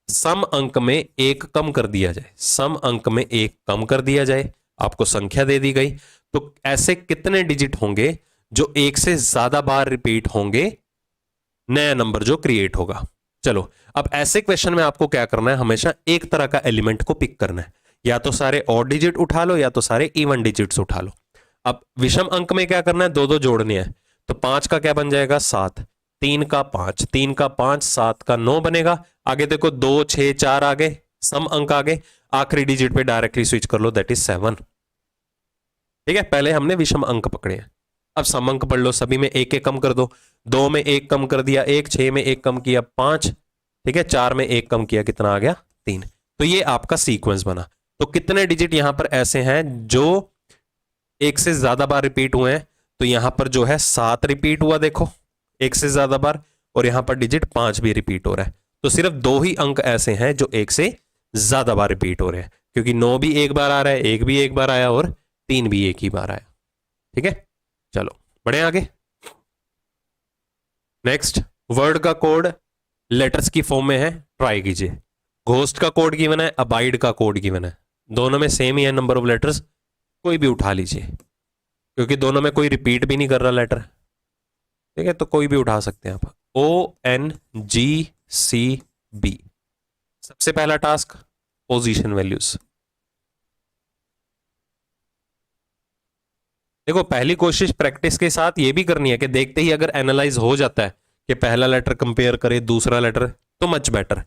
सम अंक में एक कम कर दिया जाए, सम अंक में एक कम कर दिया जाए, आपको संख्या दे दी गई, तो ऐसे कितने डिजिट होंगे जो एक से ज्यादा बार रिपीट होंगे, नया नंबर जो क्रिएट होगा। चलो अब ऐसे क्वेश्चन में आपको क्या करना है, हमेशा एक तरह का एलिमेंट को पिक करना है, या तो सारे ऑड डिजिट उठा लो या तो सारे इवन डिजिट्स उठा लो। अब विषम अंक में क्या करना है, दो दो जोड़ने हैं, तो 5 का क्या बन जाएगा 7, 3 का 5, 3 का 5, 7 का 9 बनेगा। आगे देखो 2 6 4 आ गए, सम अंक आ गए, आखिरी डिजिट पे डायरेक्टली स्विच कर लो, दैट इज 7। ठीक है, पहले हमने विषम अंक पकड़े हैं, अब सम अंक पढ़ लो, सभी में एक एक कम कर दो, 2 में एक कम कर दिया 1, 6 में एक कम किया 5, ठीक है, 4 में एक कम किया, कितना आ गया 3। तो ये आपका सीक्वेंस बना। तो कितने डिजिट यहां पर ऐसे हैं जो एक से ज्यादा बार रिपीट हुए हैं, तो यहां पर जो है 7 रिपीट हुआ, देखो एक से ज्यादा बार, और यहां पर डिजिट 5 भी रिपीट हो रहा है। तो सिर्फ 2 ही अंक ऐसे हैं जो एक से ज्यादा बार रिपीट हो रहे हैं, क्योंकि 9 भी एक बार आ रहा है, 1 भी एक बार आया और 3 भी एक ही बार आया। ठीक है, चलो बढ़े आगे। नेक्स्ट, वर्ड का कोड लेटर्स की फॉर्म में है, ट्राई कीजिए। घोस्ट का कोड गिवन है, अबाइड का कोड गिवन है, दोनों में सेम ही है नंबर ऑफ लेटर्स, कोई भी उठा लीजिए, क्योंकि दोनों में कोई रिपीट भी नहीं कर रहा लेटर। ठीक है, तो कोई भी उठा सकते हैं आप। ONGCB, सबसे पहला टास्क पोजीशन वैल्यूज। देखो पहली कोशिश प्रैक्टिस के साथ ये भी करनी है कि देखते ही अगर एनालाइज हो जाता है कि पहला लेटर कंपेयर करे दूसरा लेटर, तो मच बेटर।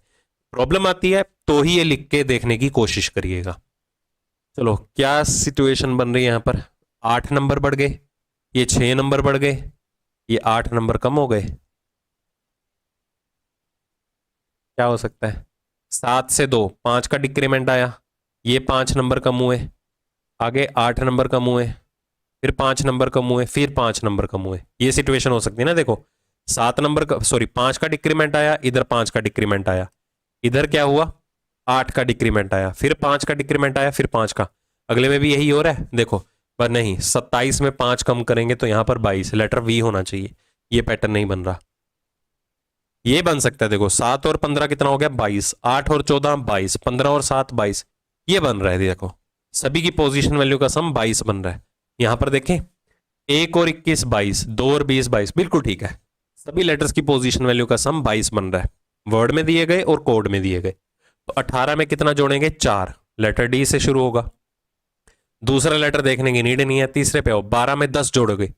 प्रॉब्लम आती है तो ही ये लिख के देखने की कोशिश करिएगा। चलो क्या सिचुएशन बन रही है यहां पर, 8 नंबर बढ़ गए, ये 6 नंबर बढ़ गए, ये 8 नंबर कम हो गए, क्या हो सकता है, 7 से 2 5 का डिक्रीमेंट आया, ये 5 नंबर कम हुए, आगे 8 नंबर कम हुए, फिर 5 नंबर कम हुए, फिर 5 नंबर कम हुए। ये सिचुएशन हो सकती है ना। देखो 7 नंबर का, सॉरी 5 का डिक्रीमेंट आया, इधर 5 का डिक्रीमेंट आया, इधर क्या हुआ 8 का डिक्रीमेंट आया, फिर 5 का डिक्रीमेंट आया, फिर 5 का, अगले में भी यही हो रहा है। देखो पर नहीं, 27 में 5 कम करेंगे तो यहां पर 22, लेटर वी होना चाहिए, ये पैटर्न नहीं बन रहा। ये बन सकता है, देखो 7 और 15 कितना हो गया 22, 8 और 14 22, 15 और 7 22, ये बन रहा है। देखो सभी की पोजीशन वैल्यू का सम 22 बन रहा है। यहां पर देखें 1 और 21 22, 2 और 20 22, बिल्कुल ठीक है, सभी लेटर्स की पोजीशन वैल्यू का सम 22 बन रहा है, वर्ड में दिए गए और कोड में दिए गए। तो 18 में कितना जोड़ेंगे 4, लेटर डी से शुरू होगा, दूसरा लेटर देखने की नीड नहीं है, तीसरे पे हो, 12 में 10 जोड़ोगे,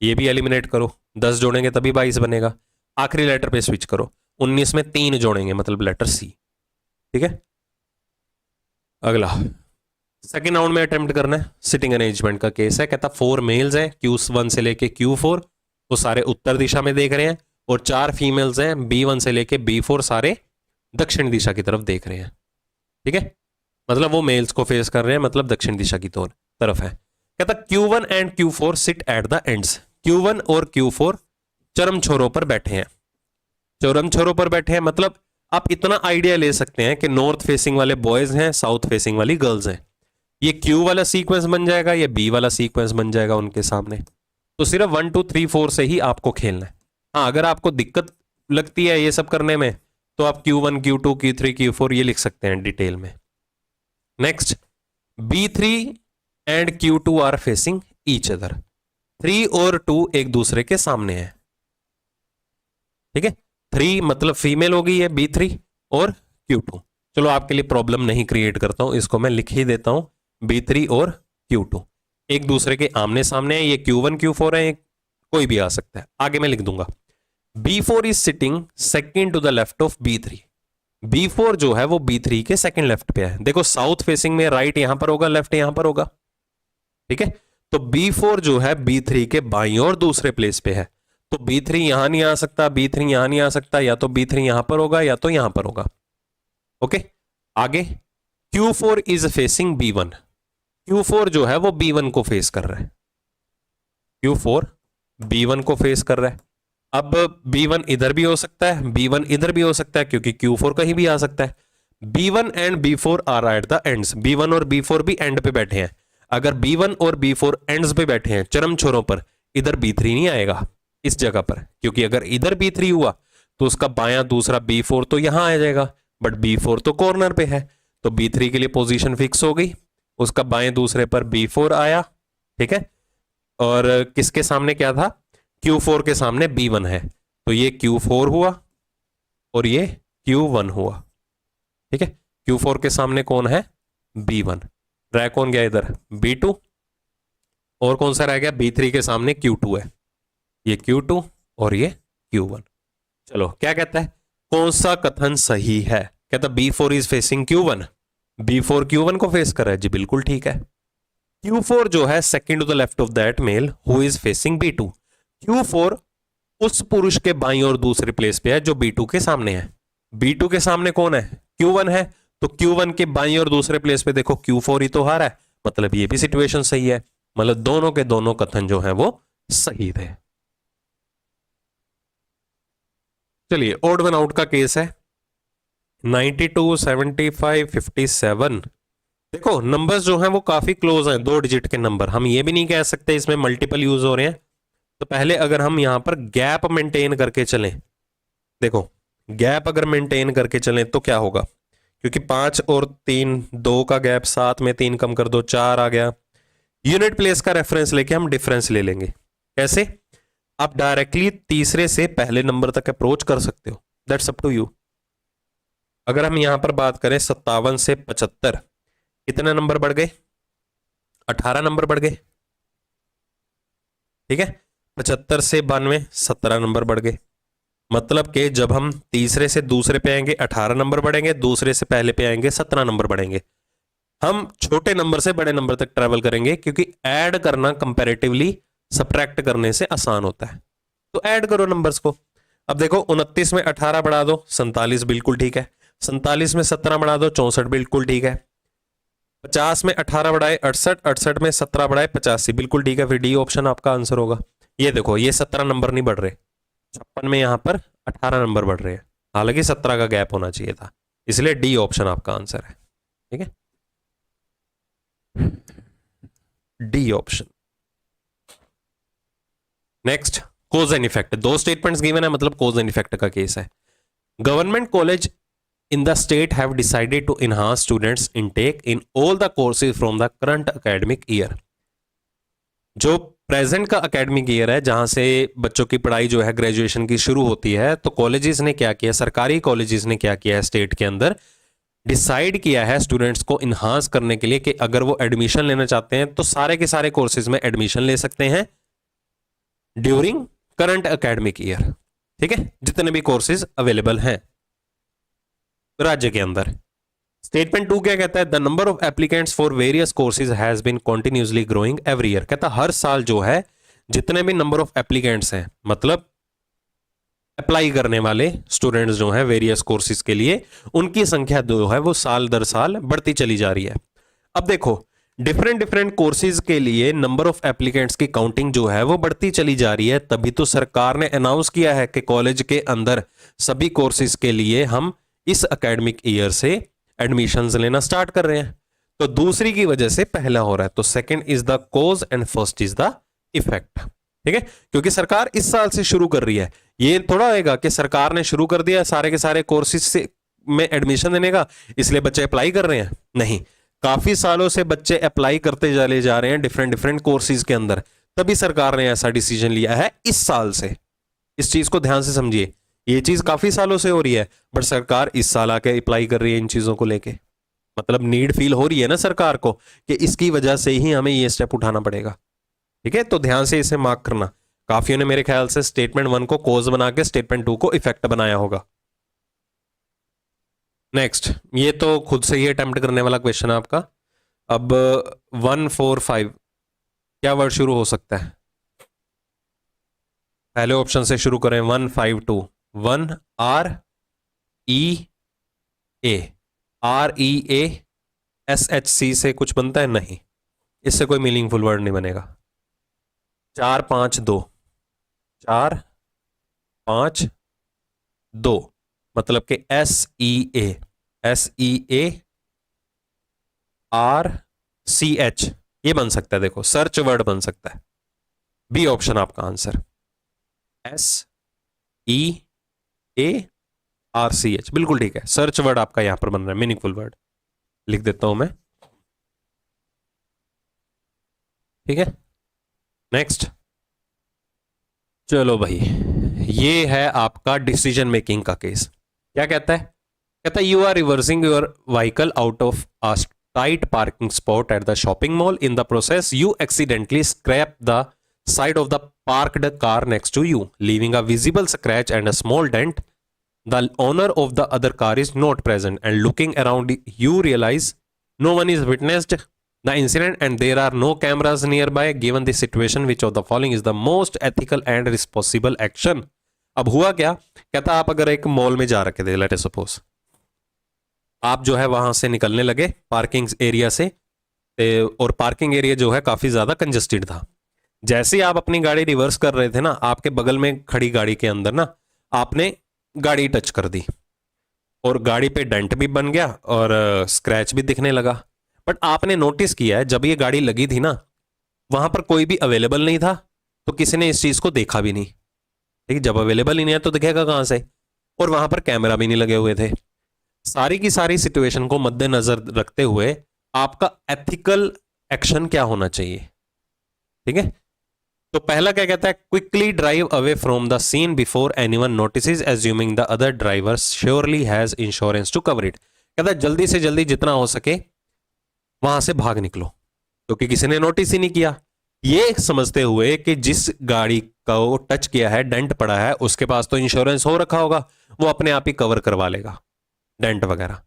ये भी एलिमिनेट करो, 10 जोड़ेंगे तभी 22 बनेगा, आखिरी लेटर पे स्विच करो, 19 में 3 जोड़ेंगे मतलब लेटर सी। ठीक है, अगला सेकेंड राउंड में अटेम्प्ट करना है, सिटिंग अरेंजमेंट का केस है। कहता 4 मेल्स हैं Q1 से लेके Q4, वो सारे उत्तर दिशा में देख रहे हैं, और 4 फीमेल्स हैं B1 से लेके B4, सारे दक्षिण दिशा की तरफ देख रहे हैं। ठीक है, मतलब वो मेल्स को फेस कर रहे हैं, मतलब दक्षिण दिशा की तरफ है। कहता Q1 and Q4 sit at the ends, Q1 और Q4 चरम छोरों पर बैठे हैं, चरम छोरों पर बैठे हैं, मतलब आप इतना आइडिया ले सकते हैं कि नॉर्थ फेसिंग वाले बॉयज हैं, साउथ फेसिंग वाली गर्ल्स हैं। ये Q वाला सीक्वेंस बन जाएगा, ये B वाला सीक्वेंस बन जाएगा उनके सामने। तो सिर्फ 1 2 3 4 से ही आपको खेलना है। हाँ, अगर आपको दिक्कत लगती है ये सब करने में, तो आप Q1 Q2 Q3 Q4 ये लिख सकते हैं डिटेल में। Next, B3 and Q2 are facing each other, 3 और 2 एक दूसरे के सामने है। ठीक है, 3 मतलब फीमेल हो गई है B3 और Q2। चलो आपके लिए प्रॉब्लम नहीं क्रिएट करता हूं, इसको मैं लिख ही देता हूं, B3 और Q2 एक दूसरे के आमने सामने है, ये Q1 Q4 है, कोई भी आ सकता है, आगे मैं लिख दूंगा। B4 is sitting second to the left of B3, B4 जो है वो B3 के सेकंड लेफ्ट पे है। देखो साउथ फेसिंग में राइट यहां पर होगा, लेफ्ट यहां पर होगा। ठीक है, तो B4 जो है B3 के बाईं और दूसरे प्लेस पे है, तो B3 यहां नहीं आ सकता, B3 यहां नहीं आ सकता, या तो B3 यहां पर होगा या तो यहां पर होगा। ओके, आगे Q4 is facing B1, Q4 जो है वो B1 को फेस कर रहा है, Q4 B1 को फेस कर रहा है। अब B1 इधर भी हो सकता है, B1 इधर भी हो सकता है, क्योंकि Q4 कहीं भी आ सकता है। B1 and B4 are at the ends, B1 और B4 भी एंड पे बैठे हैं। अगर B1 और B4 एंड्स पे बैठे हैं चरम छोरों पर, इधर B3 नहीं आएगा इस जगह पर, क्योंकि अगर इधर B3 हुआ तो उसका बायां दूसरा B4 तो यहां आ जाएगा, बट B4 तो कॉर्नर पे है, तो B3 के लिए पोजीशन फिक्स हो गई, उसका बाएं दूसरे पर B4 आया, ठीक है। और किसके सामने क्या था, Q4 के सामने B1 है, तो ये Q4 हुआ और ये Q1 हुआ, ठीक है। Q4 के सामने कौन है, B1, रह कौन गया इधर, B2, और कौन सा रह गया, B3 के सामने Q2 है, ये Q2 और ये Q1। चलो क्या कहता है, कौन सा कथन सही है, कहता B4 is facing Q1, B4 Q1 को फेस कर रहा है जी, बिल्कुल ठीक है। Q4 जो है second to the left of that male who is facing B2, Q4 उस पुरुष के बाईं और दूसरे प्लेस पे है जो B2 के सामने है। B2 के सामने कौन है, Q1 है, तो Q1 के बाईं और दूसरे प्लेस पे देखो Q4 ही तो हारा है, मतलब ये भी सिचुएशन सही है, मतलब दोनों के दोनों कथन जो है वो सही थे। चलिए ओड वन आउट का केस है, 92, 75, 57। देखो नंबर्स जो हैं वो काफी क्लोज हैं, 2 डिजिट के नंबर, हम ये भी नहीं कह सकते इसमें मल्टीपल यूज हो रहे हैं। तो पहले अगर हम यहां पर गैप मेंटेन करके चलें, देखो गैप अगर मेंटेन करके चलें तो क्या होगा, क्योंकि 5 और 3 2 का गैप, 7 में 3 कम कर दो 4 आ गया। यूनिट प्लेस का रेफरेंस लेके हम डिफरेंस ले लेंगे, कैसे, आप डायरेक्टली तीसरे से पहले नंबर तक अप्रोच कर सकते हो, दैट्स अप टू यू। अगर हम यहां पर बात करें 57 से 75, कितने नंबर बढ़ गए, 18 नंबर बढ़ गए, ठीक है। 75 से 92, 17 नंबर बढ़ गए, मतलब कि जब हम तीसरे से दूसरे पे आएंगे 18 नंबर बढ़ेंगे, दूसरे से पहले पे आएंगे 17 नंबर बढ़ेंगे। हम छोटे नंबर से बड़े नंबर तक ट्रेवल करेंगे, क्योंकि ऐड करना कंपैरेटिवली सब्ट्रैक्ट करने से आसान होता है। तो ऐड करो नंबर्स को। अब देखो 29 में 18 बढ़ा दो 47, बिल्कुल ठीक है। 47 में 17 बढ़ा दो 64, बिल्कुल ठीक है। 50 में 18 बढ़ाए 68, 68 में 17 बढ़ाए 85, बिल्कुल ठीक है। फिर डी ऑप्शन आपका आंसर होगा। ये देखो ये 17 नंबर नहीं बढ़ रहे, 56 में यहां पर 18 नंबर बढ़ रहे हैं, हालांकि 17 का गैप होना चाहिए था, इसलिए डी ऑप्शन आपका आंसर है, ठीक है, D option. Next, cause and effect, 2 statements given है, मतलब कोज एंड इफेक्ट का केस है। Government college in the state have decided to enhance students intake in all the courses from the current academic year। जो present का academic year है, जहां से बच्चों की पढ़ाई जो है ग्रेजुएशन की शुरू होती है, तो कॉलेजेस ने क्या किया, सरकारी कॉलेजेस ने क्या किया है, स्टेट के अंदर डिसाइड किया है स्टूडेंट्स को इन्हांस करने के लिए कि अगर वो एडमिशन लेना चाहते हैं तो सारे के सारे कोर्सेज में एडमिशन ले सकते हैं ड्यूरिंग करंट एकेडमिक ईयर, ठीक है, जितने भी कोर्सेज अवेलेबल हैं राज्य के अंदर। स्टेटमेंट 2 क्या कहता है, the number of applicants for various courses has been continuously growing every year. कहता हर साल जो है जितने भी नंबर ऑफ एप्लीकेंट्स हैं, मतलब अप्लाई करने वाले स्टूडेंट्स जो हैं वेरियस कोर्सेज के लिए, उनकी संख्या जो है वो साल दर साल बढ़ती चली जा रही है। अब देखो डिफरेंट डिफरेंट कोर्सेज के लिए नंबर ऑफ एप्लीकेंट्स की काउंटिंग जो है वो बढ़ती चली जा रही है, तभी तो सरकार ने अनाउंस किया है कि कॉलेज के अंदर सभी कोर्सेज के लिए हम इस एकेडमिक ईयर से एडमिशंस लेना स्टार्ट कर रहे हैं। तो दूसरी की वजह से पहला हो रहा है, तो second is the cause and first is the effect, ठीक है, क्योंकि सरकार इस साल से शुरू कर रही है। ये थोड़ा होएगा कि सरकार ने शुरू कर दिया सारे के सारे कोर्सेज से में एडमिशन देने का, इसलिए बच्चे अप्लाई कर रहे हैं, नहीं, काफी सालों से बच्चे अप्लाई करते चले जा रहे हैं डिफरेंट डिफरेंट कोर्सेज के अंदर, तभी सरकार ने ऐसा डिसीजन लिया है इस साल से। इस चीज को ध्यान से समझिए, ये चीज काफी सालों से हो रही है, बट सरकार इस साल आके अप्लाई कर रही है इन चीजों को लेके, मतलब नीड फील हो रही है ना सरकार को कि इसकी वजह से ही हमें ये स्टेप उठाना पड़ेगा, ठीक है। तो ध्यान से इसे मार्क करना। काफियों ने मेरे ख्याल से स्टेटमेंट 1 को कॉज बना के स्टेटमेंट 2 को इफेक्ट बनाया होगा। नेक्स्ट, ये तो खुद से ही अटेम्प्ट करने वाला क्वेश्चन है आपका। अब 145 क्या वर्ड शुरू हो सकता है, पहले ऑप्शन से शुरू करें। 152 1 R E A, REA SHC से कुछ बनता है, नहीं, इससे कोई मीनिंगफुल वर्ड नहीं बनेगा। 4 5 2 4 5 2 मतलब कि SEA RCH ये बन सकता है, देखो सर्च वर्ड बन सकता है। बी ऑप्शन आपका आंसर, SEA RCH, बिल्कुल ठीक है। सर्च वर्ड आपका यहां पर बन रहा है, मीनिंगफुल वर्ड लिख देता हूं मैं, ठीक है। नेक्स्ट, चलो भाई, ये है आपका डिसीजन मेकिंग का केस। क्या कहता है? कहता है you are reversing your vehicle out of a tight parking spot at the shopping mall. In the process, you accidentally scrape the side of the parked car next to you, leaving a visible scratch and a small dent. The owner of the other car is not present, and looking around, you realize no one is witnessed the incident and there are no cameras nearby. Given the situation, which of the following is the most ethical and responsible action? अब हुआ क्या? कहता आप अगर एक mall में जा रखे थे, लेट अस सपोज, आप जो है वहां से निकलने लगे पार्किंग एरिया से, और पार्किंग एरिया जो है काफी ज्यादा कंजेस्टेड था। जैसे ही आप अपनी गाड़ी रिवर्स कर रहे थे ना, आपके बगल में खड़ी गाड़ी के अंदर ना आपने गाड़ी टच कर दी और गाड़ी पे डेंट भी बन गया और स्क्रैच भी दिखने लगा। बट आपने नोटिस किया है जब ये गाड़ी लगी थी ना, वहां पर कोई भी अवेलेबल नहीं था, तो किसी ने इस चीज को देखा भी नहीं। ठीक है, जब अवेलेबल ही नहीं है तो दिखेगा कहां से? और वहां पर कैमरा भी नहीं लगे हुए थे। सारी की सारी सिचुएशन को मद्देनजर रखते हुए आपका एथिकल एक्शन क्या होना चाहिए? ठीक है, तो पहला क्या कहता है? Quickly drive away from the scene before anyone notices, assuming the other driver surely has insurance to cover it. कहता है जल्दी से जल्दी जितना हो सके वहां से भाग निकलो, क्योंकि किसी ने नोटिस ही नहीं किया। ये समझते हुए कि जिस गाड़ी को टच किया है, डेंट पड़ा है, उसके पास तो इंश्योरेंस हो रखा होगा, वो अपने आप ही कवर करवा लेगा डेंट वगैरह।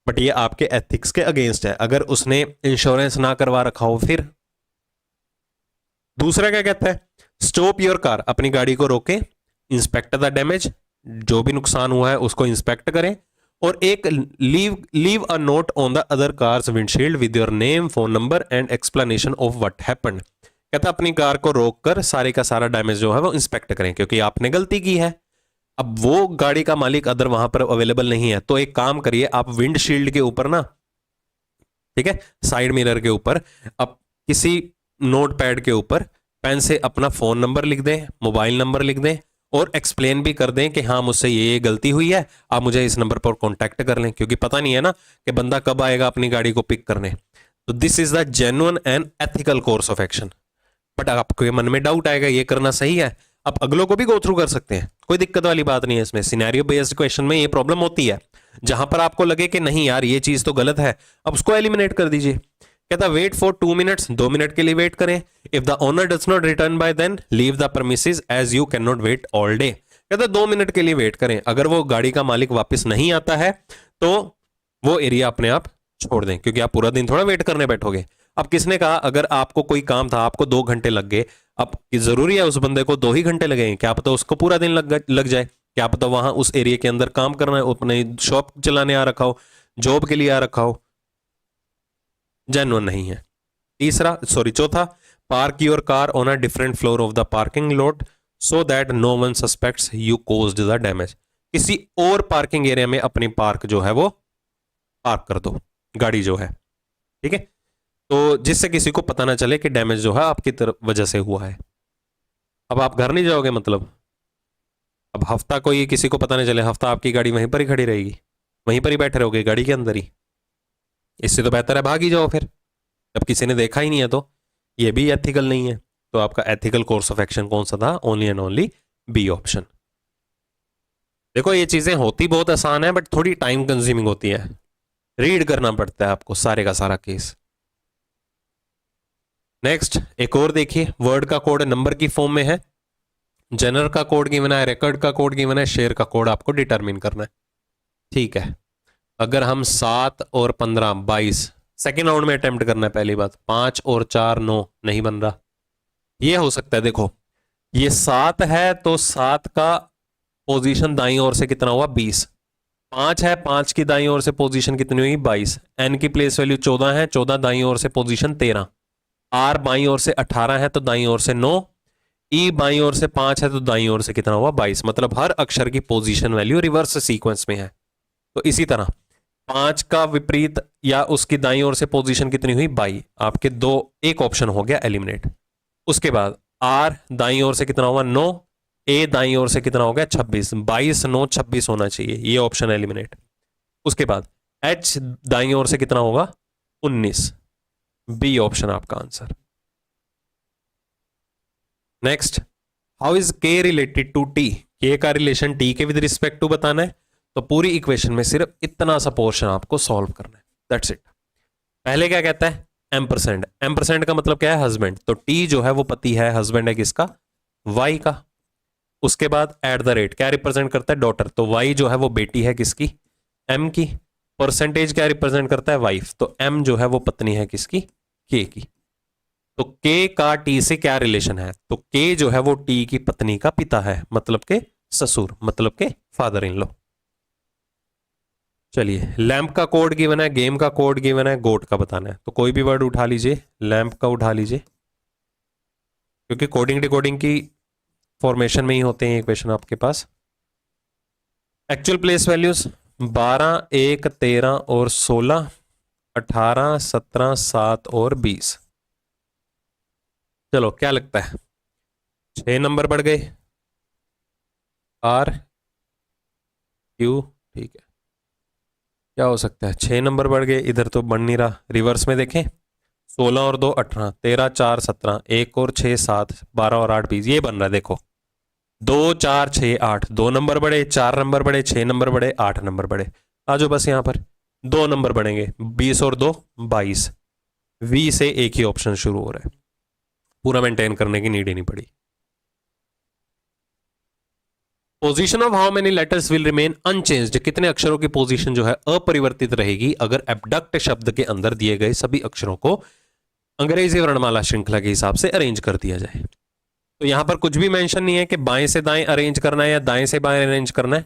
बट ये आपके एथिक्स के अगेंस्ट है अगर उसने इंश्योरेंस ना करवा रखा हो। फिर दूसरा क्या कहता है? स्टॉप योर कार, अपनी गाड़ी को रोके, इंस्पेक्ट द डैमेज, जो भी नुकसान हुआ है उसको इंस्पेक्ट करें, और एक leave a note on the other cars windshield with your name, phone number and explanation of what happened. कहता अपनी कार को रोककर सारे का सारा डैमेज जो है वो इंस्पेक्ट करें, क्योंकि आपने गलती की है। अब वो गाड़ी का मालिक अदर वहां पर अवेलेबल नहीं है, तो एक काम करिए, आप विंडशील्ड के ऊपर ना, ठीक है, साइड मिरर के ऊपर, अब किसी नोट पैड के ऊपर पेन से अपना फोन नंबर लिख दें, मोबाइल नंबर लिख दें, और एक्सप्लेन भी कर दें कि हाँ मुझसे ये गलती हुई है, आप मुझे इस नंबर पर कांटेक्ट कर लें, क्योंकि पता नहीं है ना कि बंदा कब आएगा अपनी गाड़ी को पिक करने। तो this is the genuine and ethical course of action. But आपके मन में डाउट आएगा ये करना सही है, आप अगलों को भी गो थ्रू कर सकते हैं, कोई दिक्कत वाली बात नहीं है इसमें। सिनेरियो बेस्ड क्वेश्चन में ये प्रॉब्लम होती है, जहां पर आपको लगे कि नहीं यार ये चीज तो गलत है, अब उसको एलिमिनेट कर दीजिए। कहता वेट फॉर 2 मिनट्स, 2 मिनट के लिए वेट करें। If the owner does not return by then leave the premises as you can not wait all day. कहता 2 मिनट के लिए वेट करें, अगर वो गाड़ी का मालिक वापस नहीं आता है तो वो एरिया अपने आप छोड़ दें, क्योंकि आप पूरा दिन थोड़ा वेट करने बैठोगे। अब किसने कहा अगर आपको कोई काम था, आपको 2 घंटे लग गए, अब जरूरी है उस बंदे को 2 ही घंटे लगेंगे? क्या पता उसको पूरा दिन लग जाए, क्या पता वहां उस एरिया के अंदर काम करना है, अपने शॉप चलाने आ रखा हो, जॉब के लिए आ रखा हो। जेन्युइन नहीं है। चौथा, park your car on a different floor of the parking lot so that no one suspects you caused the damage. किसी और पार्किंग एरिया में अपनी पार्क जो है वो पार्क कर दो गाड़ी जो है, ठीक है, तो जिससे किसी को पता ना चले कि डैमेज जो है आपकी तरफ वजह से हुआ है। अब आप घर नहीं जाओगे, मतलब अब हफ्ता कोई किसी को पता नहीं चले, हफ्ता आपकी गाड़ी वहीं पर ही खड़ी रहेगी, वहीं पर ही बैठे रहोगे गाड़ी के अंदर ही। इससे तो बेहतर है भाग ही जाओ फिर, जब किसी ने देखा ही नहीं है। तो ये भी एथिकल नहीं है। तो आपका एथिकल कोर्स ऑफ एक्शन कौन सा था? Only and only B option. देखो ये चीजें होती बहुत आसान है, बट थोड़ी टाइम कंज्यूमिंग होती है, रीड करना पड़ता है आपको सारे का सारा केस। नेक्स्ट एक और देखिए, वर्ड का कोड नंबर की फॉर्म में है, जनरल का कोड गिवन है, रिकॉर्ड का कोड गिवन है, शेयर का कोड आपको डिटरमिन करना है। ठीक है, अगर हम 7 और 15 22 सेकेंड राउंड में अटेम्प्ट करना है, पहली बात 5 और 4 9 नहीं बन रहा, ये हो सकता है। देखो ये 7 है तो 7 का पोजीशन दाईं ओर से कितना हुआ? 20। 5 है, 5 की दाईं ओर से पोजीशन कितनी हुई? 22। एन की प्लेस वैल्यू 14 है, 14 दाईं ओर से पोजीशन 13। आर बाईं ओर से 18 है तो दाईं ओर से 9। ई बाईं ओर से 5 है तो दाईं ओर से कितना हुआ? 22। मतलब हर अक्षर की पोजीशन वैल्यू रिवर्स सीक्वेंस में है। तो इसी तरह 5 का विपरीत या उसकी दाईं ओर से पोजीशन कितनी हुई? 22। आपके एक ऑप्शन हो गया एलिमिनेट। उसके बाद आर दाईं ओर से कितना हुआ? 9। ए दाईं ओर से कितना हो गया 26, 22 9 26 होना चाहिए, ये ऑप्शन एलिमिनेट। उसके बाद एच दाईं ओर से कितना होगा 19, बी ऑप्शन आपका आंसर। नेक्स्ट, हाउ इज के रिलेटेड टू टी, के का रिलेशन टी के विद रिस्पेक्ट टू बताना है, तो पूरी इक्वेशन में सिर्फ इतना सा पोर्शन आपको सॉल्व करना है, दैट्स इट। पहले क्या कहता है एम्परसेंड, एम्परसेंड का मतलब क्या है हस्बैंड, तो टी जो है वो पति है, हस्बैंड है किसका वाई का। उसके बाद एट द रेट क्या रिप्रेजेंट करता है डॉटर, तो वाई जो है वो बेटी है किसकी एम की। परसेंटेज क्या रिप्रेजेंट करता है वाइफ, तो एम जो है वो पत्नी है किसकी के की। तो के का टी से क्या रिलेशन है, तो के जो है वो टी की पत्नी का पिता है, मतलब के ससुर, मतलब के फादर इन लॉ। चलिए, लैंप का कोड गिवन है, गेम का कोड गिवन है, गोट का बताना है, तो कोई भी वर्ड उठा लीजिए, लैंप का उठा लीजिए, क्योंकि कोडिंग डिकोडिंग की फॉर्मेशन में ही होते हैं ये क्वेश्चन आपके पास। एक्चुअल प्लेस वैल्यूज 12 1 13 और 16, 18 17 7 और 20। चलो क्या लगता है 6 नंबर बढ़ गए, आर क्यू, ठीक है, क्या हो सकता है 6 नंबर बढ़ गए, इधर तो बढ़ नहीं रहा, रिवर्स में देखें 16 और 2 18, 13 4 17, 1 और 6 7, 12 और 8 20, ये बन रहा है देखो 2 4 6 8, 2 नंबर बढ़े, 4 नंबर बढ़े, 6 नंबर बढ़े, 8 नंबर बढ़े। आ जाओ बस यहाँ पर 2 नंबर बढ़ेंगे, 20 और 2 22, वी से एक ही ऑप्शन शुरू हो रहा है, पूरा मेंटेन करने की नीड ही नहीं पड़ी। Position of how many letters will remain unchanged, कितने अक्षरों की पोजीशन जो है अपरिवर्तित रहेगी अगर एबडक्ट शब्द के अंदर दिए गए सभी अक्षरों को अंग्रेजी वर्णमाला श्रृंखला के हिसाब से अरेंज कर दिया जाए। तो यहां पर कुछ भी मेंशन नहीं है कि बाएं से दाएं अरेंज करना है या दाएं से बाएं अरेंज करना है,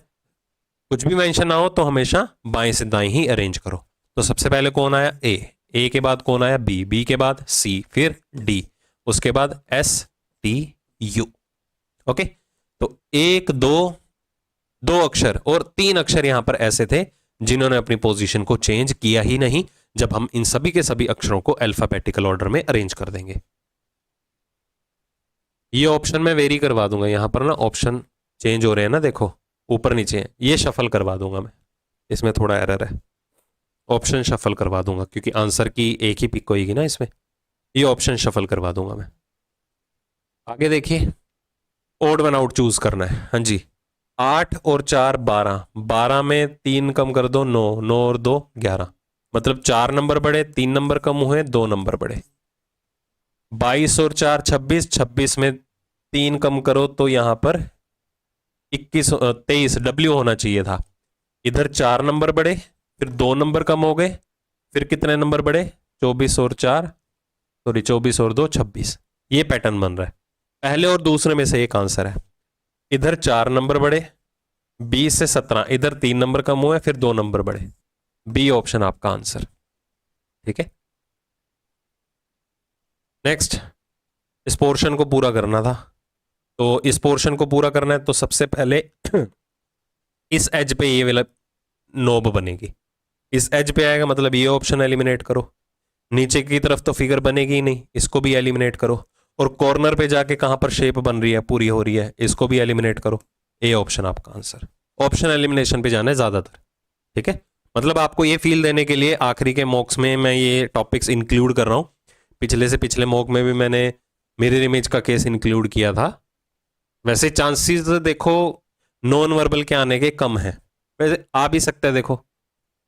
कुछ भी मेंशन ना हो तो हमेशा बाएं से दाएं ही अरेंज करो। तो सबसे पहले कौन आया ए के बाद कौन आया बी के बाद सी, फिर डी, उसके बाद एस टी यू। ओके, तो 1 2 अक्षर और 3 अक्षर यहां पर ऐसे थे जिन्होंने अपनी पोजीशन को चेंज किया ही नहीं जब हम इन सभी के सभी अक्षरों को अल्फाबेटिकल ऑर्डर में अरेंज कर देंगे। ये ऑप्शन मैं वेरी करवा दूंगा, यहां पर ना ऑप्शन चेंज हो रहे हैं ना, देखो ऊपर नीचे है, ये शफल करवा दूंगा मैं, इसमें थोड़ा एरर है, ऑप्शन शफल करवा दूंगा क्योंकि आंसर की एक ही पिक होगी ना इसमें, ये ऑप्शन शफल करवा दूंगा मैं। आगे देखिए, ओड वन आउट चूज करना है, हाँ जी, 8 और 4 12, 12 में 3 कम कर दो 9, 9 और 2 11, मतलब 4 नंबर बढ़े, 3 नंबर कम हुए, 2 नंबर बढ़े। 22 और 4 26, 26 में 3 कम करो तो यहां पर 21 23 डब्ल्यू होना चाहिए था, इधर 4 नंबर बढ़े, फिर 2 नंबर कम हो गए, फिर कितने नंबर बढ़े 24 और 4 सॉरी 24 और 2 26। ये पैटर्न बन रहा है, पहले और दूसरे में से एक आंसर है, इधर 4 नंबर बढ़े 20 से 17, इधर 3 नंबर कम हुए, फिर 2 नंबर बढ़े, बी ऑप्शन आपका आंसर। ठीक है, नेक्स्ट, इस पोर्शन को पूरा करना था, तो इस पोर्शन को पूरा करना है तो सबसे पहले इस एज पे ये वाला नोब बनेगी, इस एज पे आएगा मतलब ये ऑप्शन एलिमिनेट करो, नीचे की तरफ तो फिगर बनेगी ही नहीं, इसको भी एलिमिनेट करो, और कॉर्नर पे जाके कहां पर शेप बन रही है पूरी हो रही है, इसको भी एलिमिनेट करो, ए ऑप्शन आपका आंसर। ऑप्शन एलिमिनेशन पे जाना है ज्यादातर। ठीक है, मतलब आपको ये फील देने के लिए आखिरी के मॉक्स में मैं ये टॉपिक्स इंक्लूड कर रहा हूं, पिछले से पिछले मॉक में भी मैंने मिरर इमेज का केस इंक्लूड किया था। वैसे चांसेस देखो नॉन वर्बल के आने के कम है, वैसे आ भी सकता है, देखो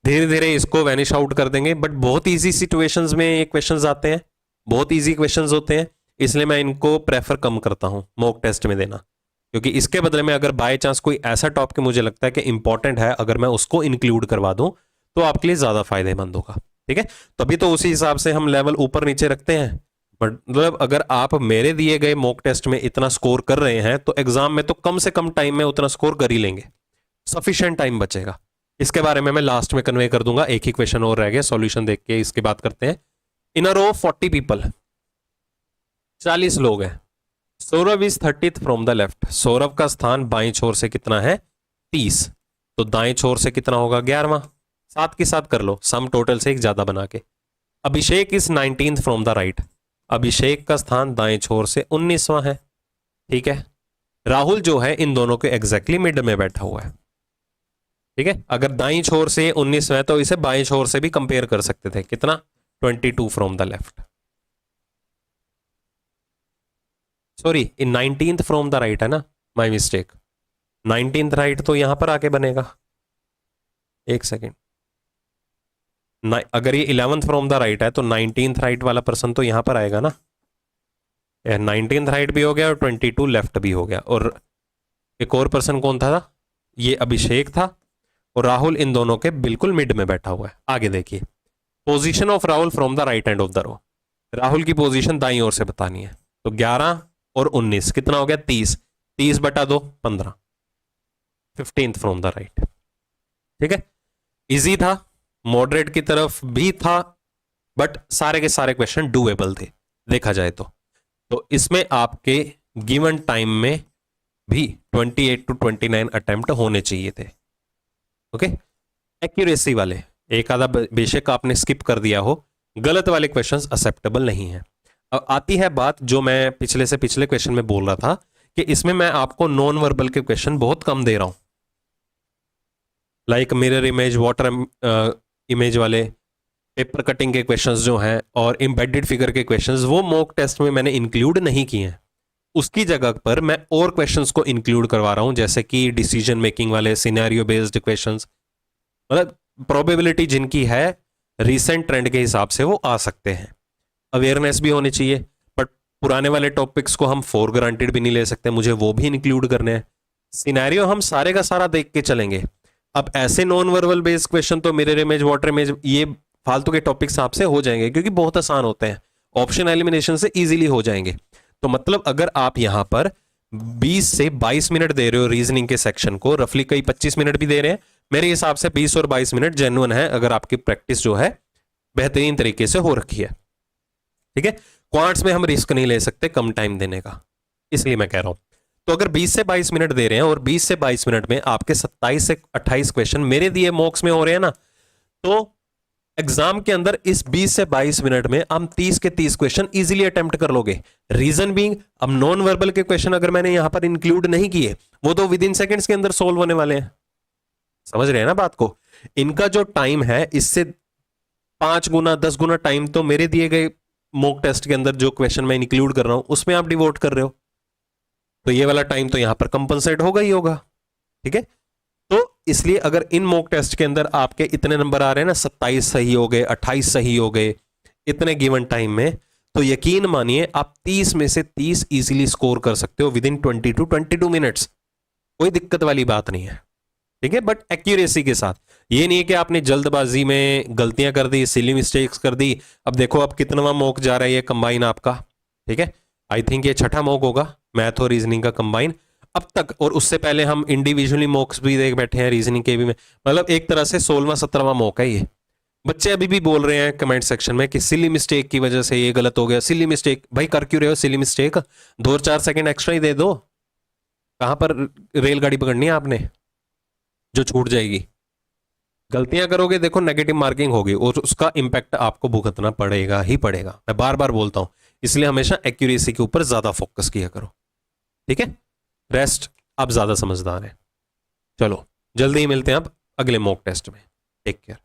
धीरे धीरे इसको वैनिश आउट कर देंगे, बट बहुत इजी सिचुएशंस में ये क्वेश्चंस आते हैं, बहुत इजी क्वेश्चंस होते हैं, इसलिए मैं इनको प्रेफर कम करता हूं मॉक टेस्ट में देना, क्योंकि इसके बदले में अगर बाय चांस कोई ऐसा टॉपिक मुझे लगता है कि इंपॉर्टेंट है, अगर मैं उसको इंक्लूड करवा दूं तो आपके लिए ज्यादा फायदेमंद होगा। ठीक है, तभी तो उसी हिसाब से हम लेवल ऊपर नीचे रखते हैं, मतलब अगर आप मेरे दिए गए मॉक टेस्ट में इतना स्कोर कर रहे हैं तो एग्जाम में तो कम से कम टाइम में उतना स्कोर कर ही लेंगे, सफिशिएंट टाइम बचेगा। इसके बारे में मैं लास्ट में कन्वे कर दूंगा, एक ही क्वेश्चन और रह गया, सॉल्यूशन देख के इसकी बात करते हैं। इन अ रो 40 पीपल, 40 लोग हैं, Saurabh is 30th from the left, Saurabh का स्थान बाएं छोर से कितना है 30, तो दाएं छोर से कितना होगा 11वां, साथ के साथ कर लो सम टोटल से एक ज्यादा बना के। Abhishek is 19th from the right, Abhishek का स्थान दाएं छोर से 19वां है। ठीक है, राहुल जो है इन दोनों के एग्जैक्टली मिड में बैठा हुआ है। ठीक है, अगर दाईं छोर से 19 है तो इसे बाईं छोर से भी कंपेयर कर सकते थे। कितना? 22 from the left, sorry 19th from the right है ना, माय मिस्टेक। 19th राइट तो यहां पर आके बनेगा, एक सेकेंड। अगर ये 11th फ्रॉम द राइट है तो 19th राइट वाला पर्सन तो यहां पर आएगा ना। 19th राइट भी हो गया और 22 लेफ्ट भी हो गया। और एक और पर्सन कौन था? ये अभिषेक था, और राहुल इन दोनों के बिल्कुल मिड में बैठा हुआ है। आगे देखिए, position of Rahul from the right hand of the row. Rahul की पोजीशन दाईं ओर से बतानी है। तो 11 और 19 कितना हो गया? 30। 30 बटा 2 15, 15th फ्रॉम द राइट। ठीक है, इजी था, मॉडरेट की तरफ भी था, बट सारे के सारे क्वेश्चन डूएबल थे देखा जाए तो इसमें आपके गिवन टाइम में भी 28 to 29 अटेम्प्ट होने चाहिए थे। ओके, एक्यूरेसी वाले एक आधा बेशक आपने स्किप कर दिया हो, गलत वाले क्वेश्चंस एक्सेप्टेबल नहीं है। अब आती है बात जो मैं पिछले से पिछले क्वेश्चन में बोल रहा था कि इसमें मैं आपको नॉन वर्बल के क्वेश्चन बहुत कम दे रहा हूं, like mirror image, water image वाले, पेपर कटिंग के क्वेश्चंस जो हैं और एम्बेडेड फिगर के क्वेश्चंस, वो मॉक टेस्ट में मैंने इंक्लूड नहीं किए हैं। उसकी जगह पर मैं और क्वेश्चंस को इंक्लूड करवा रहा हूं, जैसे कि डिसीजन मेकिंग वाले, सिनेरियो बेस्ड क्वेश्चंस, मतलब प्रोबेबिलिटी जिनकी है रीसेंट ट्रेंड के हिसाब से वो आ सकते हैं। अवेयरनेस भी होनी चाहिए, बट पुराने वाले टॉपिक्स को हम फॉर ग्रांटेड भी नहीं ले सकते, मुझे वो भी इंक्लूड करने हैं। सिनेरियो हम सारे का सारा देख के चलेंगे। अब ऐसे नॉन वर्बल बेस्ड क्वेश्चन तो मिरर इमेज, वाटर इमेज, ये फालतू के टॉपिक्स आपसे हो जाएंगे क्योंकि बहुत आसान होते हैं, ऑप्शन एलिमिनेशन से इजीली हो जाएंगे। तो मतलब अगर आप यहां पर 20 से 22 मिनट दे रहे हो रीजनिंग के सेक्शन को, रफली कई 25 मिनट भी दे रहे हैं, मेरे हिसाब से 20 और 22 मिनट जेन्युइन है अगर आपकी प्रैक्टिस जो है बेहतरीन तरीके से हो रखी है। ठीक है, क्वांट्स में हम रिस्क नहीं ले सकते कम टाइम देने का, इसलिए मैं कह रहा हूं। तो अगर 20 से 22 मिनट दे रहे हैं और 20 से 22 मिनट में आपके 27 से 28 क्वेश्चन मेरे दिए मॉक्स में हो रहे हैं ना, तो एग्जाम के अंदर इस 20 से 22 मिनट में हम 30 के 30 क्वेश्चन इजीली अटेम्प्ट कर लोगे। रीजन बीइंग, अब नॉन वर्बल के क्वेश्चन अगर मैंने यहां पर इंक्लूड नहीं किए, वो तो विद इन सेकंड्स के अंदर सोल्व होने वाले हैं। समझ रहे हैं ना बात को? इनका जो टाइम है इससे 5 गुना 10 गुना टाइम तो मेरे दिए गए मॉक टेस्ट के अंदर जो क्वेश्चन मैं इंक्लूड कर रहा हूं उसमें आप डिवोट कर रहे हो, तो ये वाला टाइम तो यहां पर कंपनसेट होगा ही होगा। ठीक है, तो इसलिए अगर इन मॉक टेस्ट के अंदर आपके इतने नंबर आ रहे हैं ना, 27 सही हो गए, 28 सही हो गए इतने गिवन टाइम में, तो यकीन मानिए आप 30 में से 30 इजीली स्कोर कर सकते हो विद इन 20 to 22 मिनट्स। कोई दिक्कत वाली बात नहीं है। ठीक है, बट एक्यूरेसी के साथ। ये नहीं है कि आपने जल्दबाजी में गलतियां कर दी, सिली मिस्टेक्स कर दी। अब देखो अब कितनावा मॉक जा रहा है ये कंबाइन आपका। ठीक है, आई थिंक ये छठा मॉक होगा मैथ और रीजनिंग का कंबाइन अब तक, और उससे पहले हम इंडिविजुअली मॉक्स भी देख बैठे हैं रीजनिंग के भी में, मतलब एक तरह से 16वां 17वां मॉक है ये। बच्चे अभी भी बोल रहे हैं कमेंट सेक्शन में कि सिली मिस्टेक की वजह से ये गलत हो गया। सिली मिस्टेक भाई कर क्यों रहे हो? सिली मिस्टेक 2-4 सेकंड एक्स्ट्रा ही दे दो। कहां पर रेलगाड़ी पकड़नी है आपने जो छूट जाएगी? गलतियां करोगे देखो नेगेटिव मार्किंग होगी और उसका इंपैक्ट आपको भुगतना पड़ेगा ही पड़ेगा। मैं बार बार बोलता हूं, इसलिए हमेशा एक्यूरेसी के ऊपर ज्यादा फोकस किया करो। ठीक है, रेस्ट आप ज्यादा समझदार हैं। चलो जल्दी ही मिलते हैं अब अगले मॉक टेस्ट में। Take care.